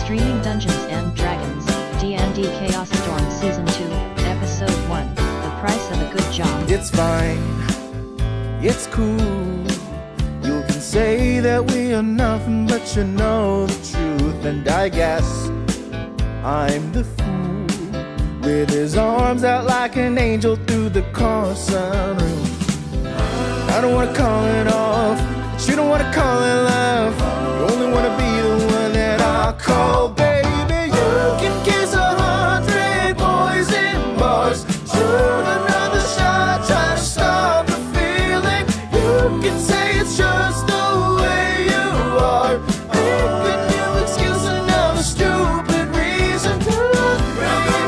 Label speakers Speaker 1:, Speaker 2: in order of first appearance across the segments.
Speaker 1: Streaming Dungeons and Dragons, D&D Chaos Storm Season 2, Episode 1, The Price of a Good Job.
Speaker 2: It's fine, it's cool. You can say that we are nothing, but you know the truth. And I guess I'm the fool, with his arms out like an angel through the car sunroof. I don't wanna call it off, but you don't wanna call it love. You only wanna be the one that I call baby. You can kiss 100 boys in bars, shoot another shot, try to stop the feeling. You can say it's just the way you are, make a new excuse, another stupid reason. Good luck, baby,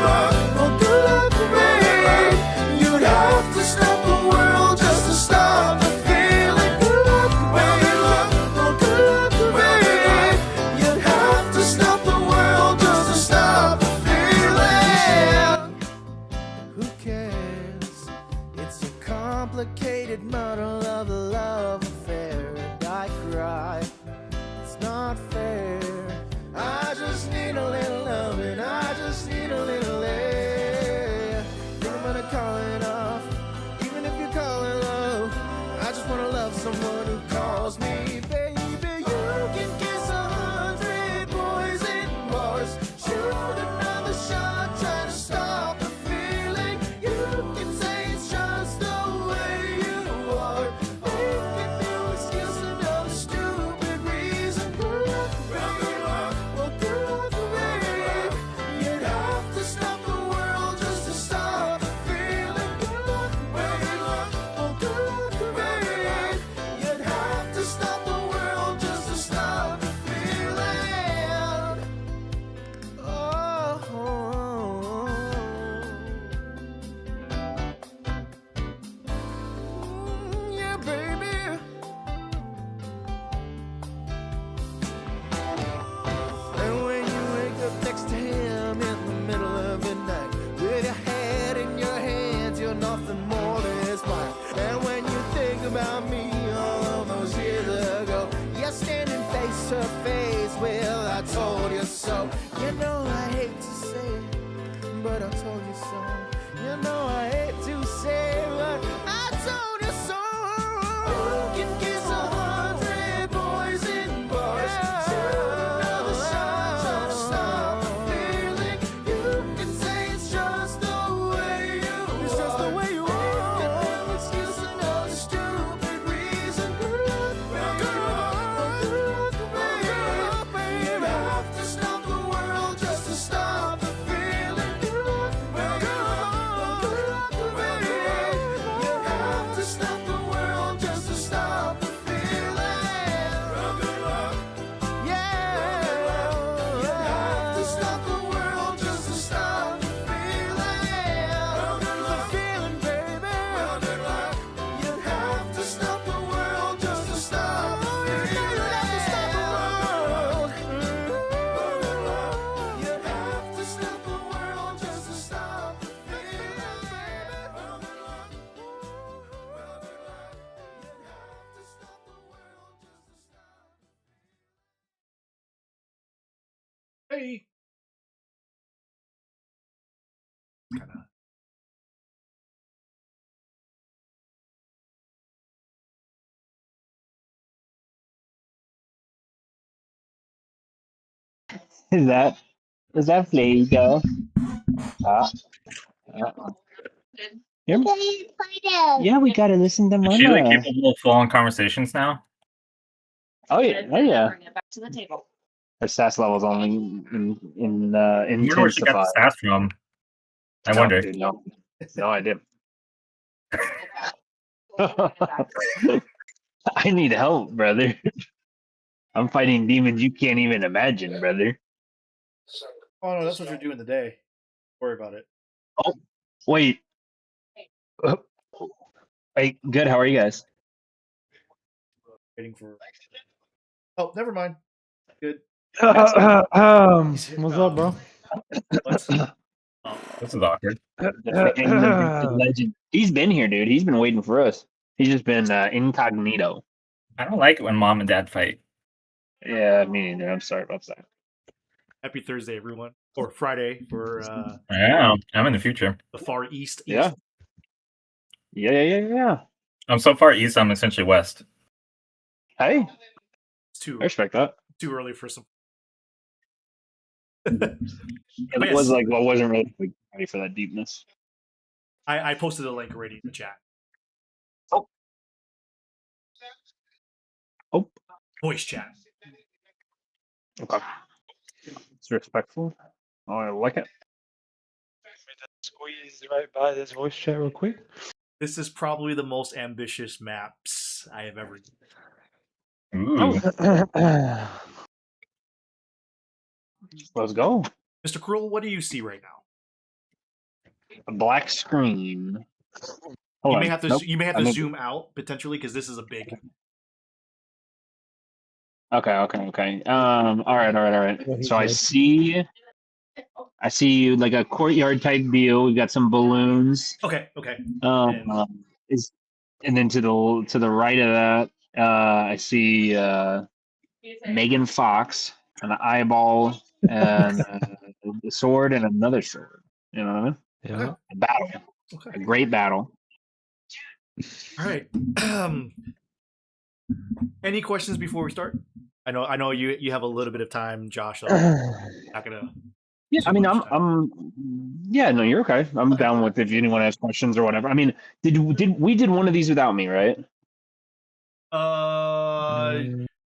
Speaker 2: oh good luck, baby. You'd have to stop the world just to stop the feeling. Good luck, baby, oh good luck, baby. You'd have to stop the world just to stop the feeling. Who cares? It's a complicated muddle of a love affair, and I cry. It's not fair. I just need a little loving. I just need a little air. Think I'm gonna call it off, even if you call it love. I just wanna love someone who calls me baby. You can kiss 100 boys in bars, shoot another shot, try to stop the feeling. You can say it's just the way you are, make a new excuse, another stupid reason. Good luck, baby, well good luck, baby. You'd have to stop the world just to stop the feeling. Good luck, baby, well good luck, baby. You'd have to stop the world just to stop the feeling. Oh, yeah, baby. And when you wake up next to him in the middle of the night, with your head in your hands, you're nothing more than his wife. And when you think about me all of those years ago, you're standing face to face, well, I told you so. You know I hate to say it, but I told you so. You know I hate to say it, but I told you so. You can kiss 100 boys in bars, shoot another shot, try to stop the feeling. You can say it's just the way you are. It's just the way you are. Make a new excuse, another stupid reason. Good luck, baby. You'd have to stop the world just to stop the feeling. Good luck, baby. You'd have to stop the world just to stop the feeling. Yeah. You'd have to stop the world just to stop the feeling. The feeling, baby. You'd have to stop the world just to stop the feeling. You'd have to stop the world. You'd have to stop the world just to stop the feeling, baby. You'd have to stop the world just to stop.
Speaker 3: Hey.
Speaker 4: Is that Play-Doh? Ah, yeah. Yeah, we gotta listen to
Speaker 5: Is she like
Speaker 4: Mama.
Speaker 5: capable of full-on conversations now?
Speaker 4: Oh yeah, oh yeah.
Speaker 1: Bring it back to the table.
Speaker 4: Her sass level's only in
Speaker 5: I wonder where she got the
Speaker 4: intensified.
Speaker 5: sass from. I
Speaker 4: No,
Speaker 5: wonder.
Speaker 4: dude, no, no, I didn't. I need help, brother. I'm fighting demons you can't even imagine, brother.
Speaker 3: Oh no, that's what you're doing today. Worry about it.
Speaker 4: Wait. Hey, good. How are you guys?
Speaker 3: Waiting for. Oh, never mind. Good.
Speaker 6: What's up, bro?
Speaker 3: What?
Speaker 5: Oh, this is awkward.
Speaker 4: The legend. He's been here, dude. He's been waiting for us. He's just been incognito.
Speaker 5: I don't like it when mom and dad fight.
Speaker 4: Yeah, me neither. I'm sorry about that.
Speaker 3: Happy Thursday, everyone, or Friday for
Speaker 5: Yeah, I'm in the future.
Speaker 3: the far east.
Speaker 4: Yeah. Yeah.
Speaker 5: I'm so far east. I'm essentially west.
Speaker 4: Hey,
Speaker 3: It's too
Speaker 4: I respect that.
Speaker 3: early for some.
Speaker 4: It
Speaker 3: But
Speaker 4: was
Speaker 3: yes,
Speaker 4: like, well, wasn't really like, ready for that deepness.
Speaker 3: I posted a link already in the chat.
Speaker 4: Oh,
Speaker 3: Voice chat.
Speaker 4: okay. It's respectful. Oh, I like it.
Speaker 6: Squeeze right by this voice chat real quick.
Speaker 3: This is probably the most ambitious maps I have ever.
Speaker 5: Ooh.
Speaker 4: Let's go.
Speaker 3: Mr. Cruel, what do you see right now?
Speaker 4: A black screen. Hold
Speaker 3: You
Speaker 4: on.
Speaker 3: may have to
Speaker 4: Nope.
Speaker 3: you may have
Speaker 4: I
Speaker 3: to
Speaker 4: think-
Speaker 3: zoom out potentially because this is a big.
Speaker 4: Okay. All right. So I see like a courtyard type view. We got some balloons.
Speaker 3: Okay.
Speaker 4: Is and then to the right of that, I see Megan Fox, an eyeball, and a sword and another sword. You know what I mean?
Speaker 6: Yeah.
Speaker 4: A battle,
Speaker 3: Okay.
Speaker 4: a great battle.
Speaker 3: All right. Any questions before we start? I know you have a little bit of time, Josh. So I'm not gonna.
Speaker 4: Yeah,
Speaker 3: too
Speaker 4: I mean,
Speaker 3: much time.
Speaker 4: yeah, no, you're okay. I'm down with if anyone has questions or whatever. I mean, we did one of these without me, right?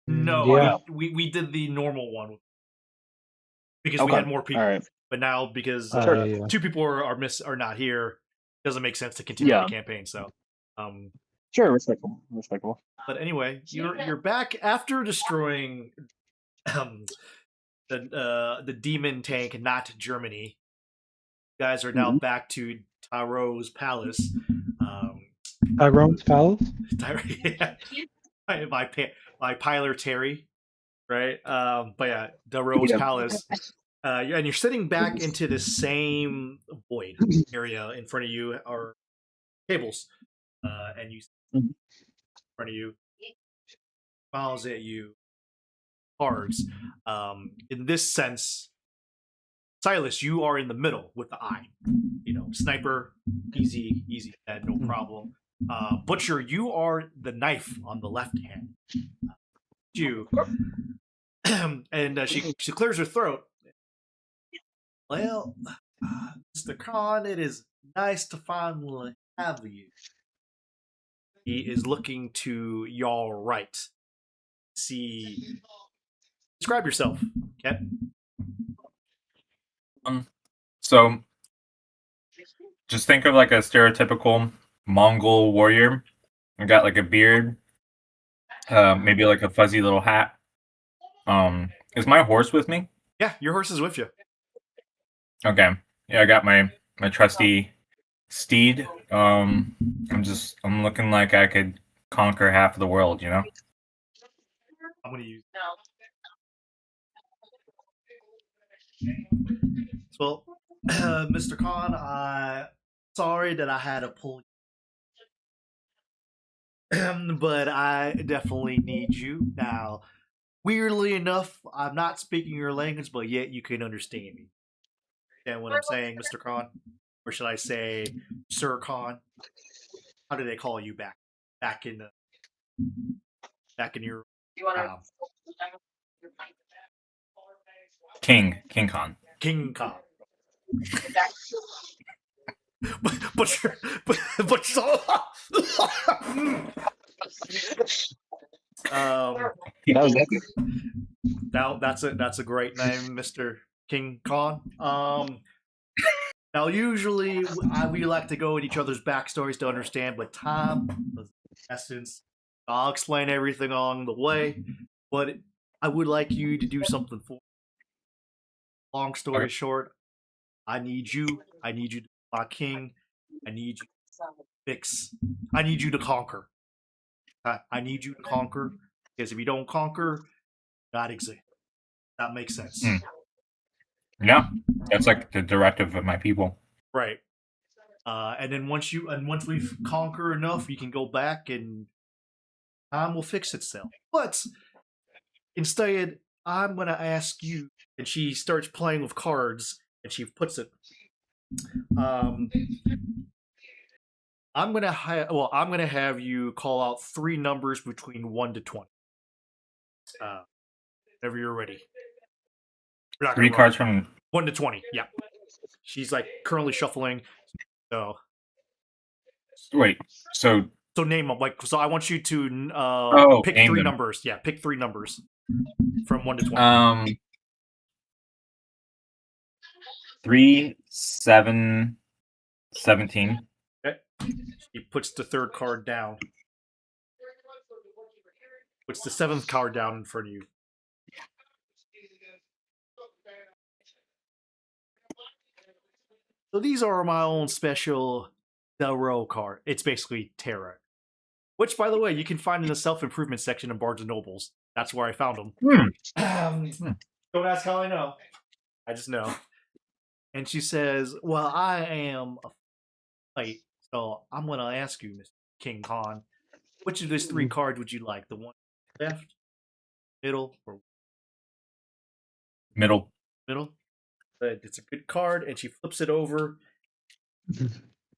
Speaker 3: No.
Speaker 6: Yeah.
Speaker 3: We did the normal one because we
Speaker 4: Okay.
Speaker 3: had more people.
Speaker 4: All right.
Speaker 3: But now because
Speaker 6: Yeah.
Speaker 3: 2 people are not here, doesn't make sense to continue
Speaker 4: Yeah.
Speaker 3: the campaign. So,
Speaker 4: Sure, respectable.
Speaker 3: but anyway, you're back after destroying the demon tank, not Germany. You guys are now back to Tyro's palace.
Speaker 6: Tyrone's Palace?
Speaker 3: Yeah, my Piler Terry, right? But yeah, Tyro's
Speaker 4: Yeah.
Speaker 3: palace. And you're sitting back into the same void area. In front of you are tables, and you in front of you smiles at you cards. In this sense, Silas, you are in the middle with the eye. You know, sniper, easy, no problem. Butcher, you are the knife on the left hand. You and she clears her throat. Well, Mr. Khan, it is nice to finally have you. He is looking to your right. See, describe yourself, Ken.
Speaker 5: So just think of like a stereotypical Mongol warrior. I got like a beard, maybe like a fuzzy little hat. Is my horse with me?
Speaker 3: Yeah, your horse is with you.
Speaker 5: Okay. Yeah, I got my trusty steed. I'm looking like I could conquer half of the world, you know?
Speaker 3: I'm gonna use. Well, Mr. Khan, I'm sorry that I had to pull you. But I definitely need you. Now, weirdly enough, I'm not speaking your language, but yet you can understand me. Understand what I'm saying, Mr. Khan? Or should I say Sir Khan? How do they call you back in your
Speaker 5: King Khan.
Speaker 3: King Khan? but so
Speaker 4: That was epic.
Speaker 3: now that's a great name, Mr. King Khan. Now usually we like to go in each other's backstories to understand, but time, essence, I'll explain everything along the way. But I would like you to do something for me. Long story short, I need you to be my king. I need you to fix. I need you to conquer. I need you to conquer, because if you don't conquer, God exists. That makes sense.
Speaker 5: Yeah, that's like the directive of my people.
Speaker 3: Right. And then once we've conquered enough, you can go back and time will fix itself. But instead, I'm gonna ask you, and she starts playing with cards, and she puts it. Um, I'm gonna have you call out 3 numbers between 1 to 20. Whenever you're ready. You're not gonna
Speaker 5: 3
Speaker 3: run.
Speaker 5: cards from
Speaker 3: 1 to 20. Yeah. She's like currently shuffling. So
Speaker 5: wait. So
Speaker 3: name them. Like, so I want you to pick
Speaker 5: name
Speaker 3: 3
Speaker 5: them.
Speaker 3: numbers. Yeah, pick 3 numbers from 1 to 20.
Speaker 5: 3, 7, 17.
Speaker 3: Okay. She puts the 3rd card down. Puts the 7th card down in front of you. So these are my own special The Row card. It's basically tarot. Which, by the way, you can find in the self-improvement section of Barnes & Nobles. That's where I found them. Don't ask how I know. I just know. And she says, well, I am a fight, so I'm going to ask you, Mr. King Khan, which of these 3 cards would you like? The one left, middle, or
Speaker 5: Middle.
Speaker 3: middle? It's a good card, and she flips it over.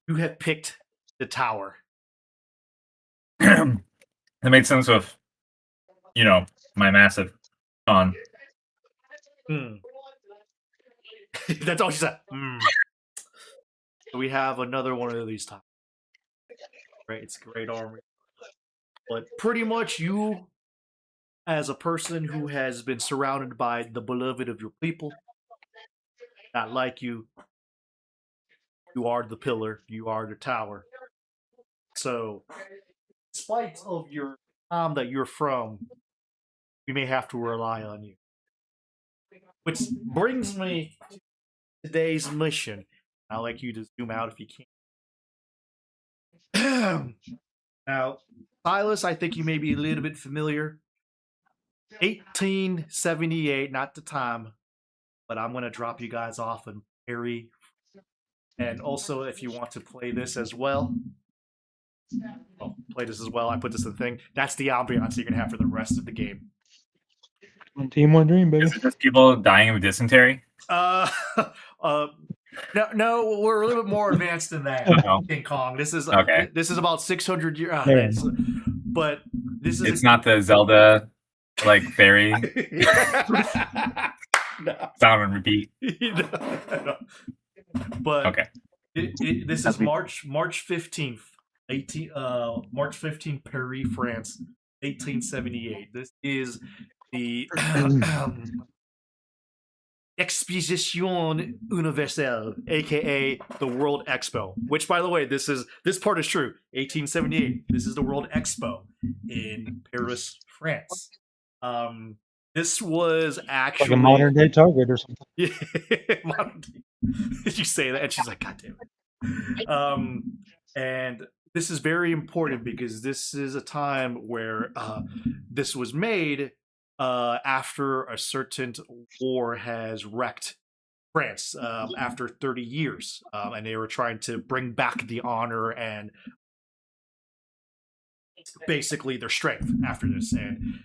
Speaker 3: You have picked the tower.
Speaker 5: That made sense with, my massive con.
Speaker 3: That's all she said. So we have another one of these times. Right, it's great armor. But pretty much you, as a person who has been surrounded by the beloved of your people, not like you, you are the pillar, you are the tower. So, despite of your town that you're from, we may have to rely on you. Which brings me to today's mission. I'd like you to zoom out if you can. Now, Silas, I think you may be a little bit familiar. 1878, not the time, but I'm going to drop you guys off in Perry. And also, if you want to play this as well, I put this in the thing. That's the ambiance you're going to have for the rest of the game.
Speaker 6: One team, one dream, baby.
Speaker 5: Is it just people dying of dysentery?
Speaker 3: No, we're a little bit more advanced than that. King Kong. This is
Speaker 5: Okay.
Speaker 3: This is about 600 years.
Speaker 6: Yeah.
Speaker 3: But this is.
Speaker 5: It's not the Zelda fairy
Speaker 3: No.
Speaker 5: sound and repeat.
Speaker 3: No. But
Speaker 5: Okay.
Speaker 3: This is March 15th, March 15th, Paris, France, 1878. This is the Exposition Universelle, aka the World Expo. Which, by the way, this part is true. 1878. This is the World Expo in Paris, France. This was actually
Speaker 6: Like a modern day Target or something.
Speaker 3: Yeah, modern day. You say that, and she's like, "God damn it!" And this is very important because this is a time where this was made after a certain war has wrecked France after 30 years, and they were trying to bring back the honor and basically their strength after this. And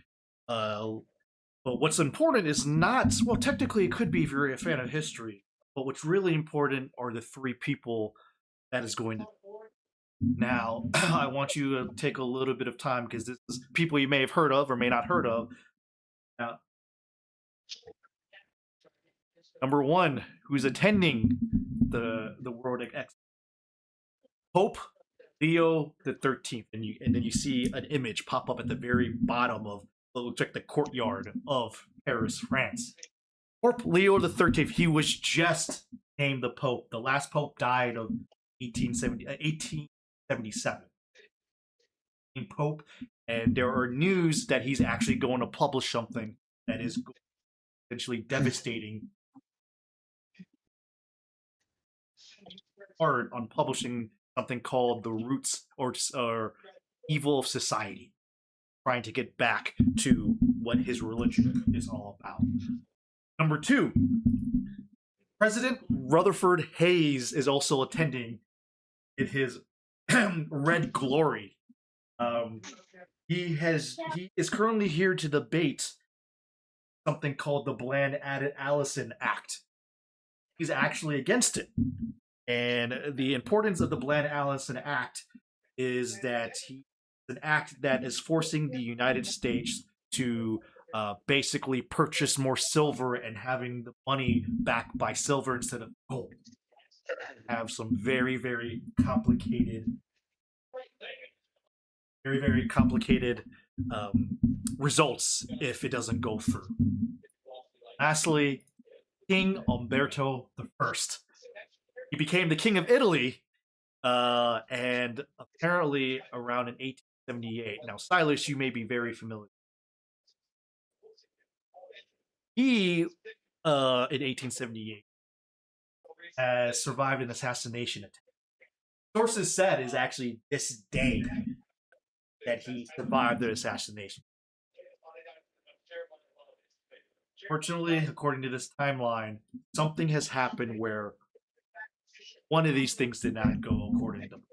Speaker 3: but what's important is not, well, technically it could be if you're a fan of history, but what's really important are the 3 people that is going to. Now, I want you to take a little bit of time because this is people you may have heard of or may not heard of. Now, number 1, who's attending the World Expo, Pope Leo the 13th, and then you see an image pop up at the very bottom of what looks like the courtyard of Paris, France. Pope Leo the 13th. He was just named the Pope. The last Pope died of 1877. Pope, and there are news that he's actually going to publish something that is potentially devastating. Hard on publishing something called The Roots or Evil of Society, trying to get back to what his religion is all about. Number 2, President Rutherford Hayes is also attending in his red glory. He is currently here to debate something called the Bland Allison Act. He's actually against it. And the importance of the Bland Allison Act is that it's an act that is forcing the United States to basically purchase more silver and having the money backed by silver instead of gold. Have some very, very complicated, results if it doesn't go through. Lastly, King Umberto I. He became the king of Italy, and apparently around in 1878. Now, Silas, you may be very familiar. He, in 1878, has survived an assassination attempt. Sources said is actually this day that he survived the assassination. Fortunately, according to this timeline, something has happened where one of these things did not go according to them.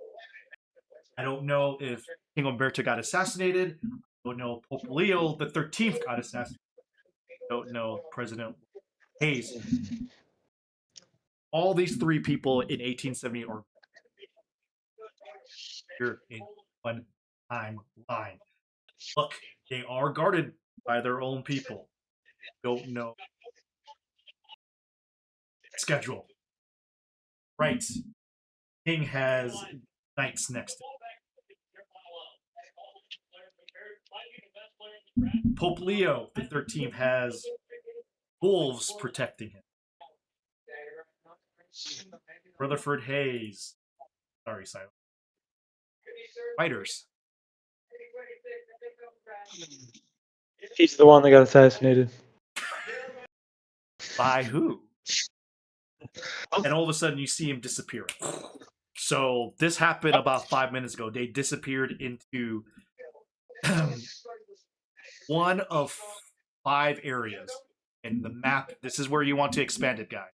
Speaker 3: I don't know if King Umberto got assassinated. I don't know if Pope Leo the 13th got assassinated. I don't know if President Hayes. All these three people in 1870 are here in one timeline. Look, they are guarded by their own people. Don't know schedule. Right. King has knights next to him. Pope Leo the 13th has wolves protecting him. Rutherford Hayes. Sorry, Silas. Fighters.
Speaker 6: He's the one that got assassinated.
Speaker 3: By who? And all of a sudden you see him disappear. So this happened about 5 minutes ago. They disappeared into one of 5 areas. And the map, this is where you want to expand it, guys.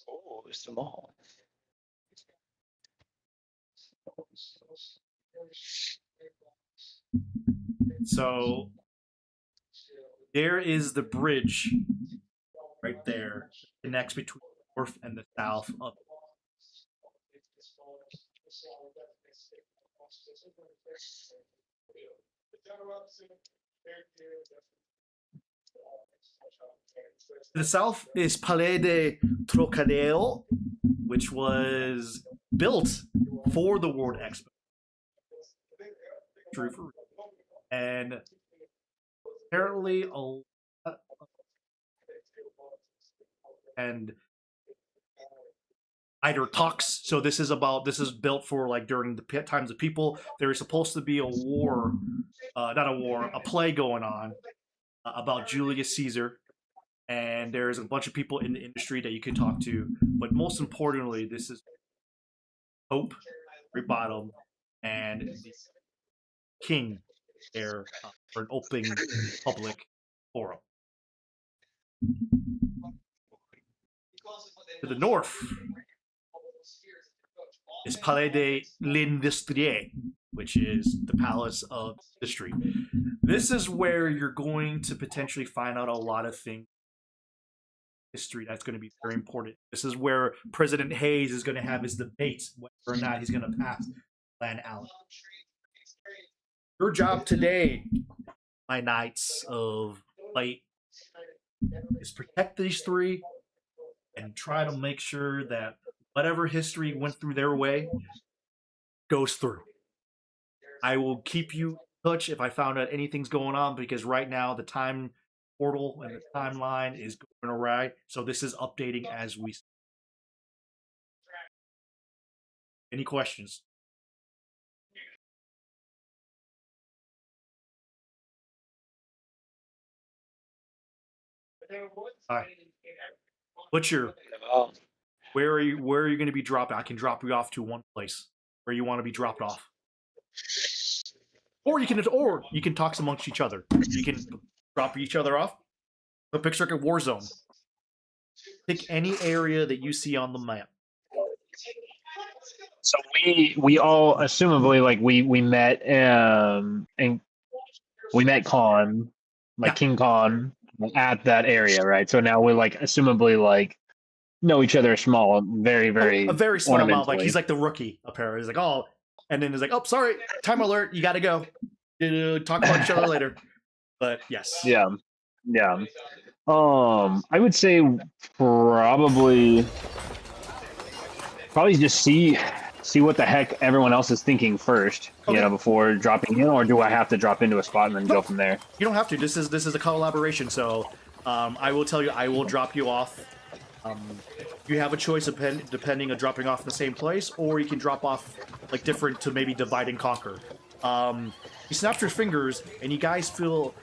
Speaker 6: Oh, it's the mall.
Speaker 3: So there is the bridge right there. Connects between the north and the south of the south is Palais de Trocadero, which was built for the World Expo. True for real. And apparently and either talks. So this is built for like during the times of people. There is supposed to be a war, a play going on about Julius Caesar. And there's a bunch of people in the industry that you can talk to. But most importantly, this is Pope, very bottom, and the king there for an open public forum. To the north is Palais de l'Industrie, which is the Palace of Industry. This is where you're going to potentially find out a lot of things. History that's going to be very important. This is where President Hayes is going to have his debates whether or not he's going to pass Plan Allen. Your job today, my knights of light, is protect these three and try to make sure that whatever history went through their way goes through. I will keep you in touch if I found out anything's going on, because right now the time portal and the timeline is going awry, so this is updating as we speak. Any questions? All right. Butcher, where are you going to be dropped? I can drop you off to one place where you want to be dropped off. Or you can talk amongst each other. You can drop each other off. So picture like a war zone. Pick any area that you see on the map.
Speaker 4: So we all assumably like we met and we met Khan, like
Speaker 3: Yeah.
Speaker 4: King Khan, at that area, right? So now we're like assumably like know each other small, very
Speaker 3: A
Speaker 4: very
Speaker 3: very small amount. Like he's
Speaker 4: ornamentally.
Speaker 3: like the rookie apparently. He's like, oh, and then he's like, oh, sorry, time alert, you got to go. Talk about each other later. But yes,
Speaker 4: Yeah, yeah. I would say probably just see what the heck everyone else is thinking first,
Speaker 3: Okay.
Speaker 4: before dropping in, or do I have to drop into a spot and then go from there?
Speaker 3: You don't have to. This is a collaboration, so I will tell you, I will drop you off. You have a choice of depending on dropping off in the same place, or you can drop off like different to maybe divide and conquer. He snaps your fingers, and you guys feel.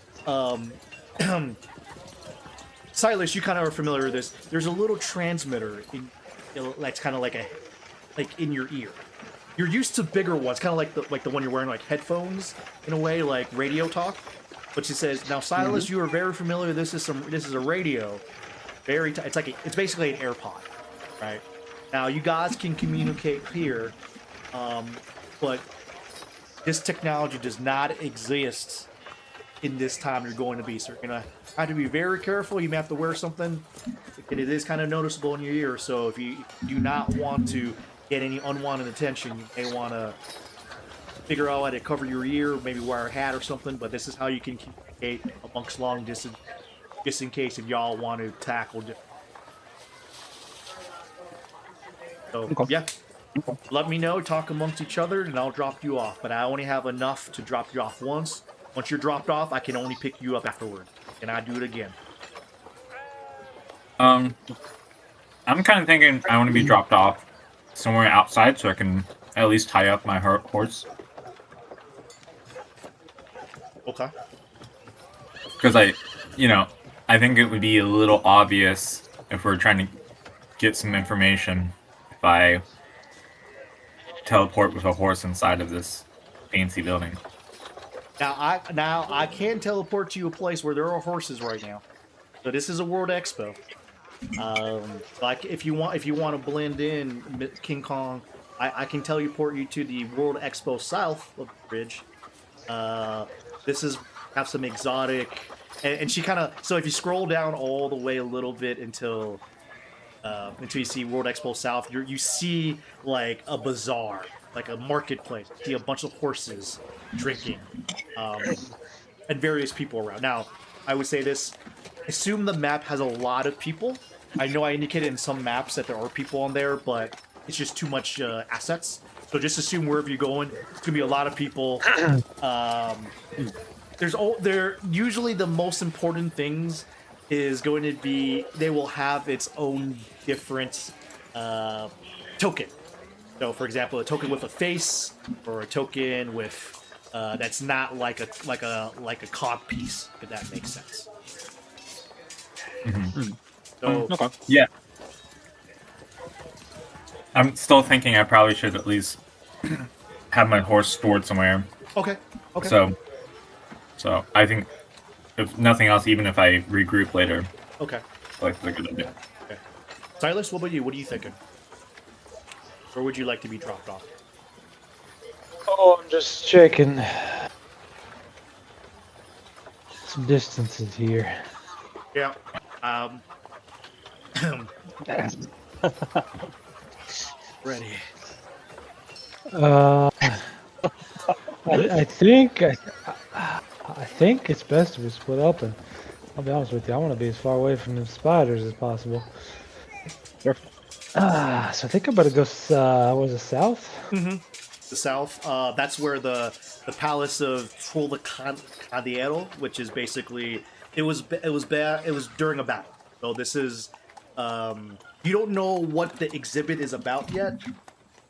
Speaker 3: Silas, you kind of are familiar with this. There's a little transmitter that's kind of like in your ear. You're used to bigger ones, kind of like the one you're wearing, like headphones in a way, like radio talk. But she says, "Now, Silas, you are very familiar. This is a radio. It's basically an AirPod, right? Now, you guys can communicate here, but this technology does not exist in this time you're going to be. So you're gonna have to be very careful. You may have to wear something. It is kind of noticeable in your ear. So if you do not want to get any unwanted attention, you may want to figure out how to cover your ear, maybe wear a hat or something. But this is how you can communicate amongst long distance, just in case if y'all want to tackle different. So
Speaker 4: Okay.
Speaker 3: yeah, let me know. Talk amongst each other, and I'll drop you off. But I only have enough to drop you off once. Once you're dropped off, I can only pick you up afterward. Can I do it again?
Speaker 5: I'm kind of thinking I want to be dropped off somewhere outside so I can at least tie up my horse.
Speaker 3: Okay.
Speaker 5: Because I think it would be a little obvious if we're trying to get some information if I teleport with a horse inside of this fancy building.
Speaker 3: Now I can teleport to you a place where there are horses right now. So this is a World Expo. Like if you want to blend in King Kong, I can teleport you to the World Expo south of the bridge. This is have some exotic, and she kind of, so if you scroll down all the way a little bit until you see World Expo South, you see like a bazaar, like a marketplace. You see a bunch of horses drinking, and various people around. Now, I would say this: assume the map has a lot of people. I know I indicated in some maps that there are people on there, but it's just too much assets. So just assume wherever you're going, it's gonna be a lot of people. There usually the most important things is going to be they will have its own different token. So, for example, a token with a face, or a token with that's not like a cod piece, if that makes sense.
Speaker 5: Mm-hmm.
Speaker 3: So,
Speaker 4: Okay.
Speaker 5: Yeah. I'm still thinking I probably should at least have my horse stored somewhere.
Speaker 3: okay.
Speaker 5: So I think, if nothing else, even if I regroup later,
Speaker 3: Okay.
Speaker 5: like a good idea.
Speaker 3: Okay. Silas, what about you? What are you thinking? Where would you like to be dropped off?
Speaker 6: Oh, I'm just checking some distances here.
Speaker 3: Yeah. Ready.
Speaker 6: I think it's best if we split up, and I'll be honest with you, I want to be as far away from the spiders as possible.
Speaker 4: Sure.
Speaker 6: So I think I'm gonna go. Was it south?
Speaker 3: Mm-hmm. The south. That's where the palace of Trollicadiero, which is basically it was during a battle. So this is you don't know what the exhibit is about yet,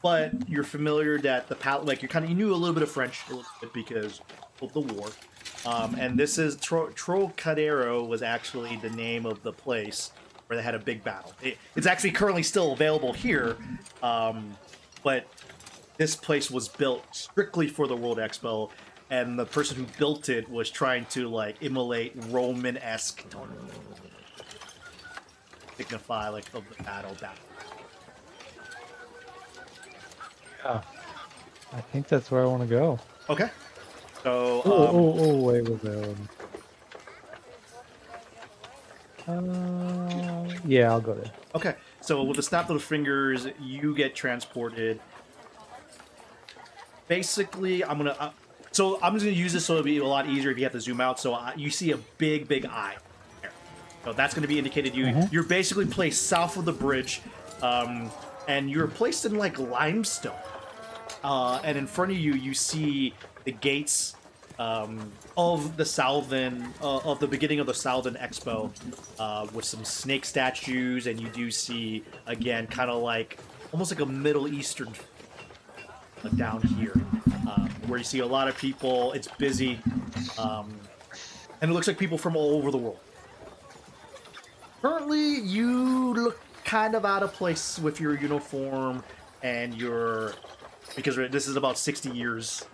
Speaker 3: but you're familiar that the palace, like you knew a little bit of French a little bit because of the war. And this is Trollicadiero was actually the name of the place where they had a big battle. It's actually currently still available here, but this place was built strictly for the World Expo, and the person who built it was trying to like emulate Roman-esque signify like of the battle.
Speaker 6: Yeah. I think that's where I want to go.
Speaker 3: Okay. So,
Speaker 6: Wait, yeah, I'll go there.
Speaker 3: okay. So with a snap of the fingers, you get transported. Basically, I'm just gonna use this so it'll be a lot easier if you have to zoom out. So you see a big eye. There. So that's gonna be indicated. You're basically placed south of the bridge, and you're placed in like limestone. And in front of you, you see the gates of the Southern, of the beginning of the Southern Expo, with some snake statues, and you do see again, kind of like almost like a Middle Eastern down here, where you see a lot of people. It's busy, and it looks like people from all over the world. Currently, you look kind of out of place with your uniform and your, because this is about 60 years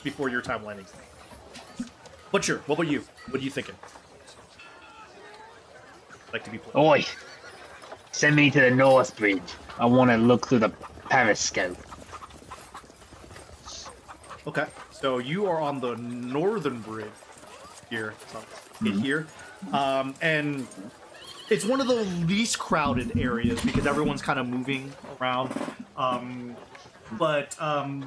Speaker 3: before your time landing. But sure, what about you? What are you thinking? Like to be played?
Speaker 4: Oi! Send me to the North Bridge. I want to look through the periscope.
Speaker 3: Okay, so you are on the northern bridge here, here, and it's one of the least crowded areas because everyone's kind of moving around. But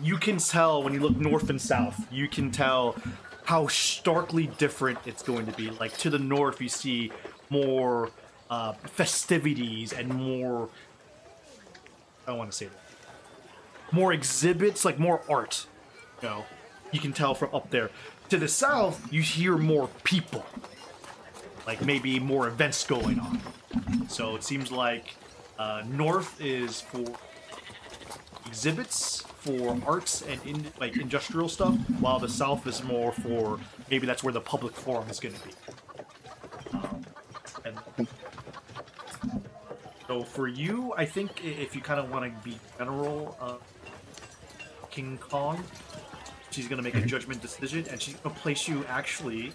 Speaker 3: you can tell when you look north and south, you can tell how starkly different it's going to be. Like to the north, you see more festivities and more, I don't want to say that, more exhibits, like more art. You know, you can tell from up there. To the south, you hear more people, like maybe more events going on. So it seems like north is for exhibits, for arts and like industrial stuff, while the south is more for maybe that's where the public forum is going to be. And so for you, I think if you kind of want to be general, King Kong, she's going to make a judgment decision, and she's going to place you actually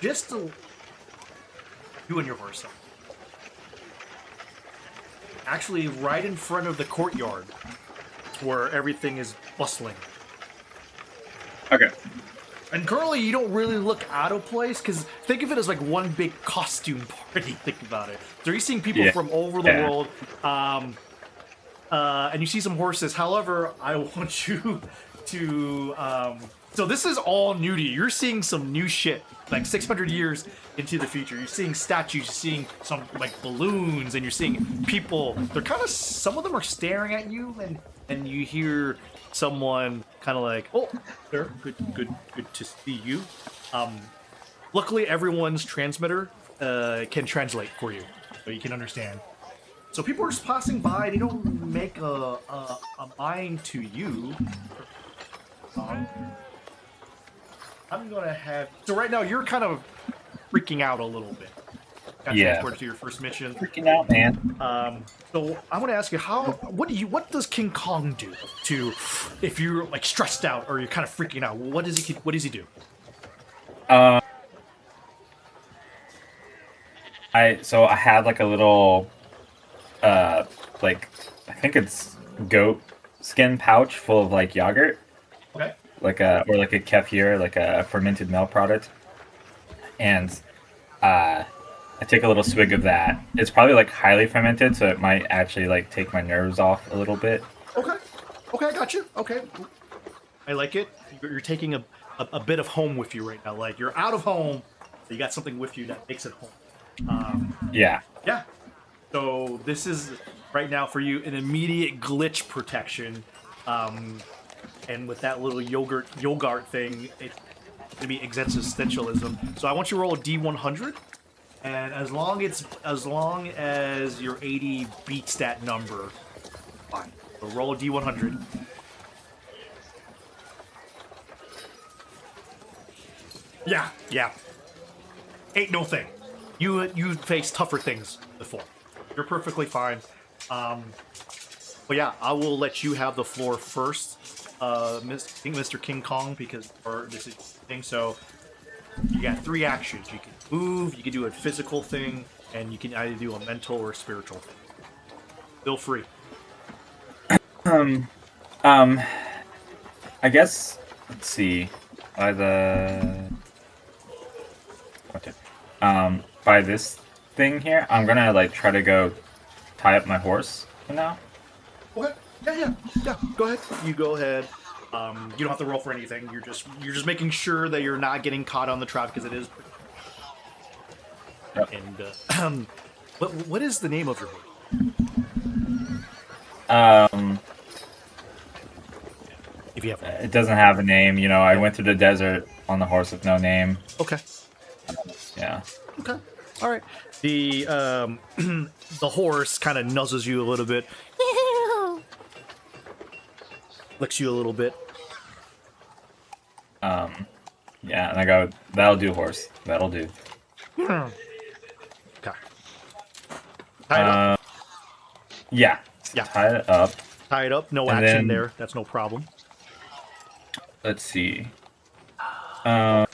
Speaker 3: just to you and your horse. Actually, right in front of the courtyard, where everything is bustling.
Speaker 5: Okay.
Speaker 3: And currently, you don't really look out of place, because think of it as like one big costume party. Think about it. So you're seeing people from all over the world, and you see some horses. However, I want you to. So this is all new to you. You're seeing some new shit, like 600 years into the future. You're seeing statues, you're seeing some like balloons, and you're seeing people. They're kind of, some of them are staring at you, and you hear someone kind of like, "Oh, sir, good to see you." Luckily, everyone's transmitter can translate for you, so you can understand. So people are just passing by. They don't make a mind to you. I'm gonna have. So right now you're kind of freaking out a little bit. Got transported to your first mission.
Speaker 5: Freaking out, man.
Speaker 3: So I want to ask you, what does King Kong do to, if you're like stressed out or you're kind of freaking out? What does he do?
Speaker 5: I had like a little, like I think it's goat skin pouch full of like yogurt.
Speaker 3: Okay.
Speaker 5: Or like a kefir, like a fermented milk product, and I take a little swig of that. It's probably like highly fermented, so it might actually like take my nerves off a little bit.
Speaker 3: Okay, I got you. Okay, I like it. You're taking a bit of home with you right now. Like you're out of home, but you got something with you that makes it home.
Speaker 5: Yeah.
Speaker 3: So this is right now for you an immediate glitch protection. And with that little yogurt thing, it's gonna be existentialism. So I want you to roll a D100, and as long as your 80 beats that number, fine. So roll a D100. Yeah. Ain't no thing. You faced tougher things before. You're perfectly fine. But yeah, I will let you have the floor first. Mr. King Kong, because this is thing. So you got 3 actions. You can move, you can do a physical thing, and you can either do a mental or spiritual thing. Feel free.
Speaker 5: Um, I guess. Let's see. By the. Okay. By this thing here, I'm gonna like try to go tie up my horse for now.
Speaker 3: Okay. Yeah. Go ahead. You go ahead. You don't have to roll for anything. You're just making sure that you're not getting caught on the trap because it is.
Speaker 5: Yep.
Speaker 3: And what is the name of your horse? If you have one.
Speaker 5: It doesn't have a name. You know, I went through the desert on the horse with no name.
Speaker 3: Okay.
Speaker 5: Yeah.
Speaker 3: Okay. All right. The the horse kind of nuzzles you a little bit, licks you a little bit.
Speaker 5: Yeah, and I go, that'll do, horse. That'll do.
Speaker 3: Okay. Tie it up.
Speaker 5: Yeah.
Speaker 3: Yeah.
Speaker 5: Tie it up.
Speaker 3: Tie it up. No
Speaker 5: and
Speaker 3: action
Speaker 5: then-
Speaker 3: there. That's no problem.
Speaker 5: Let's see. So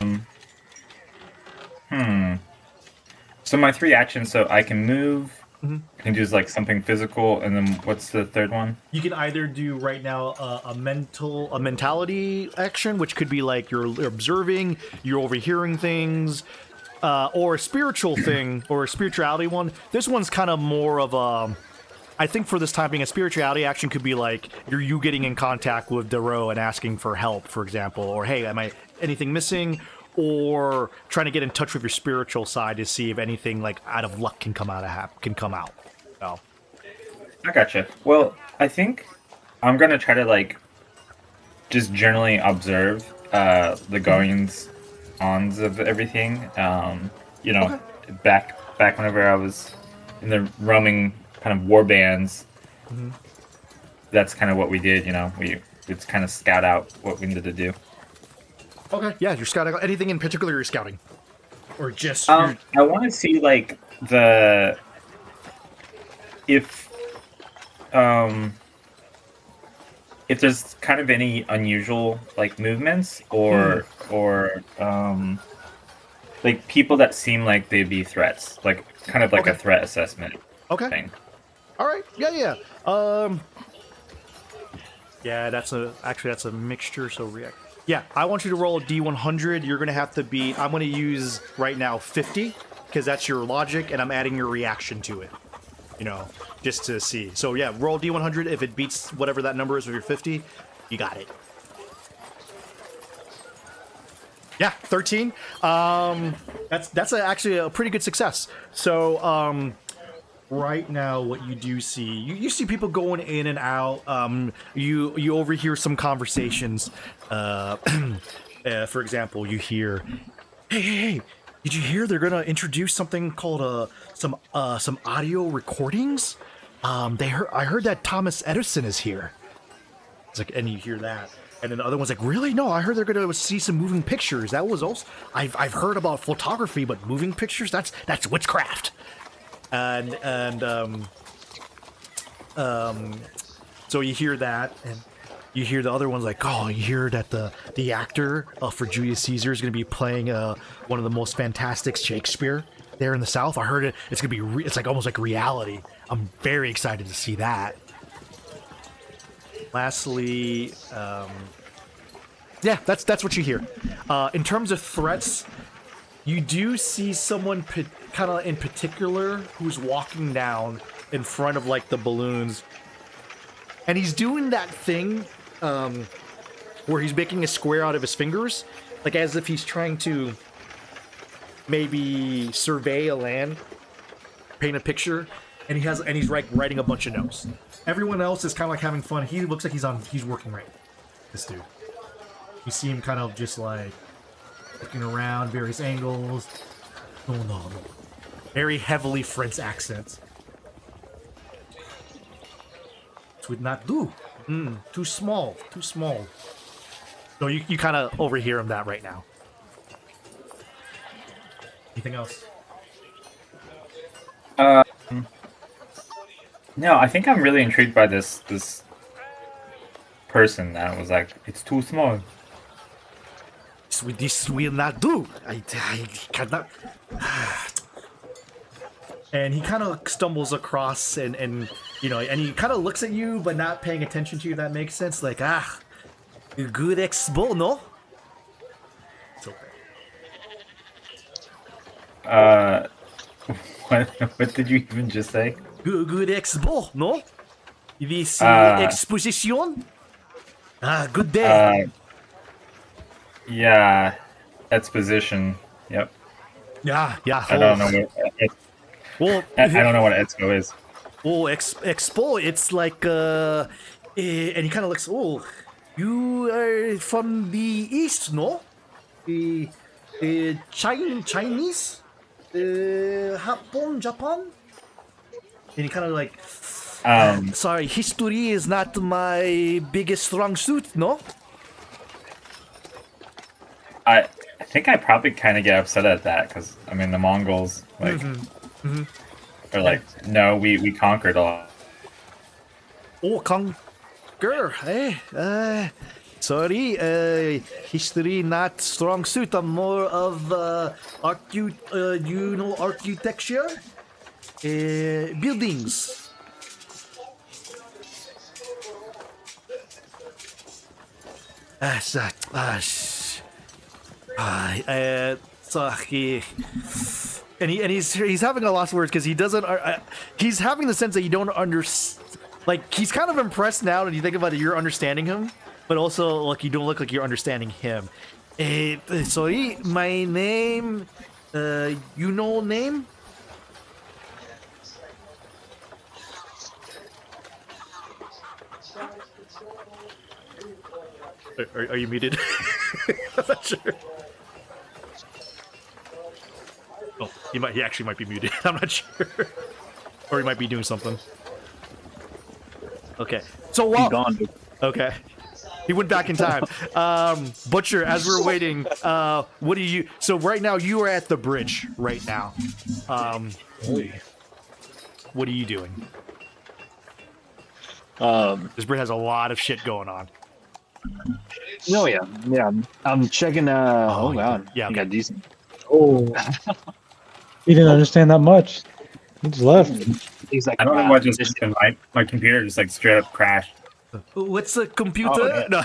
Speaker 5: my 3 actions, so I can move.
Speaker 3: Mhm.
Speaker 5: I can do like something physical, and then what's the third one?
Speaker 3: You can either do right now a mentality action, which could be like you're observing, you're overhearing things, or a spiritual thing, or a spirituality one. This one's kind of more of a. I think for this time being, a spirituality action could be like you getting in contact with Darrow and asking for help, for example, or hey, am I anything missing? Or trying to get in touch with your spiritual side to see if anything like out of luck can come out. So.
Speaker 5: I gotcha. Well, I think I'm gonna try to like just generally observe the goings ons of everything. You know, back whenever I was in the roaming kind of war bands, that's kind of what we did. You know, we just kind of scout out what we needed to do.
Speaker 3: Okay. Yeah, you're scouting. Anything in particular you're scouting? Or just...
Speaker 5: I want to see, like, if there's kind of any unusual, like, movements or like, people that seem like they'd be threats. Like, kind of like a threat assessment thing.
Speaker 3: All right. Yeah. Yeah, that's a mixture, so react. Yeah, I want you to roll a D100. You're going to have to beat... I'm going to use, right now, 50, because that's your logic, and I'm adding your reaction to it. You know, just to see. So, yeah, roll D100. If it beats whatever that number is with your 50, you got it. Yeah, 13. That's actually a pretty good success. So, right now, what you do see, you see people going in and out. You overhear some conversations. For example, you hear, "Hey! Did you hear they're gonna introduce something called some audio recordings? I heard that Thomas Edison is here." It's like, and you hear that, and then the other one's like, "Really? No, I heard they're gonna see some moving pictures. That was also I've heard about photography, but moving pictures, that's witchcraft." So you hear that, and you hear the other ones like, "Oh, you hear that the actor for Julius Caesar is going to be playing one of the most fantastic Shakespeare there in the South. I heard it. It's going to be it's like almost like reality. I'm very excited to see that." Lastly, yeah, that's what you hear. In terms of threats, you do see someone kind of in particular who's walking down in front of like the balloons, and he's doing that thing where he's making a square out of his fingers, like as if he's trying to maybe survey a land, paint a picture, and he's like writing a bunch of notes. Everyone else is kind of like having fun. He looks like he's working right now, this dude. You see him kind of just like looking around various angles. No. Very heavily French accents. It would not do. Too small. So you kind of overhear him that right now. Anything else?
Speaker 5: No, I think I'm really intrigued by this person that was like, it's too small.
Speaker 3: This will not do. I cannot. And he kind of stumbles across and you know, and he kind of looks at you, but not paying attention to you. If that makes sense. Like, good expo, no? It's okay.
Speaker 5: What did you even just say?
Speaker 3: Good expo, no? This exposition. Good day.
Speaker 5: Yeah, exposition. Yep.
Speaker 3: Yeah.
Speaker 5: I don't know what.
Speaker 3: Well,
Speaker 5: I don't know what expo is.
Speaker 3: Oh, expo. It's like and he kind of looks. Oh, you are from the east, no? Chinese, Japan. And he kind of like. Sorry, history is not my biggest strong suit, no?
Speaker 5: I think I probably kind of get upset at that because I mean the Mongols like are like no we conquered all.
Speaker 3: Oh, conquer, eh? Sorry, history not strong suit. I'm more of architecture, buildings. He's having a lost words because he doesn't. He's having the sense that you don't understand. Like he's kind of impressed now that you think about it. You're understanding him, but also like you don't look like you're understanding him. Sorry, my name. You know name? Are you muted? I'm not sure. Oh, he actually might be muted. I'm not sure. Or he might be doing something. Okay. So while
Speaker 4: Gone.
Speaker 3: okay, he went back in time. Butcher, as we're waiting, what do you? So right now you are at the bridge. Right now, what are you doing? This bridge has a lot of shit going on.
Speaker 4: No, yeah. I'm checking. Oh god,
Speaker 3: yeah,
Speaker 4: you
Speaker 3: okay.
Speaker 4: got decent.
Speaker 6: Oh, he didn't understand that much. He just left.
Speaker 4: He's like,
Speaker 5: I don't know what just happened. My computer just like straight up crashed.
Speaker 3: What's the computer?
Speaker 4: Oh, yeah.
Speaker 3: No.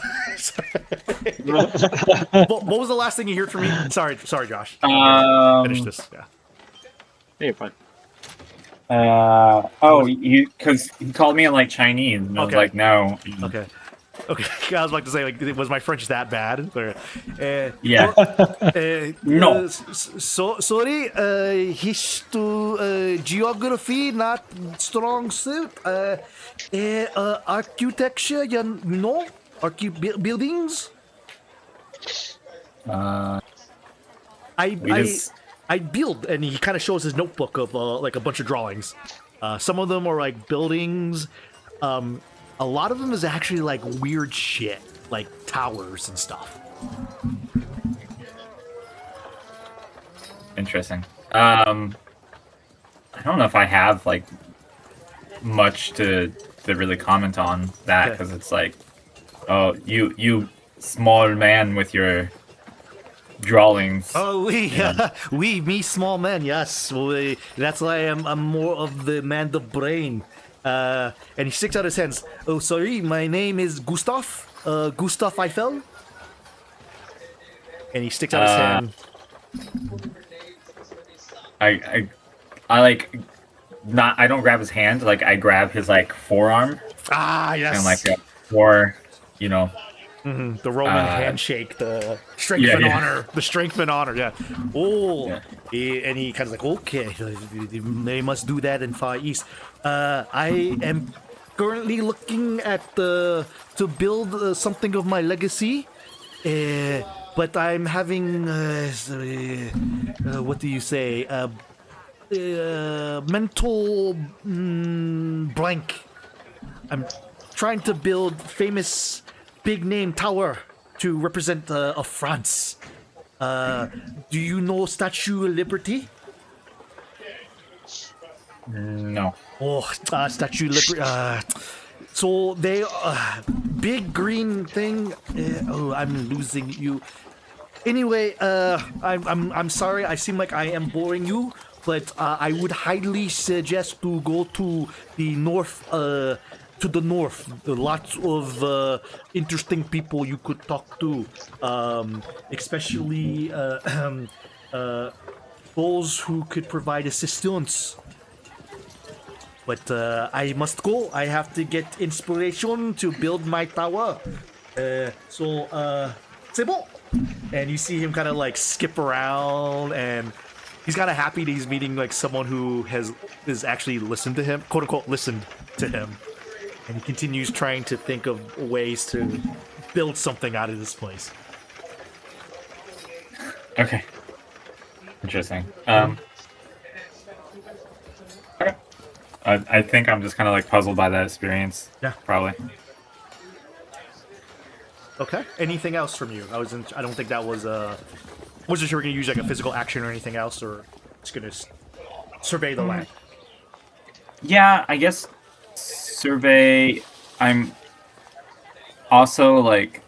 Speaker 3: what was the last thing you heard from me? Sorry, Josh. Finish this. Yeah.
Speaker 4: Hey, fine.
Speaker 5: Because he called me in like Chinese, and I was like, no.
Speaker 3: Okay. I was about to say, like, was my French that bad? Or,
Speaker 5: Yeah. No.
Speaker 3: Sorry. Geography not strong suit. Architecture, you know, buildings. I build, and he kind of shows his notebook of like a bunch of drawings. Some of them are like buildings. A lot of them is actually like weird shit, like towers and stuff.
Speaker 5: Interesting. I don't know if I have like much to really comment on that because it's like, oh, you small man with your drawings.
Speaker 3: Oh, me small man. Yes, that's why I'm more of the man of brain. And he sticks out his hands. Oh, sorry, my name is Gustav. Gustav Eiffel. And he sticks out his hand.
Speaker 5: I like not. I don't grab his hand. Like I grab his like forearm.
Speaker 3: Ah, yes.
Speaker 5: And like or you know.
Speaker 3: Mm-hmm. The Roman handshake, the strength and honor, the strength and honor. Yeah. Oh, and he kind of like, okay, they must do that in Far East. I am currently looking at to build something of my legacy, but I'm having what do you say? Mental blank. I'm trying to build famous big name tower to represent of France. Do you know Statue of Liberty?
Speaker 5: No.
Speaker 3: Oh, Statue of Liberty. So they big green thing. Oh, I'm losing you. Anyway, I'm sorry. I seem like I am boring you, but I would highly suggest to go to the north. To the north, lots of interesting people you could talk to, especially those who could provide assistance. But I must go. I have to get inspiration to build my tower. C'est bon. And you see him kind of like skip around, and he's kind of happy that he's meeting like someone who is actually listened to him, quote unquote, listened to him. And he continues trying to think of ways to build something out of this place.
Speaker 5: Okay. Interesting. Okay. I think I'm just kind of like puzzled by that experience.
Speaker 3: Yeah.
Speaker 5: Probably.
Speaker 3: Okay. Anything else from you? I don't think that was wasn't sure we're gonna use like a physical action or anything else, or just gonna survey the land.
Speaker 5: Yeah, I guess survey. I'm also like,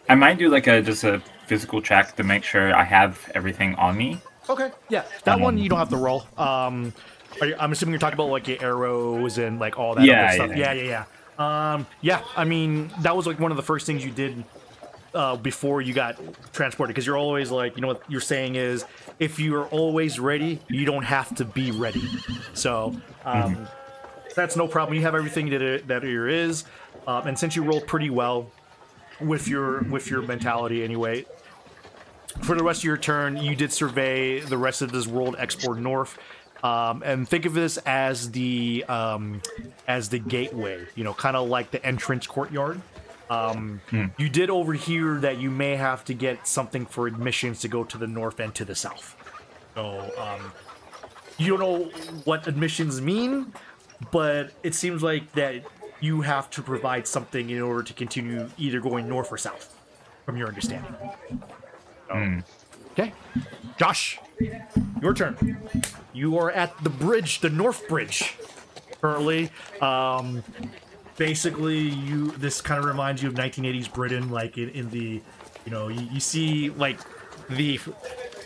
Speaker 5: I might do like just a physical check to make sure I have everything on me.
Speaker 3: Okay, yeah, that one you don't have to roll. I'm assuming you're talking about like your arrows and like all that other stuff. Yeah. Yeah, I mean that was like one of the first things you did before you got transported, because you're always like, you know what you're saying is, if you're always ready, you don't have to be ready. So that's no problem. You have everything that there is, and since you rolled pretty well with your mentality anyway, for the rest of your turn, you did survey the rest of this world, export north, and think of this as the gateway. You know, kind of like the entrance courtyard. You did overhear that you may have to get something for admissions to go to the north and to the south. So you don't know what admissions mean, but it seems like that you have to provide something in order to continue either going north or south, from your understanding. Okay, Josh, your turn. You are at the bridge, the North Bridge, currently. Basically, this kind of reminds you of 1980s Britain, like in the, you know, you see like the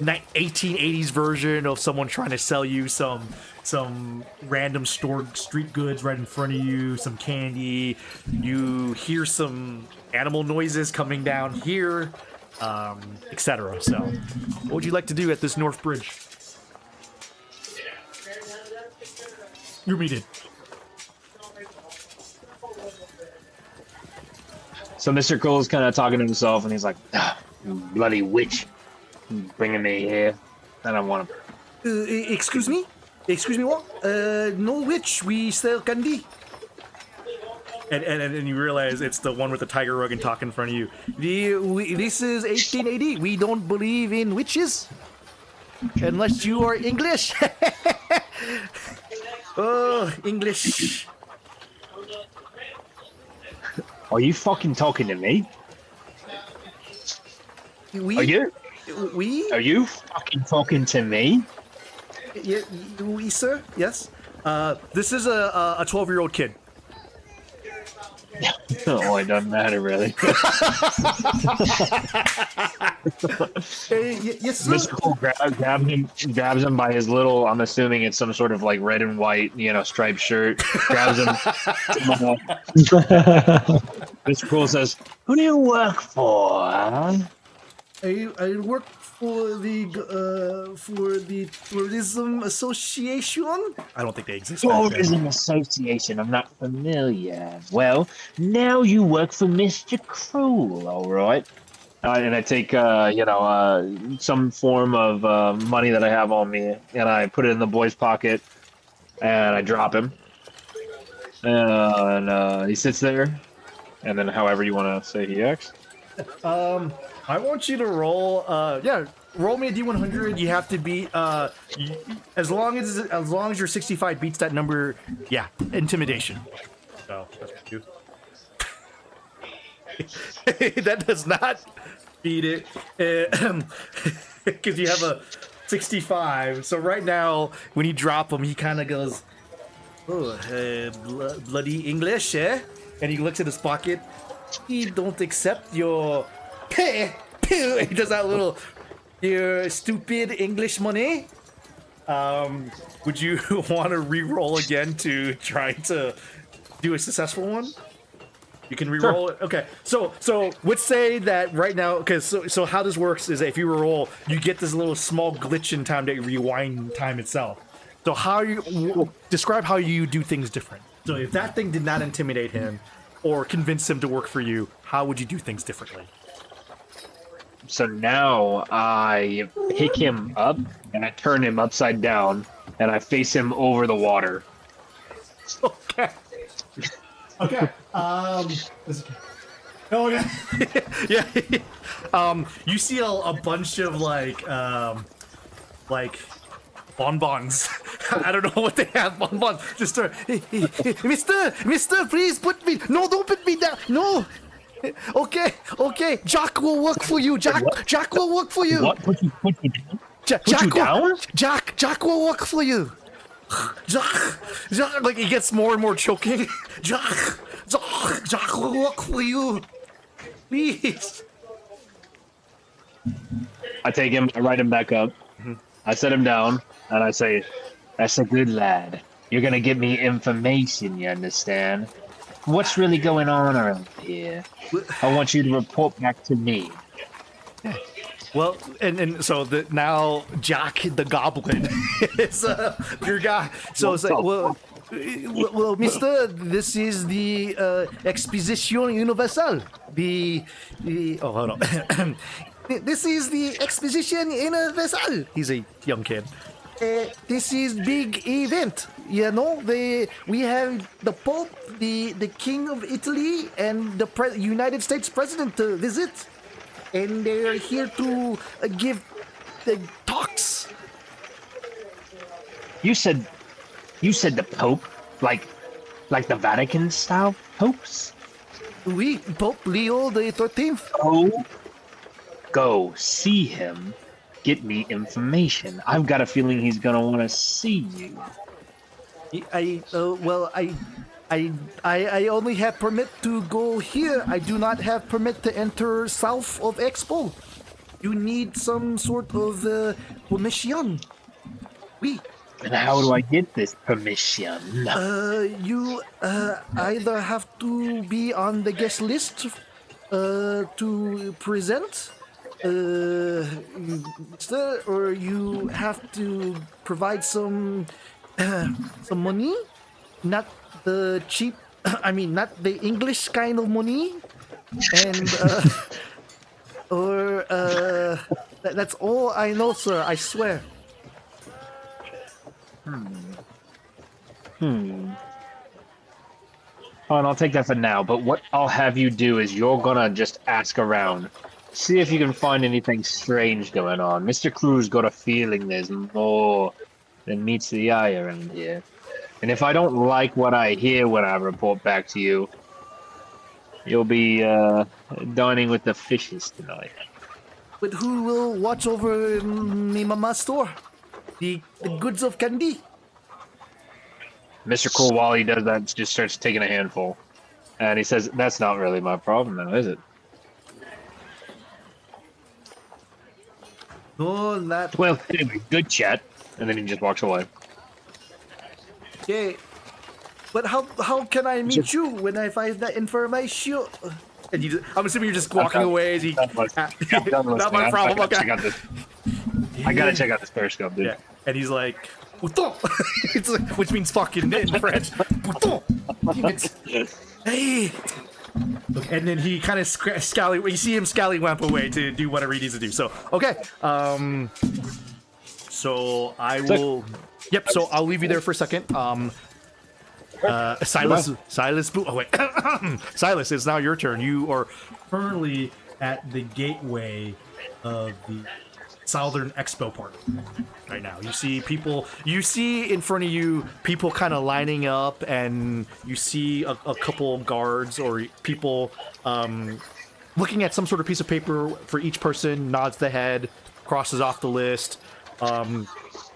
Speaker 3: 1880s version of someone trying to sell you some random street goods right in front of you, some candy. You hear some animal noises coming down here, etc. So, what would you like to do at this North Bridge? You're muted.
Speaker 4: So Mr. Cole's kind of talking to himself, and he's like, bloody witch, bringing me here. I don't want to.
Speaker 3: Excuse me? Excuse me, what? No witch, we sell candy. And you realize it's the one with the tiger rug and talking in front of you. This is 1880. We don't believe in witches. Unless you are English. Oh, English.
Speaker 4: Are you fucking talking to me? Are you? Are you fucking talking to me?
Speaker 3: Yeah, we, sir. Yes. This is a 12-year-old kid.
Speaker 4: Oh, it doesn't matter really.
Speaker 3: Yes, sir.
Speaker 4: Mr. Cole grabs him by his little, I'm assuming it's some sort of like red and white, striped shirt. Grabs him. Mr. Cole says, "Who do you work for?" Huh?
Speaker 3: I work for the Tourism Association. I don't think they exist.
Speaker 4: Tourism Association. I'm not familiar. Well, now you work for Mr. Cruel, all right? And I take, some form of money that I have on me, and I put it in the boy's pocket, and I drop him, and he sits there, and then however you want to say he acts.
Speaker 3: I want you to roll. Roll me a D100. You have to beat. As long as your 65 beats that number, yeah, intimidation. So that's what you do. That does not beat it, because you have a 65. So right now, when you drop him, he kind of goes, "Oh, bloody English, eh?" And he looks at his pocket. He don't accept your. He does that little, your stupid English money. Would you want to re-roll again to try to do a successful one? You can re-roll it. Okay. So let's say that right now, because so how this works is that if you re-roll, you get this little small glitch in time that rewind time itself. So how describe how you do things different. So if that thing did not intimidate him or convince him to work for you, how would you do things differently?
Speaker 4: So now I pick him up and I turn him upside down and I face him over the water.
Speaker 3: Okay. Okay. Oh yeah. Yeah. You see a bunch of like bonbons. I don't know what they have. Bonbons. Just start. Hey, Mister, please put me. No, don't put me down. No. Okay. Jack will work for you. Jack will work for you.
Speaker 4: What? Put you down?
Speaker 3: Jack
Speaker 4: you down?
Speaker 3: Jack will work for you. Jack, like he gets more and more choking. Jack will work for you. Please.
Speaker 4: I take him, I ride him back up. I set him down, and I say, "That's a good lad. You're gonna give me information, you understand? What's really going on around here? I want you to report back to me."
Speaker 3: Well, and so now Jack the Goblin is your guy. So it's like, well, Mister, this is the Exposition Universal. Oh, hold on. This is the Exposition Universal. He's a young kid. This is big event. You know, we have the Pope, the King of Italy, and the United States President to visit. And they're here to give the talks.
Speaker 4: You said the Pope, like the Vatican style popes?
Speaker 3: Oui, Pope Leo the 13th.
Speaker 4: Go see him. Get me information. I've got a feeling he's gonna want to see you.
Speaker 3: I only have permit to go here. I do not have permit to enter south of Expo. You need some sort of permission. Oui.
Speaker 4: And how do I get this permission?
Speaker 3: You either have to be on the guest list to present, or you have to provide some money, not the cheap. I mean, not the English kind of money, and that's all I know, sir. I swear.
Speaker 4: Fine, I'll take that for now, but what I'll have you do is you're gonna just ask around. See if you can find anything strange going on. Mr. Crew's got a feeling there's more than meets the eye around here. And if I don't like what I hear when I report back to you, you'll be dining with the fishes tonight.
Speaker 3: But who will watch over me mama's store? The goods of candy?
Speaker 4: Mr. Cool, while he does that, just starts taking a handful. And he says, "That's not really my problem now, is it?"
Speaker 3: No, not.
Speaker 4: Well, anyway, good chat. And then he just walks away.
Speaker 3: Okay. But how can I meet you when I find that information? And I'm assuming you're just walking away as he.
Speaker 4: Not
Speaker 3: my problem. Okay.
Speaker 4: I gotta check out this periscope, dude.
Speaker 3: Yeah. And he's like, "Puto," it's like, which means fucking in French. Puto. Hey. Okay, and then he kind of you see him scallywamp away to do whatever he needs to do. So okay. So I will. Yep. So I'll leave you there for a second. Silas. Oh wait. Silas, it's now your turn. You are currently at the gateway of the Southern Expo Park right now. You see people. You see in front of you people kind of lining up, and you see a couple of guards or people looking at some sort of piece of paper for each person. Nods the head, crosses off the list.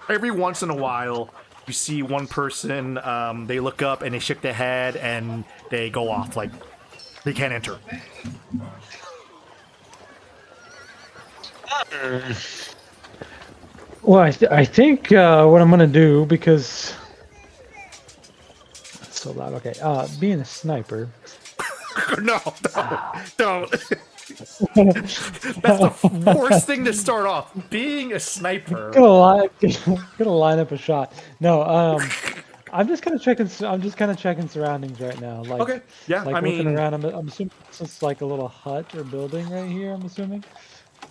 Speaker 3: Every once in a while, you see one person, they look up and they shake their head and they go off, like they can't enter.
Speaker 6: Well, I think what I'm gonna do, because it's so loud. Okay, being a sniper.
Speaker 3: No, don't. That's the worst thing to start off. Being a sniper.
Speaker 6: Gonna line up a shot. No, I'm just kind of checking. I'm just kind of checking surroundings right now. Like,
Speaker 3: Okay. Yeah,
Speaker 6: like
Speaker 3: I
Speaker 6: looking
Speaker 3: mean,
Speaker 6: around. I'm assuming it's just like a little hut or building right here. I'm assuming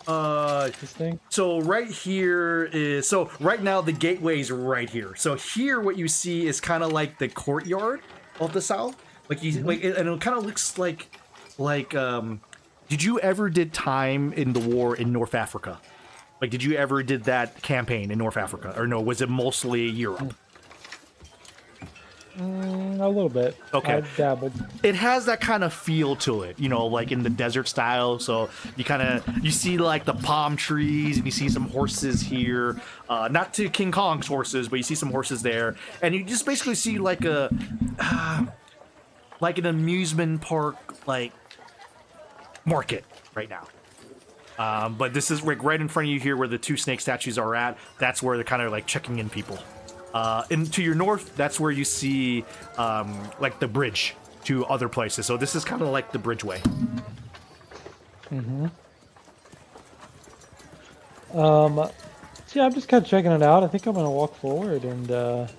Speaker 6: this thing.
Speaker 3: so right here is so right now the gateway is right here. So here, what you see is kind of like the courtyard of the south. Like you like, and it kind of looks like. Did you ever did time in the war in North Africa? Like, did you ever did that campaign in North Africa, or no? Was it mostly Europe?
Speaker 6: A little bit.
Speaker 3: Okay.
Speaker 6: I dabbled.
Speaker 3: It has that kind of feel to it, you know, like in the desert style. So you see like the palm trees, and you see some horses here. Not to King Kong's horses, but you see some horses there, and you just basically see like like an amusement park, like market right now. But this is like right in front of you here, where the two snake statues are at. That's where they're kind of like checking in people. And to your north, that's where you see like the bridge to other places. So this is kind of like the bridgeway.
Speaker 6: So yeah, I'm just kind of checking it out. I think I'm gonna walk forward and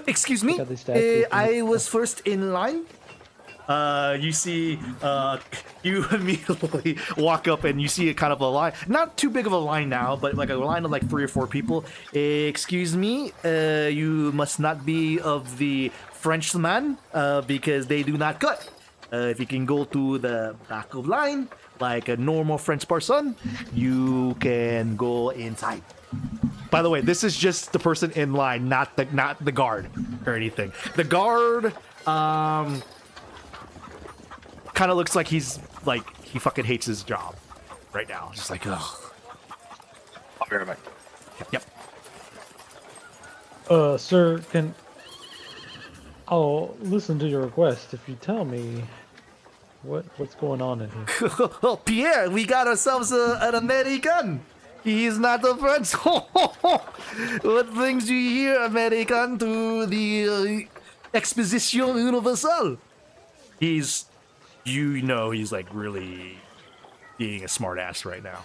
Speaker 3: Excuse me,
Speaker 6: Got these statues.
Speaker 3: I was first in line. You see, you immediately walk up and you see a kind of a line, not too big of a line now, but like a line of like 3 or 4 people. Excuse me, you must not be of the Frenchman, because they do not cut. If you can go to the back of line, like a normal French person, you can go inside. By the way, this is just the person in line, not the guard or anything. The guard, kind of looks like he fucking hates his job right now. Just like, ugh.
Speaker 5: I'll be right back.
Speaker 3: Yep.
Speaker 6: sir, I'll listen to your request if you tell me what's going on in here.
Speaker 3: Oh, Pierre, we got ourselves an American. He's not a French. What brings you here, American, to the Exposition Universelle? He's like really being a smartass right now.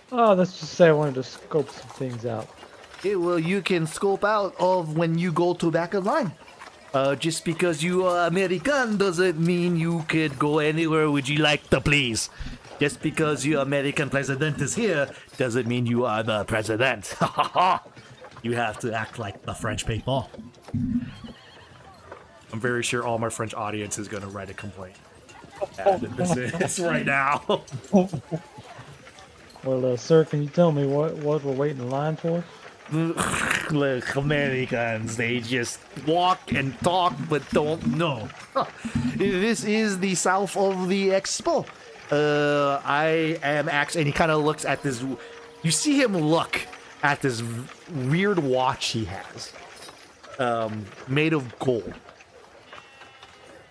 Speaker 6: Oh, let's just say I wanted to scope some things out.
Speaker 3: Okay, well, you can scope out of when you go to back of line. Just because you are American doesn't mean you could go anywhere would you like to please. Just because your American president is here doesn't mean you are the president. You have to act like the French people. I'm very sure all my French audience is going to write a complaint. This right now.
Speaker 6: Well, sir, can you tell me what we're waiting in line for?
Speaker 3: Look, Americans, they just walk and talk but don't know. This is the south of the expo. I am actually, and he kind of looks at this. You see him look at this weird watch he has, made of gold.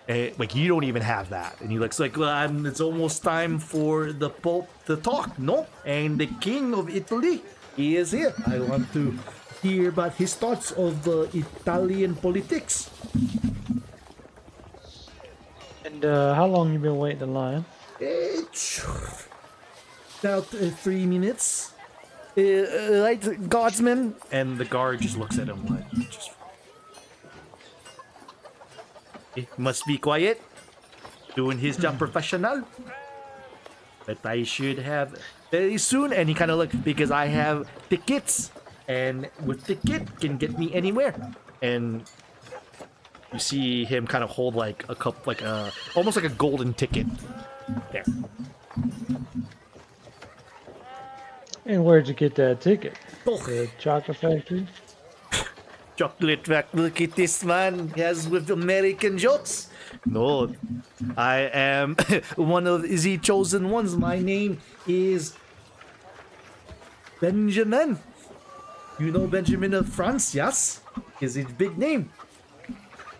Speaker 3: Like you don't even have that, and he looks like, well, it's almost time for the Pope to talk, no? And the King of Italy, he is here. I want to hear about his thoughts of Italian politics.
Speaker 6: And how long you been waiting in line?
Speaker 3: It's about 3 minutes. Right, guardsman? And the guard just looks at him like, just... He must be quiet. Doing his job professional. But I should have very soon. And he kind of looks, because I have tickets. And with ticket can get me anywhere. And you see him kind of hold like a cup, like a, almost like a golden ticket. There.
Speaker 6: And where'd you get that ticket?
Speaker 3: Oh.
Speaker 6: The chocolate factory?
Speaker 3: Chocolate factory. Look at this man. He has with American jokes. No, I am one of the chosen ones. My name is Benjamin. You know Benjamin of France, yes? Is his big name.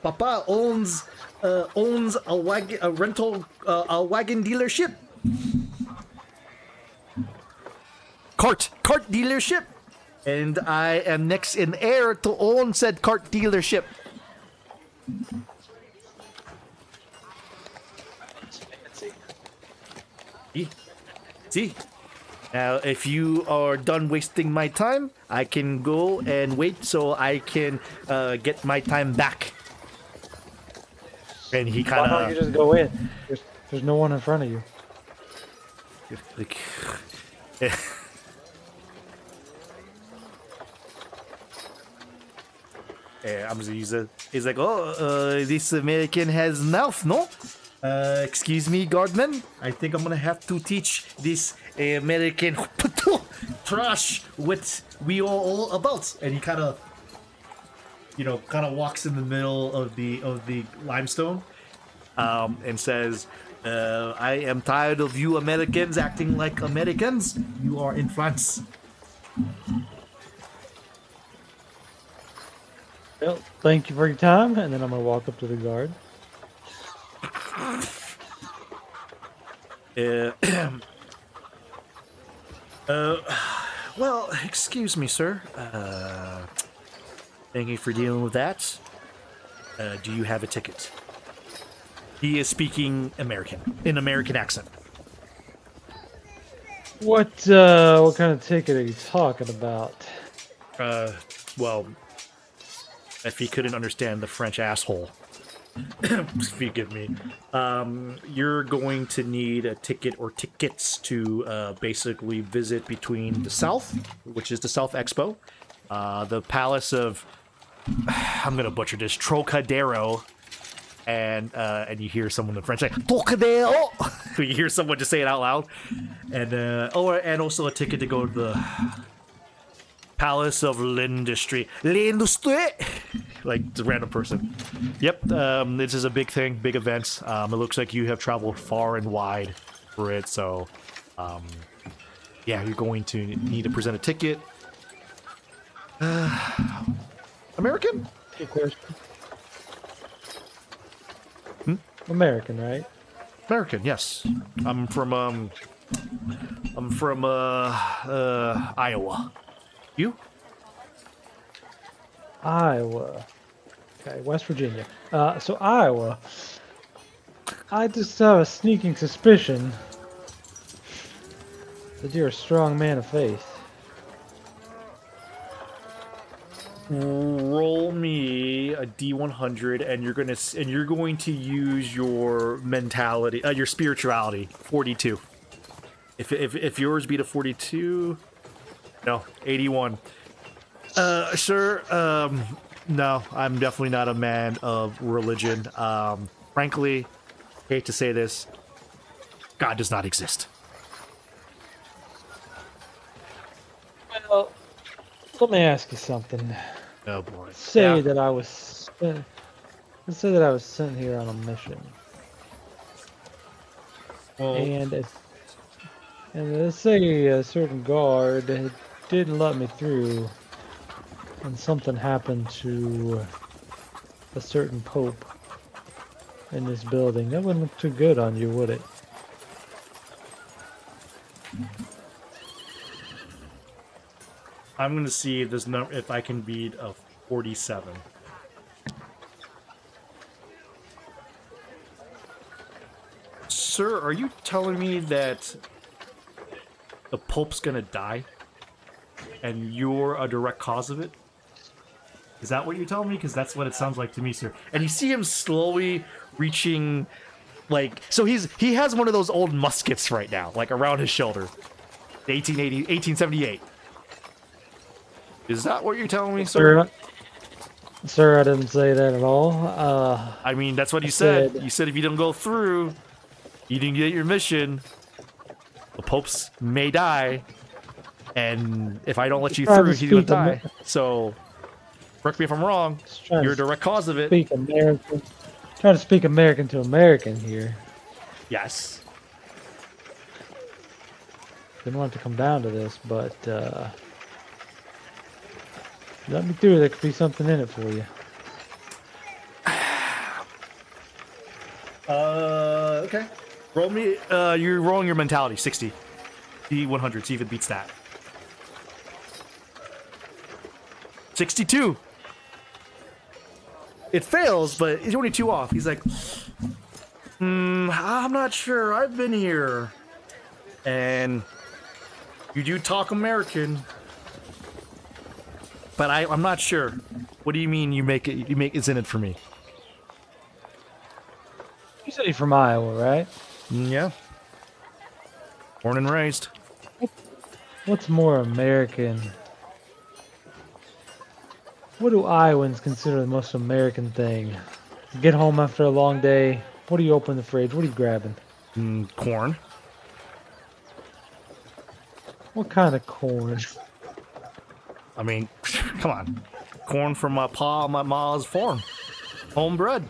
Speaker 3: Papa owns a wagon, a rental, a wagon dealership. cart dealership, and I am next in heir to own said cart dealership. See? Now, if you are done wasting my time, I can go and wait so I can get my time back. And he
Speaker 6: Why
Speaker 3: kind
Speaker 6: don't you
Speaker 3: of
Speaker 6: just go in? There's no one in front of you.
Speaker 3: like, he's like, oh, this American has mouth, no? Excuse me, guardman. I think I'm gonna have to teach this American trash what we are all about. And he kind of, walks in the middle of the limestone, and says, "I am tired of you Americans acting like Americans. You are in France."
Speaker 6: Well, thank you for your time, and then I'm gonna walk up to the guard.
Speaker 3: Well, excuse me, sir. Thank you for dealing with that. Do you have a ticket? He is speaking American, in American accent.
Speaker 6: What kind of ticket are you talking about?
Speaker 3: Well, if he couldn't understand the French asshole, forgive me, you're going to need a ticket or tickets to basically visit between the South, which is the South Expo, the Palace of, I'm gonna butcher this, Trocadero, and you hear someone in French say Trocadero. You hear someone just say it out loud, and also a ticket to go to the Palace of L'Industrie. L'Industrie! Like, the random person. Yep, this is a big thing, big event. It looks like you have traveled far and wide for it, so, yeah, you're going to need to present a ticket. American?
Speaker 6: Good question. American, right?
Speaker 3: American, yes. I'm from Iowa. You?
Speaker 6: Iowa. Okay, West Virginia. So Iowa. I just have a sneaking suspicion that you're a strong man of faith.
Speaker 3: Roll me a D100, and you're going to use your mentality, your spirituality. 42. If yours beat a 42, no, 81. Sir, no, I'm definitely not a man of religion. Frankly, hate to say this, God does not exist.
Speaker 6: Well, let me ask you something.
Speaker 3: Oh boy.
Speaker 6: Let's say
Speaker 3: Yeah.
Speaker 6: that I was. Let's say that I was sent here on a mission,
Speaker 3: Well,
Speaker 6: and let's say a certain guard didn't let me through, and something happened to a certain pope in this building. That wouldn't look too good on you, would it?
Speaker 3: I'm gonna see if if I can beat a 47. Sir, are you telling me that the Pope's gonna die, and you're a direct cause of it? Is that what you're telling me? Because that's what it sounds like to me, sir. And you see him slowly reaching, like, so he has one of those old muskets right now, like around his shoulder, 1878. Is that what you're telling me, sir?
Speaker 6: Sir, I didn't say that at all.
Speaker 3: I mean, that's what
Speaker 6: I
Speaker 3: you said.
Speaker 6: said-
Speaker 3: You said if you don't go through, you didn't get your mission, the Popes may die, and if I don't let you
Speaker 6: Trying
Speaker 3: through,
Speaker 6: to
Speaker 3: he's gonna
Speaker 6: speak Amer-
Speaker 3: die. So, correct me if I'm wrong.
Speaker 6: Just trying
Speaker 3: You're a
Speaker 6: to
Speaker 3: direct cause of it.
Speaker 6: speak American. Trying to speak American to American here.
Speaker 3: Yes.
Speaker 6: Didn't want it to come down to this, but let me through. There could be something in it for you.
Speaker 3: Okay. Roll me. You're rolling your mentality, 60. D100. See if it beats that. 62. It fails, but he's only 2 off. He's like, I'm not sure. I've been here. And you do talk American, but I'm not sure. What do you mean you make it? You make it's in it for me?
Speaker 6: You said you're from Iowa, right?
Speaker 3: Yeah. Born and raised.
Speaker 6: What's more American? What do Iowans consider the most American thing? You get home after a long day. What do you open the fridge? What are you grabbing?
Speaker 3: Corn.
Speaker 6: What kind of corn?
Speaker 3: I mean, come on. Corn from my ma's farm. Homebred.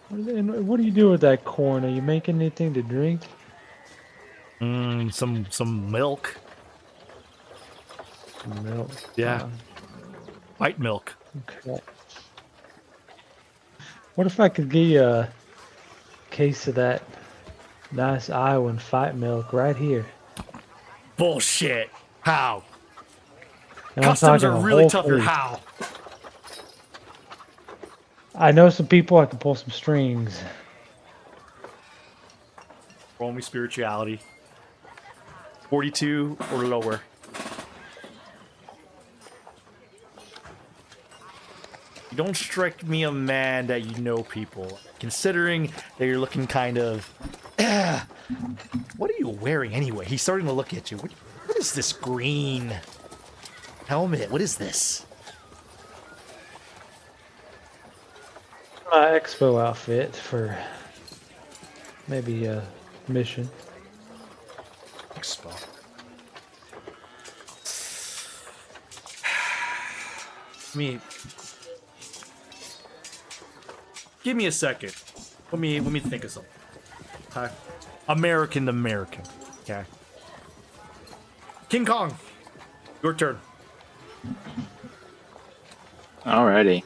Speaker 6: What do you do with that corn? Are you making anything to drink?
Speaker 3: Some milk.
Speaker 6: Milk.
Speaker 3: Yeah. White milk.
Speaker 6: Okay. What if I could get you a case of that nice Iowan fight milk right here?
Speaker 3: Bullshit. How?
Speaker 6: And I'm
Speaker 3: Customs are
Speaker 6: talking a
Speaker 3: really
Speaker 6: whole
Speaker 3: tough here.
Speaker 6: crate.
Speaker 3: How?
Speaker 6: I know some people I can pull some strings.
Speaker 3: Roll me spirituality. 42 or lower. You don't strike me a man that you know people. Considering that you're looking kind of... What are you wearing anyway? He's starting to look at you. What is this green helmet? What is this?
Speaker 6: My expo outfit for maybe a mission.
Speaker 3: Expo. Give me a second. Let me think of something. Okay. American to American. Okay. King Kong, your turn.
Speaker 4: Alrighty.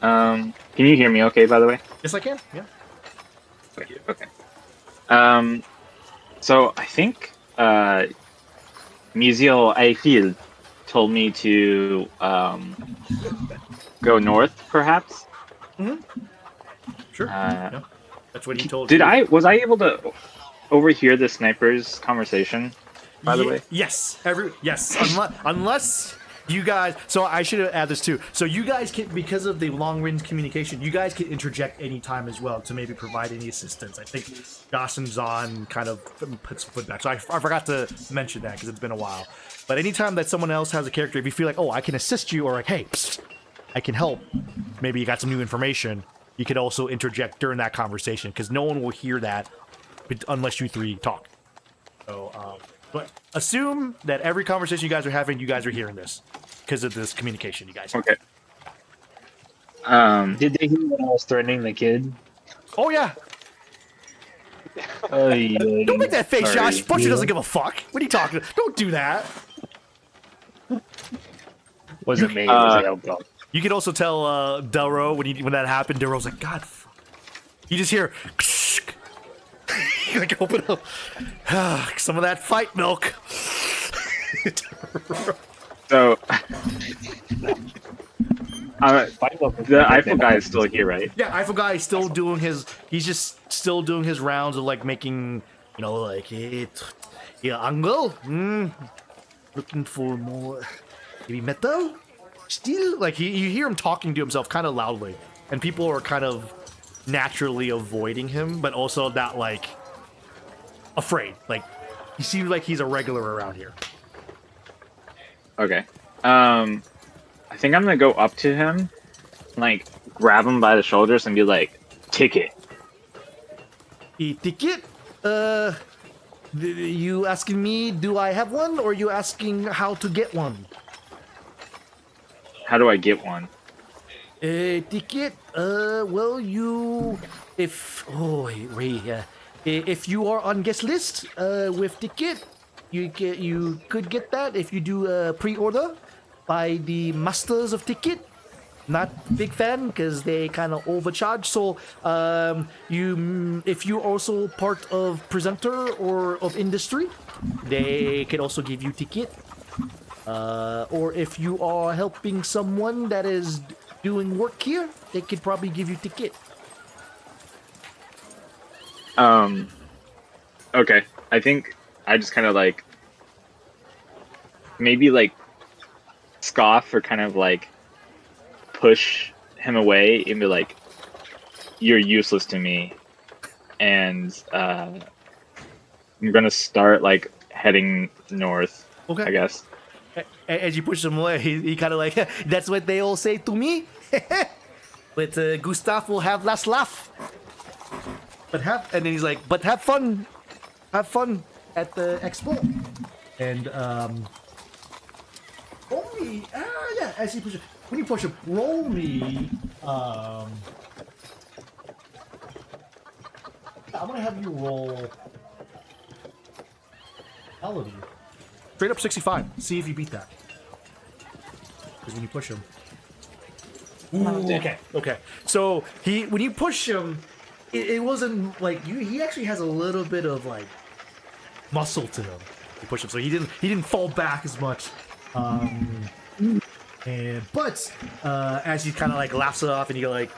Speaker 4: Can you hear me okay, by the way?
Speaker 3: Yes, I can. Yeah.
Speaker 4: Thank you. Okay. So I think Musiel Eiffel told me to go north, perhaps.
Speaker 3: Sure. Yeah. That's what he told you.
Speaker 4: Was I able to overhear the snipers' conversation? By the way.
Speaker 3: Yes. Yes. Unless you guys. So I should add this too. So you guys can, because of the long-range communication, you guys can interject anytime as well to maybe provide any assistance. I think Josh and Zahn kind of put some foot back. So I forgot to mention that because it's been a while. But anytime that someone else has a character, if you feel like, oh, I can assist you, or like, hey, psst, I can help. Maybe you got some new information. You could also interject during that conversation because no one will hear that unless you three talk. So, but assume that every conversation you guys are having, you guys are hearing this because of this communication you guys have.
Speaker 4: Okay.
Speaker 6: Did they hear when I was threatening the kid?
Speaker 3: Oh, yeah. Don't make that face,
Speaker 4: Sorry.
Speaker 3: Josh. Butcher doesn't give a fuck. What are you talking about? Don't do that.
Speaker 6: Wasn't me. It was Elko.
Speaker 3: You can also tell Delro when that happened. Delro's like, God. You just hear, like, open up some of that fight milk.
Speaker 4: So, the Eiffel guy is still here, right?
Speaker 3: Yeah, Eiffel guy is still doing his. He's just still doing his rounds of like making, like angle. Looking for more, maybe metal. Still, like you hear him talking to himself kind of loudly, and people are kind of naturally avoiding him, but also not like afraid. Like he seems like he's a regular around here.
Speaker 4: Okay. I think I'm gonna go up to him, like grab him by the shoulders and be like, "Ticket."
Speaker 3: A ticket? You asking me, do I have one, or you asking how to get one?
Speaker 4: How do I get one?
Speaker 3: A ticket? Well, if you are on guest list, with ticket, you could get that if you do a pre-order by the masters of ticket. Not big fan because they kind of overcharge. So, if you're also part of presenter or of industry, they can also give you ticket. Or if you are helping someone that is doing work here, they could probably give you ticket.
Speaker 4: Okay. I think I just kind of like maybe like scoff or kind of like push him away and be like, "You're useless to me," and I'm gonna start like heading north.
Speaker 3: Okay.
Speaker 4: I guess.
Speaker 3: As you push him away, he kind of like, that's what they all say to me. But Gustav will have last laugh. And then he's like, but have fun at the expo. And roll me, yeah. As you push him, when you push him, roll me. I'm gonna have you roll. Melody. Straight up 65. See if you beat that. Because when you push him. Ooh, okay. So when you push him, it wasn't like you. He actually has a little bit of like muscle to him. You push him, so he didn't fall back as much. But as he kind of like laughs it off and he like,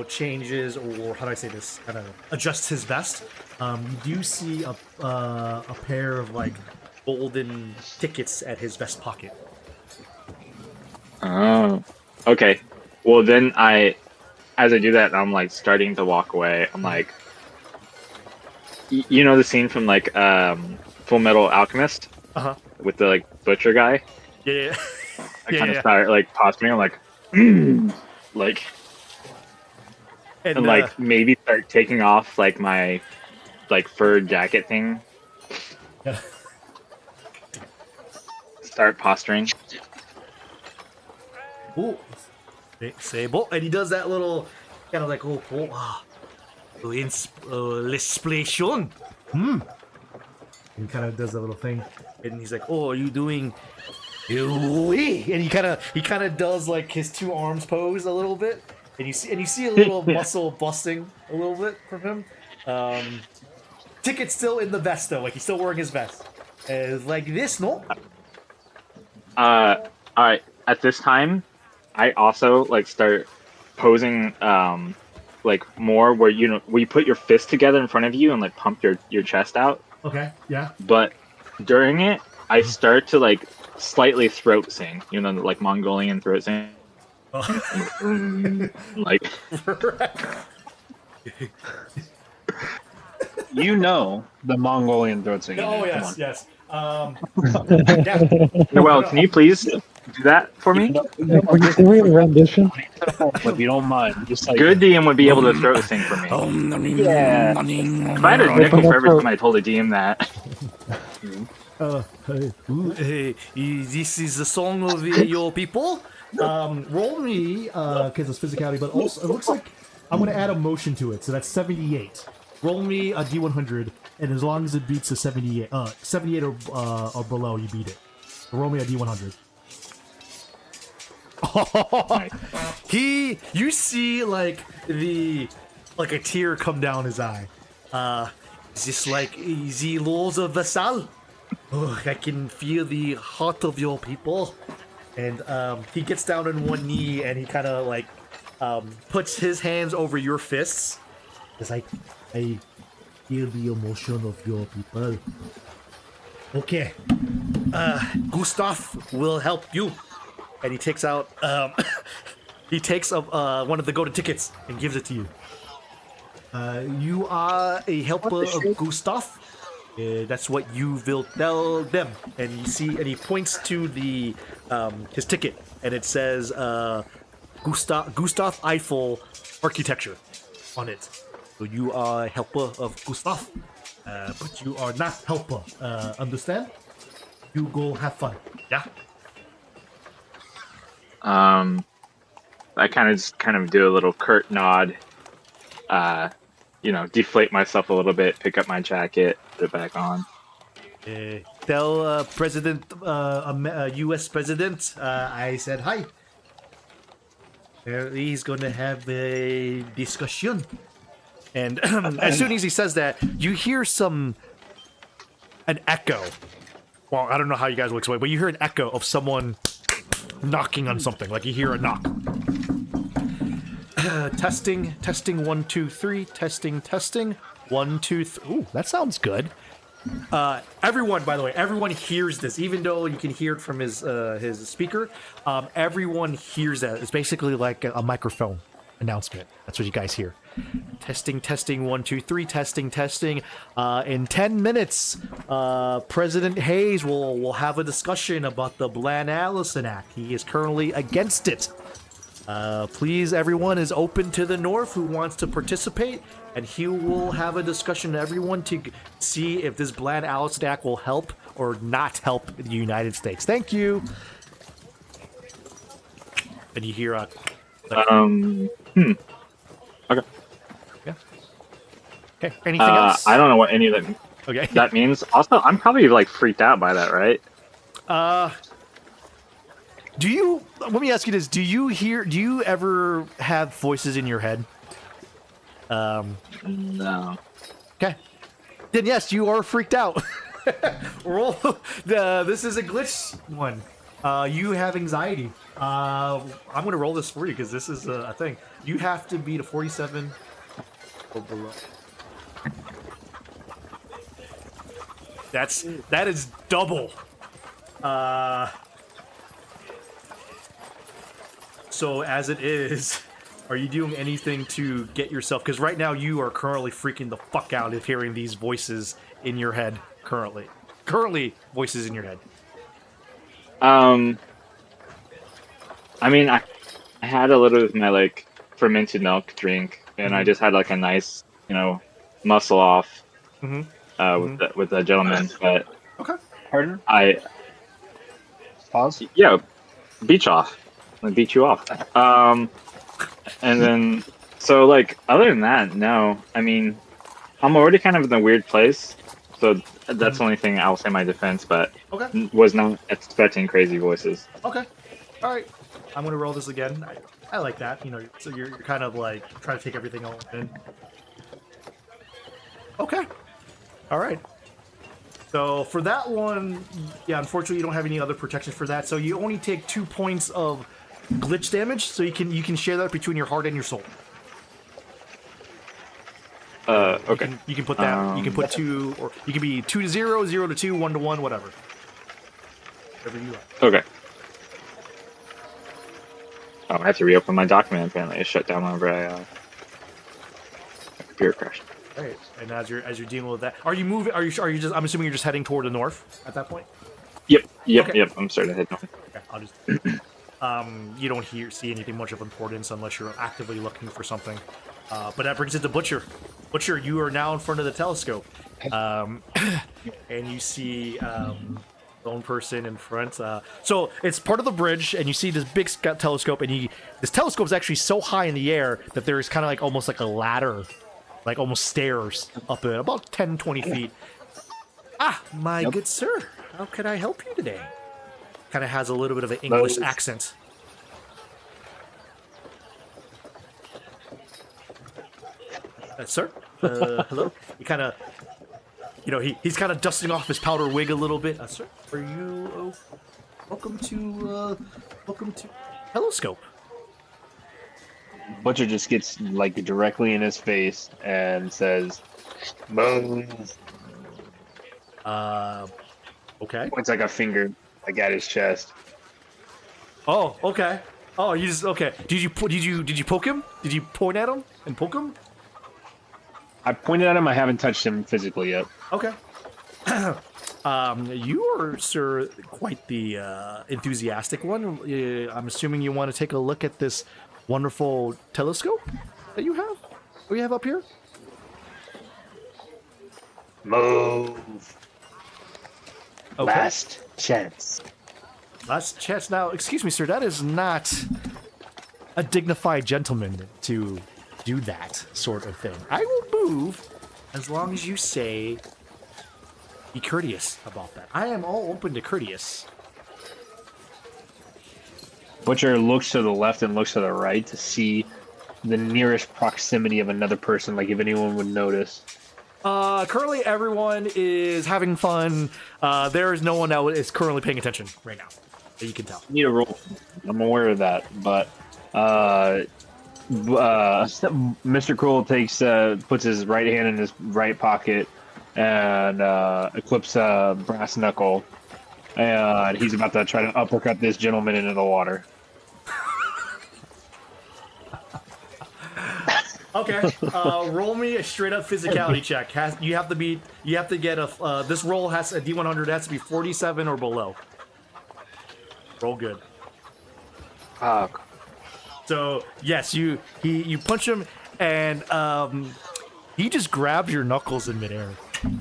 Speaker 3: changes, or how do I say this? Kind of adjusts his vest. You do see a pair of like golden tickets at his vest pocket.
Speaker 4: Oh, okay. Well, then as I do that, I'm like starting to walk away. I'm like, you know the scene from like Full Metal Alchemist with the like butcher guy.
Speaker 3: Yeah.
Speaker 4: I kind of start like posturing. I'm like, like, and like maybe start taking off like my like fur jacket thing.
Speaker 3: Yeah.
Speaker 4: Start posturing.
Speaker 3: Ooh. Sable. And he does that little kind of like l'inspiration. And he kind of does that little thing. And he's like, "Oh, are you doing and he kind of does like his two arms pose a little bit. And you see a little muscle busting a little bit from him. Ticket's still in the vest though, like he's still wearing his vest. Like this, no?
Speaker 4: Alright. At this time, I also like start posing like more where you put your fist together in front of you and like pump your chest out.
Speaker 3: Okay, yeah.
Speaker 4: But during it, I start to like slightly throat sing, like Mongolian throat sing. Like
Speaker 6: the Mongolian throat singing.
Speaker 3: Oh yes. Yeah.
Speaker 4: Noel, can you please do that for me?
Speaker 6: Can we have a rendition? If you don't mind, just like
Speaker 4: good DM would be able to throat sing for me.
Speaker 6: Yeah.
Speaker 4: If I had a nickel for every time I told a DM that.
Speaker 3: This is the song of your people. Roll me, because it's physicality, but also it looks like I'm going to add a motion to it, so that's 78. Roll me a D100, and as long as it beats a 78 or below, you beat it. So roll me a D100. You see like a tear come down his eye. Is this like the laws of Vassal? Oh, I can feel the heart of your people. And he gets down on one knee and he kind of like puts his hands over your fists. It's like, I feel the emotion of your people. Okay. Gustav will help you. And he takes out one of the golden tickets and gives it to you. You are a helper of Gustav. That's what you will tell them. And you see, and he points to the his ticket, and it says Gustav Eiffel architecture on it. So you are a helper of Gustav, but you are not helper. Understand? You go have fun. Yeah.
Speaker 4: I kind of do a little curt nod. Deflate myself a little bit, pick up my jacket, put it back on.
Speaker 3: Tell U.S. President, I said hi. He's going to have a discussion. And as soon as he says that, you hear an echo well, I don't know how you guys will explain, but you hear an echo of someone knocking on something. Like you hear a knock. Testing, 1, 2, 3. Testing, 1, 2, 3. Ooh, that sounds good. Everyone, by the way, everyone hears this, even though you can hear it from his speaker. Everyone hears that. It's basically like a microphone announcement. That's what you guys hear. Testing, 1, 2, 3. Testing. In 10 minutes, President Hayes will have a discussion about the Bland-Allison Act. He is currently against it. Please, everyone is open to the North who wants to participate, and he will have a discussion with everyone to see if this Bland-Allison Act will help or not help the United States. Thank you. And you hear
Speaker 4: Okay.
Speaker 3: Yeah. Okay. Anything else?
Speaker 4: I don't know what any of that
Speaker 3: Okay.
Speaker 4: that means. Also, I'm probably like freaked out by that, right?
Speaker 3: Let me ask you this, do you ever have voices in your head?
Speaker 4: No.
Speaker 3: Okay. Then yes, you are freaked out. Roll. This is a glitch one. You have anxiety. I'm gonna roll this for you because this is a thing. You have to beat a 47 or below. That is double. So as it is, are you doing anything to get yourself? Because right now you are currently freaking the fuck out of hearing these voices in your head. Currently, voices in your head.
Speaker 4: I mean, I had a little of my like fermented milk drink, and I just had like a nice, muscle off with the gentleman. But
Speaker 3: Okay.
Speaker 4: pardon?
Speaker 6: Pause.
Speaker 4: Yeah, beach off. I beat you off. And then so like other than that, no. I mean, I'm already kind of in a weird place, so that's the only thing I'll say in my defense. But
Speaker 3: Okay.
Speaker 4: was not expecting crazy voices.
Speaker 3: Okay. All right. I'm gonna roll this again. I like that. So you're kind of like trying to take everything all in. Okay. All right. So for that one, yeah, unfortunately you don't have any other protection for that. So you only take 2 points of glitch damage. So you can share that between your heart and your soul.
Speaker 4: Okay.
Speaker 3: You can put that. You can put 2, or you can be 2 to 0, 0 to 2, 1 to 1, whatever. Whatever you like.
Speaker 4: Okay. Oh, I have to reopen my document. Apparently, it shut down whenever my computer crashed.
Speaker 3: All right. And as you're dealing with that, are you moving? Are you just? I'm assuming you're just heading toward the north at that point.
Speaker 4: Yep.
Speaker 3: Okay.
Speaker 4: Yep. I'm starting to head north.
Speaker 3: Okay. I'll just. You don't see anything much of importance unless you're actively looking for something. But that brings it to Butcher. Butcher, you are now in front of the telescope, and you see lone person in front. So it's part of the bridge, and you see this big telescope, and this telescope is actually so high in the air that there is kind of like almost like a ladder, like almost stairs up it, about 10, 20 feet. Ah, my good sir, how can I help you today? Kind of has a little bit of an English accent. Sir, hello. He kind of, he's kind of dusting off his powder wig a little bit. Sir, are you? Welcome to Telescope.
Speaker 4: Butcher just gets like directly in his face and says, "Move."
Speaker 3: Okay.
Speaker 4: Points like a finger, like at his chest.
Speaker 3: Oh, okay. Oh, you just okay. Did you poke him? Did you point at him and poke him?
Speaker 4: I pointed at him. I haven't touched him physically yet.
Speaker 3: Okay. You are, sir, quite the enthusiastic one. I'm assuming you want to take a look at this wonderful telescope that you have? Or you have up here?
Speaker 4: Move.
Speaker 3: Okay.
Speaker 4: Last chance.
Speaker 3: Last chance. Now, excuse me, sir, that is not a dignified gentleman to do that sort of thing. I will move as long as you say be courteous about that. I am all open to courteous.
Speaker 4: Butcher looks to the left and looks to the right to see the nearest proximity of another person, like if anyone would notice.
Speaker 3: Currently, everyone is having fun. There is no one that is currently paying attention right now, that you can tell.
Speaker 4: Need a roll. I'm aware of that, but Mr. Cruel puts his right hand in his right pocket and equips a brass knuckle, and he's about to try to uppercut this gentleman into the water.
Speaker 3: Okay, roll me a straight up physicality check. You have to get a. This roll has a D100. Has to be 47 or below. Roll good. So yes, you punch him, and he just grabs your knuckles in midair.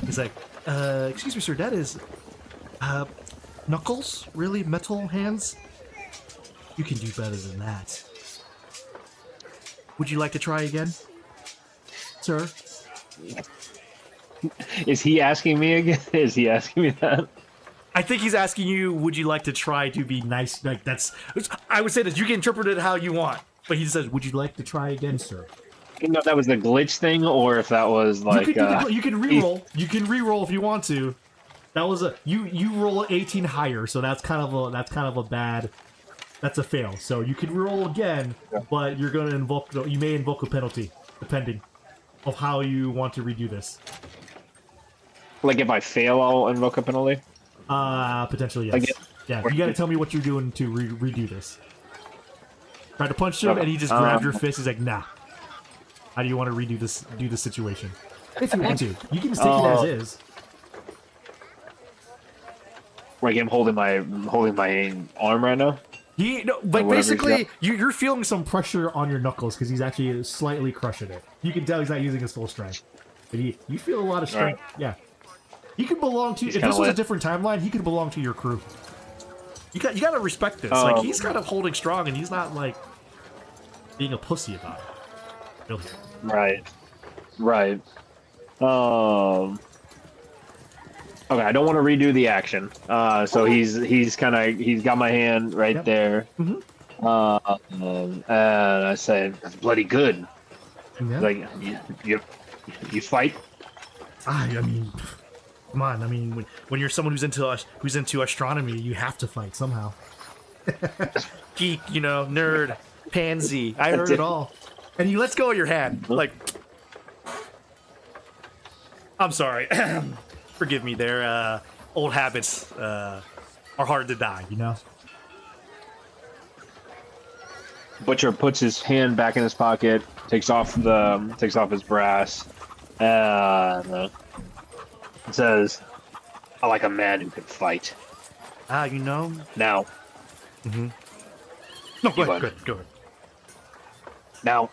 Speaker 3: He's like, "Excuse me, sir. That is knuckles? Really? Metal hands? You can do better than that. Would you like to try again, sir?"
Speaker 4: Is he asking me again? Is he asking me that?
Speaker 3: I think he's asking you, would you like to try to be nice? Like that's, I would say this. You can interpret it how you want, but he says, "Would you like to try again, sir?"
Speaker 4: I didn't know if that was the glitch thing or if that was like.
Speaker 3: You can re-roll. You can re-roll if you want to. That was you roll 18 higher, so that's kind of a bad. That's a fail. So you can roll again, but you're going to invoke. You may invoke a penalty, depending of how you want to redo this.
Speaker 4: Like if I fail, I'll invoke a penalty.
Speaker 3: Potentially yes. Yeah, you got to tell me what you're doing to redo this. Try to punch him, and he just grabbed your fist. He's like, "Nah." How do you want to redo this? Do the situation? If you want to, you can just take it as is.
Speaker 4: Like I'm holding my arm right now.
Speaker 3: But basically, you're feeling some pressure on your knuckles because he's actually slightly crushing it. You can tell he's not using his full strength. But you feel a lot of strength. Right. Yeah. He could belong to... If this was a different timeline, he could belong to your crew. You got to respect this. Like, he's kind of holding strong, and he's not, like, being a pussy about it. Really.
Speaker 4: Right. Okay, I don't want to redo the action. So he's got my hand right there. Mm-hmm. And I say, "That's bloody good." Yeah. Like you fight.
Speaker 3: I mean, come on. I mean, when you're someone who's into astronomy, you have to fight somehow. Geek, nerd, pansy. I heard it all. And he lets go of your hand, like. I'm sorry. Forgive me, their old habits are hard to die,
Speaker 4: Butcher puts his hand back in his pocket, takes off his brass, and says, "I like a man who can fight."
Speaker 3: Now.
Speaker 4: Mm-hmm.
Speaker 3: No, go ahead.
Speaker 4: Now,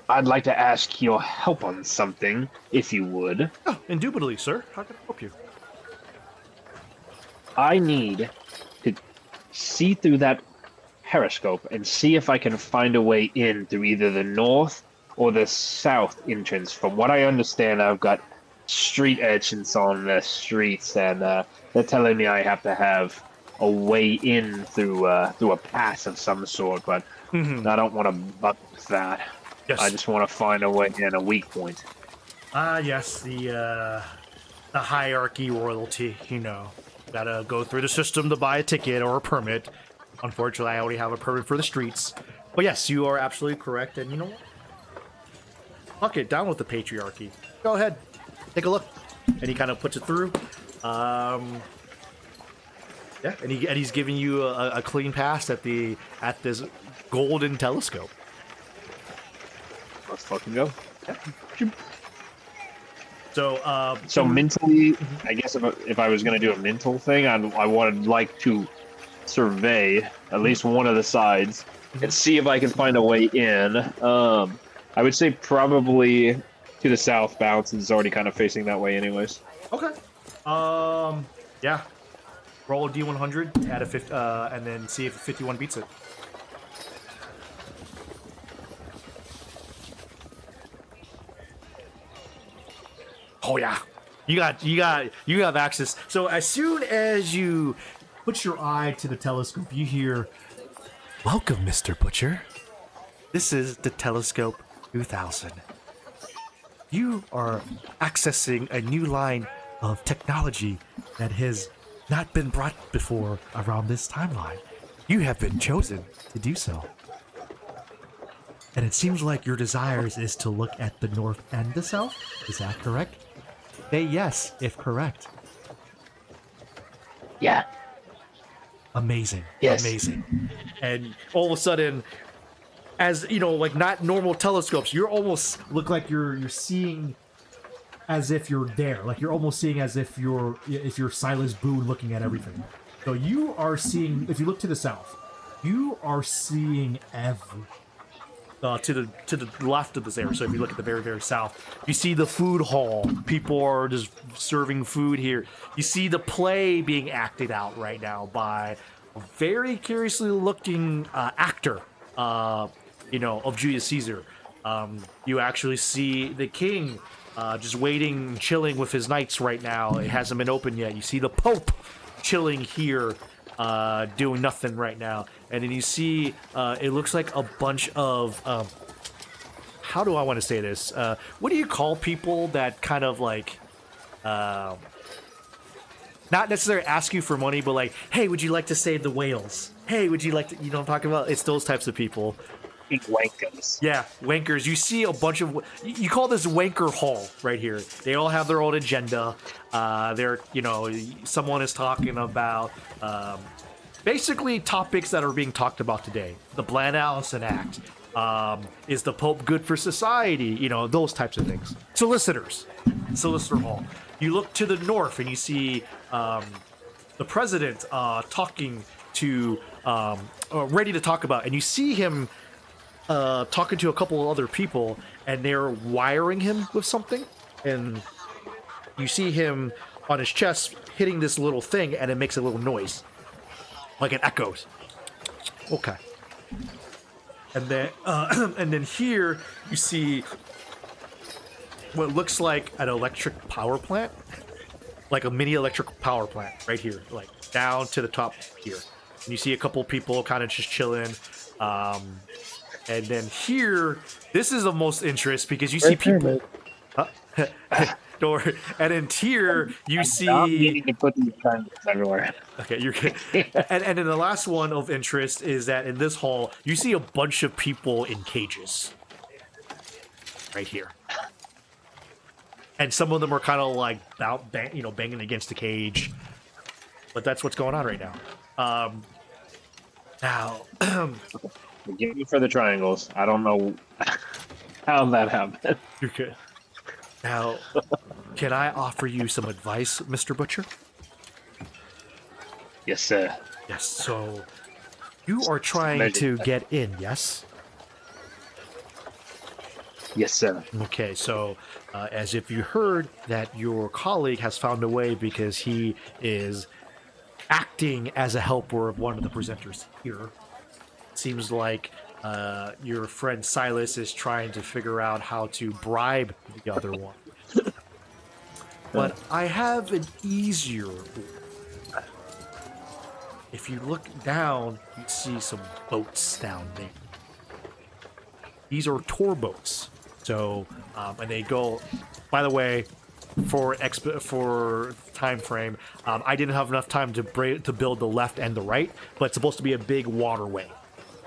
Speaker 4: I'd like to ask your help on something, if you would.
Speaker 3: Oh, indubitably, sir. How can I help you?
Speaker 4: I need to see through that periscope and see if I can find a way in through either the north or the south entrance. From what I understand, I've got street urchins on the streets, and they're telling me I have to have a way in through a pass of some sort, but I don't want to buck that.
Speaker 3: Yes.
Speaker 4: I just want to find a way in, a weak point.
Speaker 3: Yes, the hierarchy royalty, Gotta go through the system to buy a ticket or a permit. Unfortunately, I already have a permit for the streets. But yes, you are absolutely correct, and you know what? Fuck it, down with the patriarchy. Go ahead, take a look. And he kind of puts it through. Yeah, and he's giving you a clean pass at this golden telescope.
Speaker 4: Let's fucking go.
Speaker 3: Yeah. So
Speaker 4: mentally, I guess if I was going to do a mental thing, I would like to survey at least one of the sides and see if I can find a way in. I would say probably to the southbound, since it's already kind of facing that way anyways.
Speaker 3: Okay. Yeah. Roll a D100, add a 50, and then see if 51 beats it. Oh yeah, you have access. So as soon as you put your eye to the telescope, you hear, "Welcome, Mr. Butcher. This is the Telescope 2000. you are accessing a new line of technology that has not been brought before around this timeline. You have been chosen to do so. And it seems like your desires is to look at the north and the south. Is that correct? Say yes, if correct.
Speaker 4: Yeah.
Speaker 3: Amazing.
Speaker 4: Yes.
Speaker 3: Amazing. And all of a sudden, as you know, like not normal telescopes, you're almost look like you're seeing as if you're there. Like you're almost seeing as if you're Silas Boone looking at everything. So you are seeing, if you look to the south, you are seeing everything. To the left of this area. So if you look at the very, very south, you see the food hall. People are just serving food here. You see the play being acted out right now by a very curiously looking actor, of Julius Caesar. You actually see the king just waiting, chilling with his knights right now. It hasn't been opened yet. You see the Pope chilling here, doing nothing right now. And then you see, it looks like a bunch of, how do I want to say this? What do you call people that kind of like, not necessarily ask you for money, but like, hey, would you like to save the whales? Hey, would you like to, you know what I'm talking about? It's those types of people.
Speaker 4: Wankers.
Speaker 3: Yeah, wankers. You see a bunch of, you call this wanker hall right here. They all have their own agenda. They're, someone is talking about, basically topics that are being talked about today. The Bland Allison Act. Is the Pope good for society? Those types of things. Solicitor Hall. You look to the north and you see the president talking to, ready to talk about, and you see him talking to a couple of other people, and they're wiring him with something, and you see him on his chest hitting this little thing, and it makes a little noise. Like it echoes. Okay. And then, and then here you see what looks like an electric power plant, like a mini electric power plant right here, like down to the top here. And you see a couple people kind of just chilling. And then here, this is of most interest because you see people. And in here, you see.
Speaker 4: I'm needing to put these triangles everywhere.
Speaker 3: Okay, you're good. and then the last one of interest is that in this hall, you see a bunch of people in cages. Right here. And some of them are kind of like banging against the cage. But that's what's going on right now. Now,
Speaker 4: Forgive me for the triangles. I don't know how that happened.
Speaker 3: You're good. Now, can I offer you some advice, Mr. Butcher?
Speaker 4: Yes, sir.
Speaker 3: Yes, so you are trying to get in, yes?
Speaker 4: Yes, sir.
Speaker 3: Okay, so as if you heard that your colleague has found a way because he is acting as a helper of one of the presenters here. Seems like your friend Silas is trying to figure out how to bribe the other one. But I have an easier way. If you look down, you see some boats down there. These are tour boats. So, and they go, by the way, for time frame, I didn't have enough time to build the left and the right, but it's supposed to be a big waterway.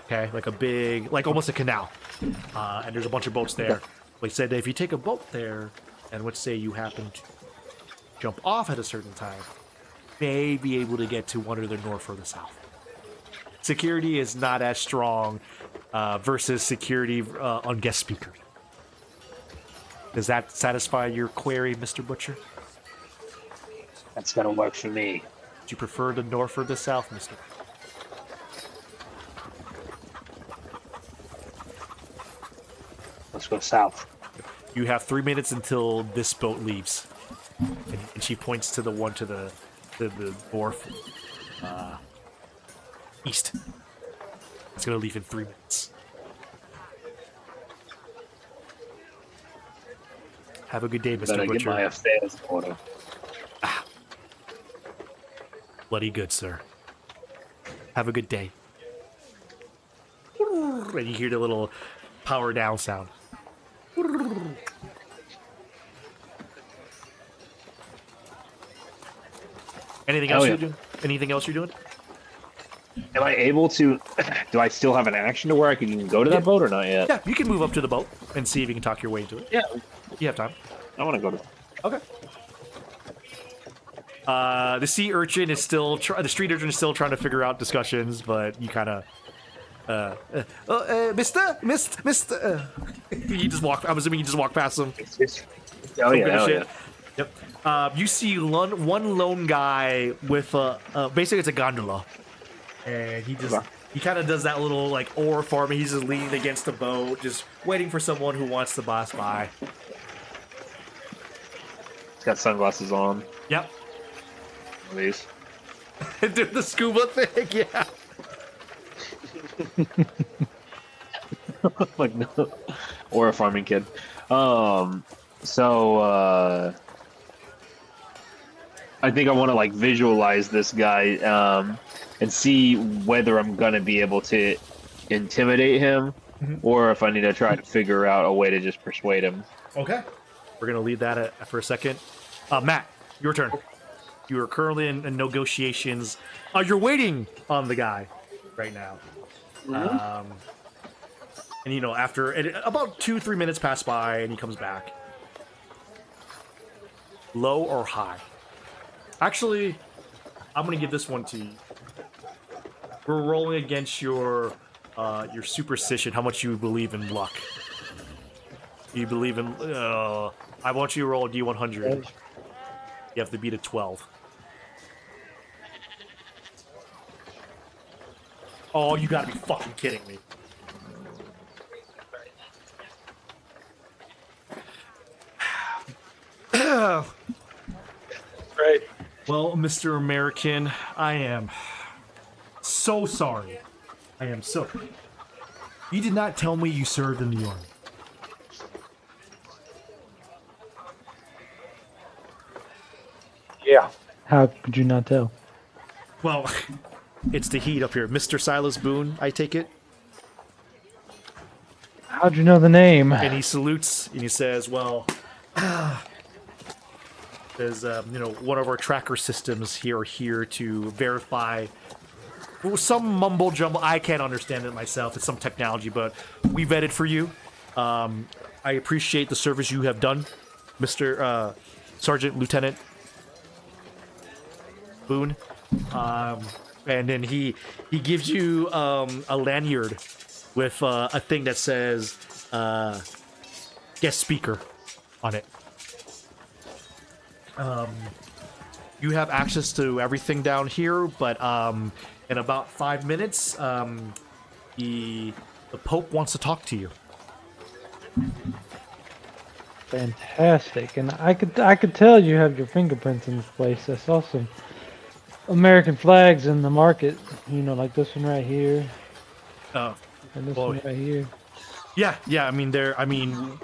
Speaker 3: Okay, like a big, like almost a canal. And there's a bunch of boats there. They said that if you take a boat there, and let's say you happen to jump off at a certain time, may be able to get to one or the north or the south. Security is not as strong versus security on guest speakers. Does that satisfy your query, Mr. Butcher?
Speaker 4: That's gonna work for me.
Speaker 3: Do you prefer the north or the south, Mr.?
Speaker 4: Let's go south.
Speaker 3: You have 3 minutes until this boat leaves. And she points to the one to the north, east. It's gonna leave in 3 minutes. Have a good day, Mr.
Speaker 4: Better
Speaker 3: Butcher.
Speaker 4: get my affairs in order.
Speaker 3: Bloody good, sir. Have a good day. And you hear the little power down sound. Anything
Speaker 4: Hell
Speaker 3: else
Speaker 4: yeah.
Speaker 3: you're doing? Anything else you're doing?
Speaker 4: Am I able to? Do I still have an action to where I can even go to that boat or not yet?
Speaker 3: Yeah, you can move up to the boat and see if you can talk your way into it.
Speaker 4: Yeah,
Speaker 3: You have time.
Speaker 4: I want to go to.
Speaker 3: Okay. The sea urchin is still the street urchin is still trying to figure out discussions, but you kind of, Mister. You just walk. I'm assuming you just walk past him.
Speaker 4: Oh
Speaker 3: Don't
Speaker 4: yeah,
Speaker 3: give a
Speaker 4: hell
Speaker 3: shit.
Speaker 4: yeah.
Speaker 3: Yep. You see one lone guy with basically it's a gondola, and he kind of does that little like oar farming. He's just leaning against the boat, just waiting for someone who wants to pass by.
Speaker 4: He's got sunglasses on.
Speaker 3: Yep.
Speaker 4: At least.
Speaker 3: Do the scuba thing, yeah.
Speaker 4: Like no, or a farming kid. I think I want to like visualize this guy and see whether I'm gonna be able to intimidate him, or if I need to try to figure out a way to just persuade him.
Speaker 3: Okay. We're gonna leave that for a second. Matt, your turn. You are currently in negotiations. You're waiting on the guy right now. And you know, after about 2-3 minutes pass by, and he comes back. Low or high? Actually, I'm gonna give this one to you. We're rolling against your superstition. How much you believe in luck? You believe in? I want you to roll a D100. You have to beat a 12. Oh, you gotta be fucking kidding me.
Speaker 6: Right.
Speaker 3: Well, Mr. American, I am so sorry. I am so... You did not tell me you served in the army.
Speaker 6: Yeah. How could you not tell?
Speaker 3: Well, it's the heat up here. Mr. Silas Boone, I take it?
Speaker 6: How'd you know the name?
Speaker 3: And he salutes and he says, well, there's, you know, one of our tracker systems here to verify some mumble jumble. I can't understand it myself. It's some technology, but we vetted for you. I appreciate the service you have done, Mr. Sergeant Lieutenant Boone. And then he gives you a lanyard with a thing that says guest speaker on it. You have access to everything down here, but in about 5 minutes, the Pope wants to talk to you.
Speaker 6: Fantastic. And I could tell you have your fingerprints in this place. I saw some American flags in the market. You know, like this one right here.
Speaker 3: Oh,
Speaker 6: And this
Speaker 3: well,
Speaker 6: one right here.
Speaker 3: yeah. I mean,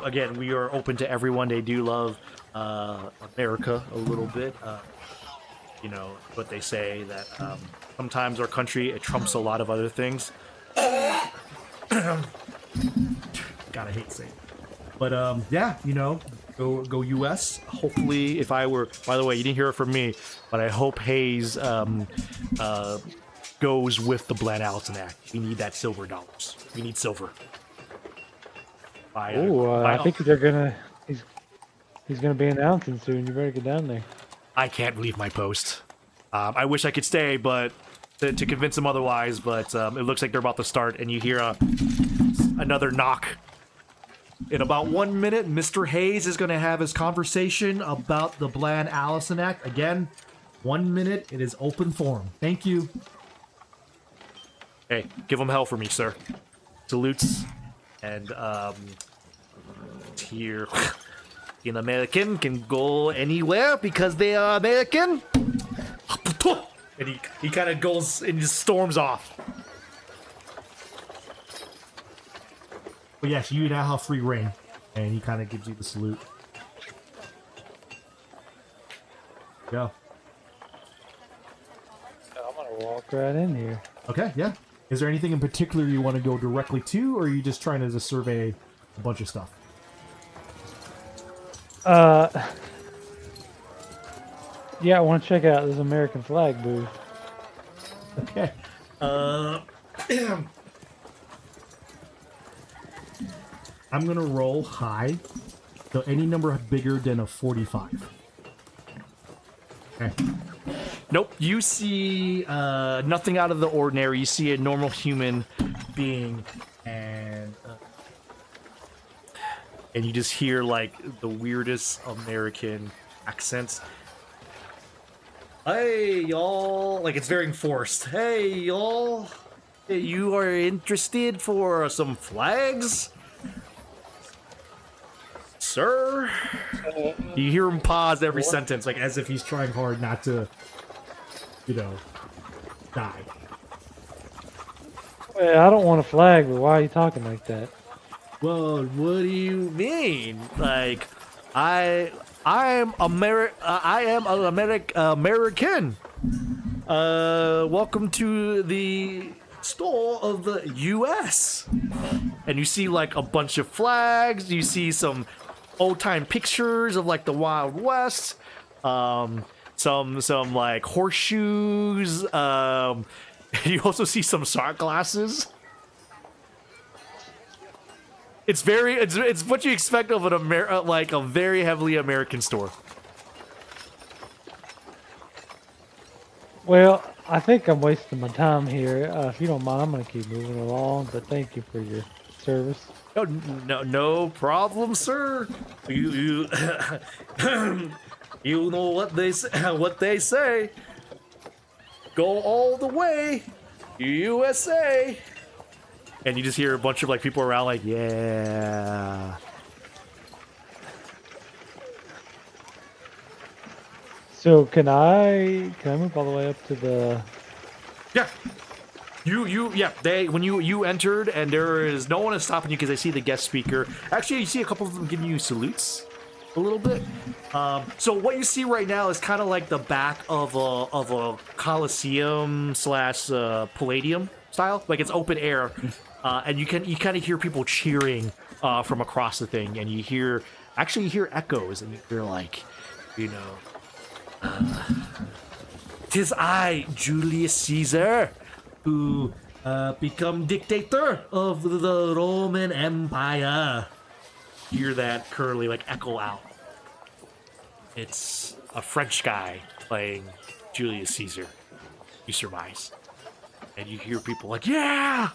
Speaker 3: again, we are open to everyone. They do love America a little bit. You know what they say that sometimes our country it trumps a lot of other things. God, I hate saying it. But yeah, you know, go U.S. Hopefully, if I were, by the way, you didn't hear it from me, but I hope Hayes goes with the Bland Allison Act. We need that silver dollars. We need silver.
Speaker 6: I think they're gonna. He's gonna be announcing soon. You better get down there.
Speaker 3: I can't leave my post. I wish I could stay, but to convince them otherwise. But it looks like they're about to start, and you hear another knock. In about 1 minute, Mr. Hayes is going to have his conversation about the Bland Allison Act. Again, 1 minute. It is open forum. Thank you. Hey, give him hell for me, sir. Salutes. And here, an American can go anywhere because they are American. And he kind of goes and just storms off. But yes, you now have free reign. And he kind of gives you the salute. Go.
Speaker 6: I'm gonna walk right in here.
Speaker 3: Okay, yeah. Is there anything in particular you want to go directly to, or are you just trying to just survey a bunch of stuff?
Speaker 6: Yeah, I want to check out this American flag booth.
Speaker 3: Okay. I'm gonna roll high, so any number bigger than a 45. Okay. Nope. You see nothing out of the ordinary. You see a normal human being, and you just hear like the weirdest American accents. Hey y'all, like it's very enforced. Hey y'all, you are interested for some flags, sir? You hear him pause every sentence, like as if he's trying hard not to, die.
Speaker 6: Well, I don't want a flag, but why are you talking like that?
Speaker 3: Well, what do you mean? Like, I am American. Welcome to the store of the U.S. And you see like a bunch of flags. You see some old time pictures of like the Wild West. Some like horseshoes. You also see some sunglasses. It's what you expect of an like a very heavily American store.
Speaker 6: Well, I think I'm wasting my time here. If you don't mind, I'm going to keep moving along, but thank you for your service.
Speaker 3: No problem, sir. You you know what they say. Go all the way, USA. And you just hear a bunch of like people around like, yeah.
Speaker 6: So can I move all the way up to the?
Speaker 3: Yeah. When you entered and there is no one is stopping you because they see the guest speaker. Actually, you see a couple of them giving you salutes a little bit. So what you see right now is kind of like the back of a Coliseum / Palladium style. Like it's open air. And you kind of hear people cheering from across the thing, and you hear echoes, and you hear like, "'Tis I, Julius Caesar, who become dictator of the Roman Empire." You hear that curly like echo out. It's a French guy playing Julius Caesar. You surmise, and you hear people like, "Yeah."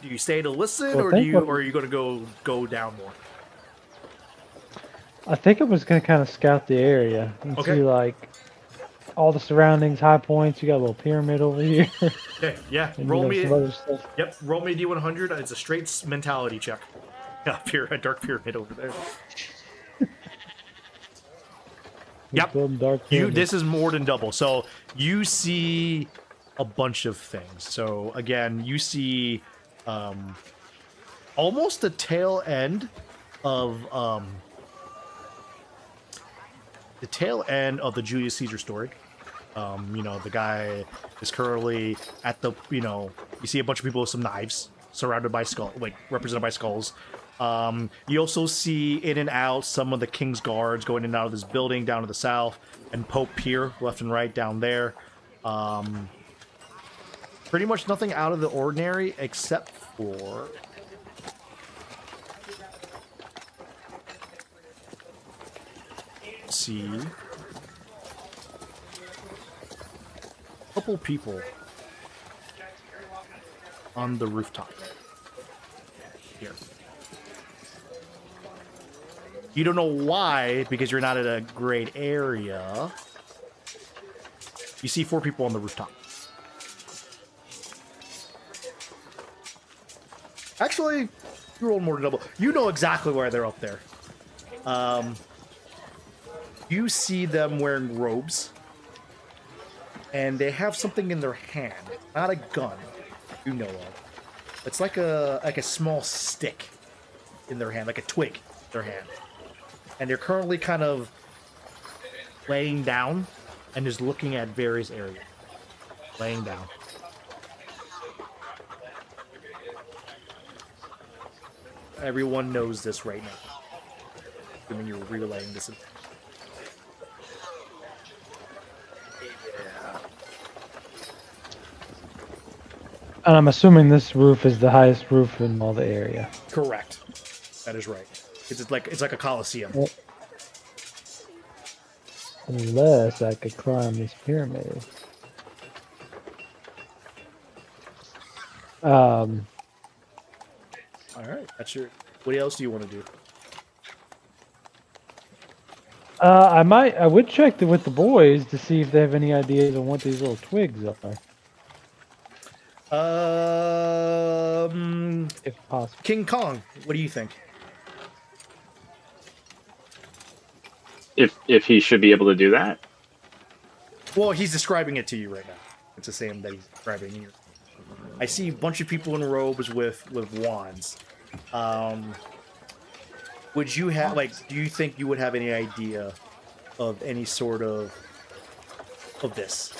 Speaker 3: Do you stay to listen, or are you going to go down more?
Speaker 6: I think I was going to kind of scout the area and see like all the surroundings, high points. You got a little pyramid over here.
Speaker 3: Okay, yeah. Roll me. Yep, roll me a D100. It's a straight mentality check. Yeah, a dark pyramid over there. Yep. This is more than double. So you see a bunch of things. So again, you see almost the tail end of the Julius Caesar story. The guy is currently at the, you see a bunch of people with some knives surrounded by represented by skulls. You also see in and out some of the King's Guards going in and out of this building down to the south, and Pope Pier left and right down there. Pretty much nothing out of the ordinary except for see a couple people on the rooftop here. You don't know why, because you're not at a great area. You see 4 people on the rooftop. Actually, you rolled more than double. You know exactly why they're up there. You see them wearing robes, and they have something in their hand. Not a gun, you know of. It's like a small stick in their hand, like a twig in their hand. And they're currently kind of laying down and just looking at various areas. Laying down. Everyone knows this right now. I mean, you're relaying this.
Speaker 6: And I'm assuming this roof is the highest roof in all the area.
Speaker 3: Correct. That is right. It's like a coliseum.
Speaker 6: Well, unless I could climb this pyramid.
Speaker 3: All right. That's your. What else do you want to do?
Speaker 6: I would check with the boys to see if they have any ideas on what these little twigs are, if possible.
Speaker 3: King Kong. What do you think?
Speaker 4: If he should be able to do that.
Speaker 3: Well, he's describing it to you right now. It's the same that he's describing here. I see a bunch of people in robes with wands. Would you have do you think you would have any idea of any sort of this?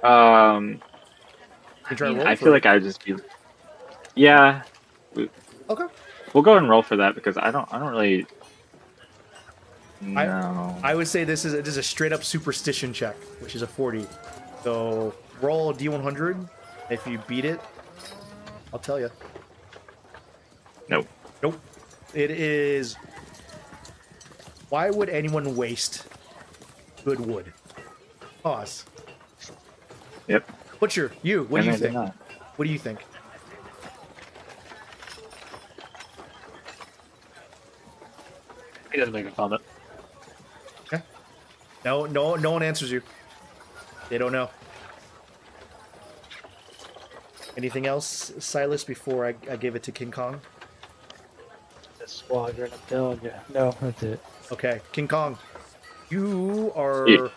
Speaker 3: You try to roll
Speaker 4: I
Speaker 3: for
Speaker 4: feel
Speaker 3: it?
Speaker 4: like I would just be. Yeah,
Speaker 3: Okay.
Speaker 4: we'll go and roll for that because I don't really. No.
Speaker 3: I would say this is a straight up superstition check, which is a 40. So roll a d100. If you beat it, I'll tell you.
Speaker 4: Nope.
Speaker 3: Nope. It is. Why would anyone waste good wood? Pause.
Speaker 4: Yep.
Speaker 3: Butcher, you. What do you
Speaker 4: And I did
Speaker 3: think?
Speaker 4: not.
Speaker 3: What do you think?
Speaker 4: He doesn't make a comment.
Speaker 3: Okay. No one answers you. They don't know. Anything else, Silas, before I give it to King Kong?
Speaker 6: The squadron, I'm telling you. No, that's it.
Speaker 3: Okay, King Kong, you are
Speaker 4: Yeah.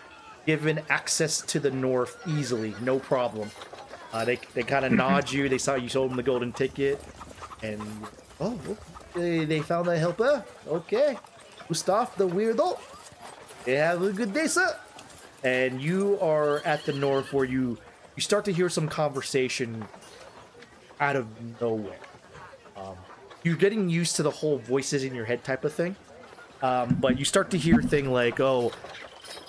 Speaker 3: given access to the north easily, no problem. They kind of nod you. They saw you sold them the golden ticket, and they found a helper. Okay, Gustav the weirdo. They have a good day, sir. And you are at the north where you start to hear some conversation out of nowhere. You're getting used to the whole voices in your head type of thing. But you start to hear thing like, oh,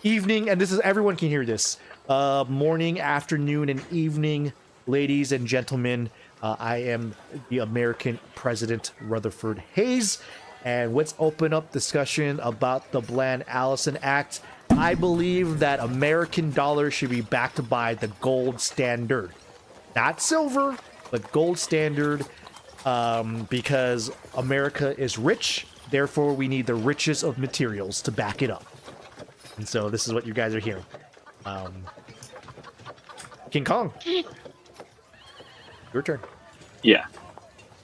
Speaker 3: evening, and this is, everyone can hear this. Morning, afternoon, and evening, ladies and gentlemen. I am the American President Rutherford Hayes, and let's open up discussion about the Bland Allison Act. I believe that American dollars should be backed by the gold standard. Not silver, but gold standard, because America is rich. Therefore, we need the richest of materials to back it up. And so this is what you guys are hearing. King Kong. Your turn.
Speaker 4: Yeah.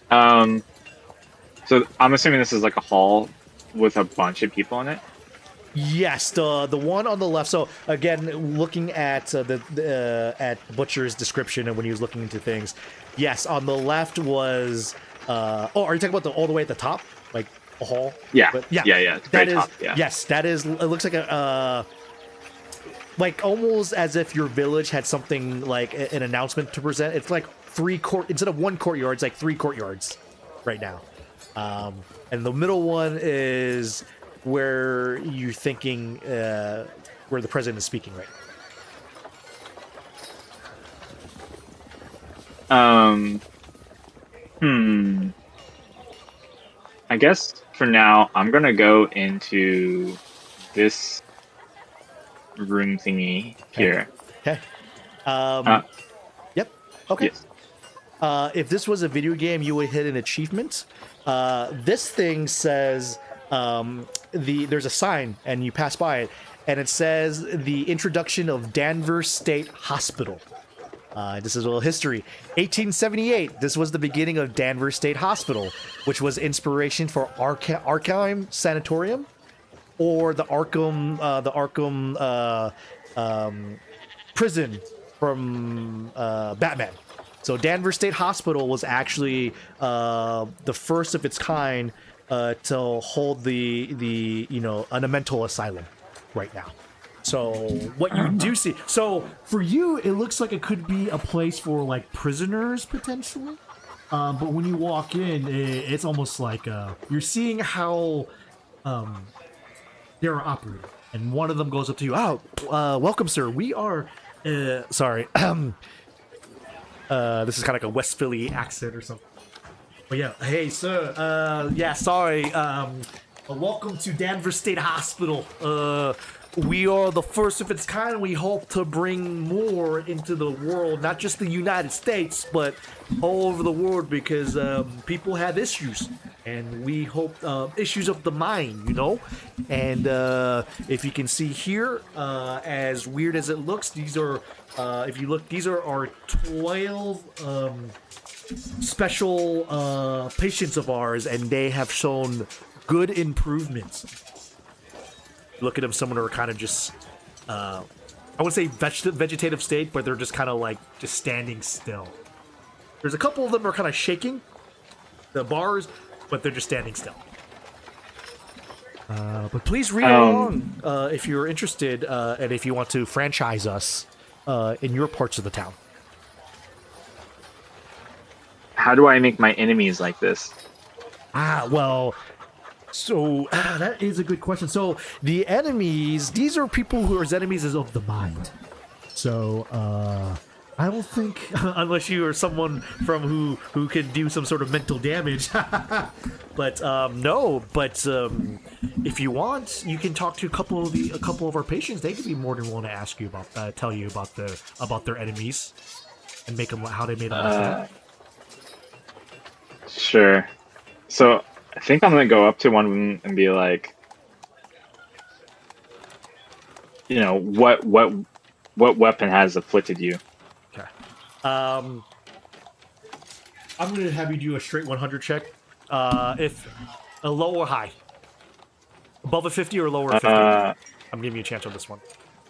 Speaker 4: So I'm assuming this is like a hall with a bunch of people in it.
Speaker 3: Yes, the one on the left. So again, looking at at Butcher's description and when he was looking into things, yes, on the left was. Are you talking about all the way at the top, like a hall?
Speaker 4: Yeah.
Speaker 3: But, yeah.
Speaker 4: It's
Speaker 3: That
Speaker 4: very
Speaker 3: is.
Speaker 4: top, yeah.
Speaker 3: Yes, that is. It looks like a. Like almost as if your village had something like an announcement to present. It's like instead of one courtyard, it's like 3 courtyards right now. And the middle one is where you're thinking where the president is speaking right now.
Speaker 4: I guess for now, I'm gonna go into this room thingy here.
Speaker 3: Okay. Yep. Okay.
Speaker 4: Yes.
Speaker 3: If this was a video game, you would hit an achievement. This thing says there's a sign, and you pass by it, and it says the introduction of Danvers State Hospital. This is a little history. 1878. This was the beginning of Danvers State Hospital, which was inspiration for Arkham Sanatorium, or the Arkham prison from Batman. So Danvers State Hospital was actually the first of its kind to hold the an mental asylum right now. So what you do see, so for you, it looks like it could be a place for like prisoners potentially. But when you walk in, it's almost like you're seeing how they're operating. And one of them goes up to you. Oh, welcome, sir. We are. Sorry. This is kind of like a West Philly accent or something. But yeah, hey, sir. Yeah, sorry. Welcome to Danvers State Hospital. We are the first of its kind. We hope to bring more into the world, not just the United States, but all over the world, because people have issues, and we hope issues of the mind, you know. And if you can see here, as weird as it looks, these are, if you look, these are our 12 special patients of ours, and they have shown good improvements. Look at them, some are kind of just, I wouldn't say vegetative state, but they're just kind of like just standing still. There's a couple of them are kind of shaking, the bars, but they're just standing still. But please read along if you're interested, and if you want to franchise us in your parts of the town.
Speaker 4: How do I make my enemies like this?
Speaker 3: Well, so that is a good question. So the enemies, these are people who are enemies of the mind. So I don't think, unless you are someone from who can do some sort of mental damage. But no. But if you want, you can talk to a couple of our patients. They could be more than willing to ask you about, tell you about their enemies, and make them how they made them.
Speaker 4: Sure. So I think I'm gonna go up to one of them and be like, you know, what weapon has afflicted you?
Speaker 3: Okay. I'm gonna have you do a straight 100 check. If a low or high, above a 50 or lower a 50. I'm giving you a chance on this one.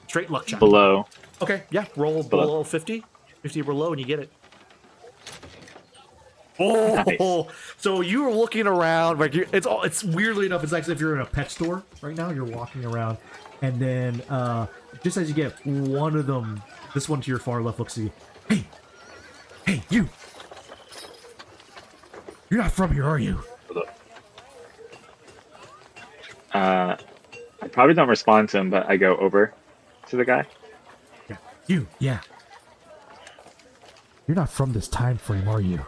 Speaker 3: Straight luck check.
Speaker 4: Below.
Speaker 3: Okay, yeah. Roll below 50. 50 or below, and you get it. Oh, nice. So you were looking around, like it's weirdly enough, it's like if you're in a pet store right now, you're walking around, and then just as you get one of them, this one to your far left looks at you. Hey, you're not from here, are you?
Speaker 4: I probably don't respond to him, but I go over to the guy.
Speaker 3: Yeah. You're not from this time frame, are you?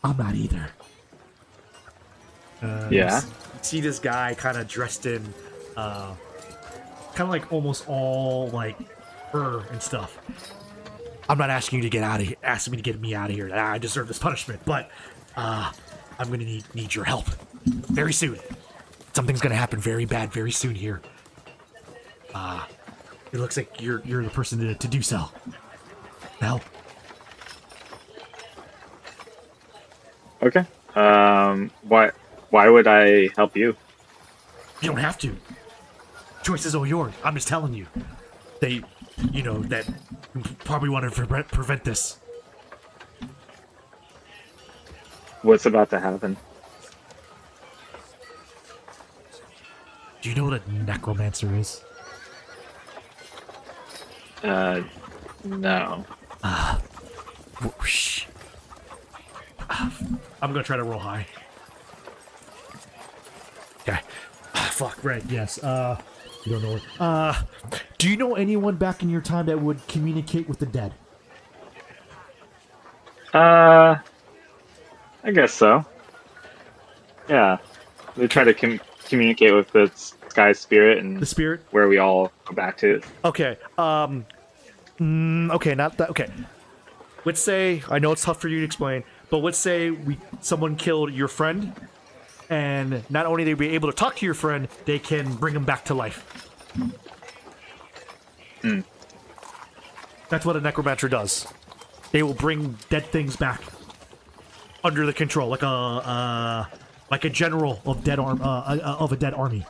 Speaker 3: I'm not either.
Speaker 4: Yeah.
Speaker 3: See this guy kind of dressed in, kind of like almost all like fur and stuff. I'm not asking you to get out of here. Asking me to get me out of here. I deserve this punishment, but I'm gonna need your help very soon. Something's gonna happen very bad very soon here. It looks like you're the person to do so. Help.
Speaker 4: Okay. Why would I help you?
Speaker 3: You don't have to. Choice is all yours. I'm just telling you. They, that probably want to prevent this.
Speaker 4: What's about to happen?
Speaker 3: Do you know what a necromancer is?
Speaker 4: No.
Speaker 3: Whoosh. I'm gonna try to roll high. Okay. Fuck, right, yes. You don't know what. Do you know anyone back in your time that would communicate with the dead?
Speaker 4: I guess so. Yeah. They try to communicate with the sky spirit and
Speaker 3: The spirit?
Speaker 4: where we all go back to.
Speaker 3: Okay. Okay, not that. Okay. Let's say, I know it's tough for you to explain, but let's say someone killed your friend, and not only they be able to talk to your friend, they can bring him back to life. That's what a necromancer does. They will bring dead things back under the control, like a general of a dead army.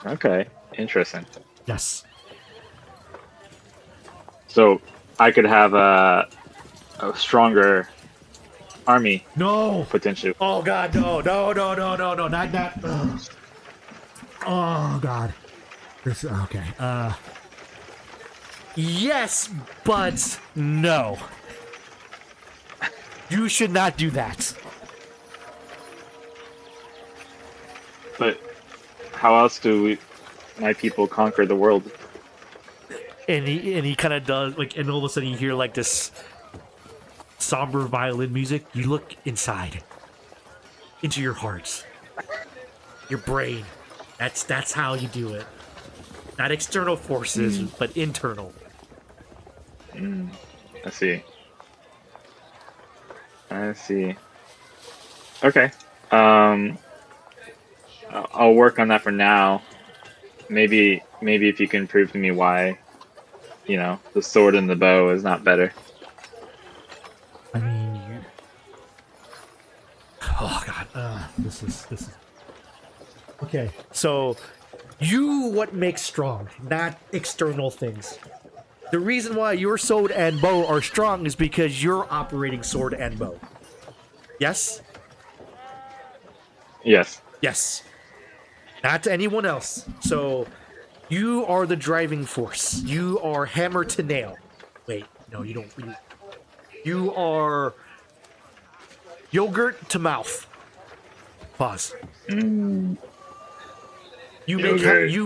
Speaker 4: Okay, interesting.
Speaker 3: Yes.
Speaker 4: So I could have a stronger army.
Speaker 3: No.
Speaker 4: Potentially.
Speaker 3: Oh God, no, not. Ugh. Oh God. This okay. Yes, but no. You should not do that.
Speaker 4: But how else do my people conquer the world?
Speaker 3: And he kind of does, like, and all of a sudden you hear like this somber violin music. You look inside, into your hearts, your brain. That's how you do it. Not external forces, but internal.
Speaker 4: I see. Okay. I'll work on that for now. Maybe if you can prove to me why, the sword and the bow is not better.
Speaker 3: I mean, oh god, this is okay. So, what makes strong, not external things. The reason why your sword and bow are strong is because you're operating sword and bow. Yes?
Speaker 4: Yes.
Speaker 3: Yes. Not to anyone else. So, you are the driving force. You are hammer to nail. Wait, no, you don't. You are yogurt to mouth. Pause. You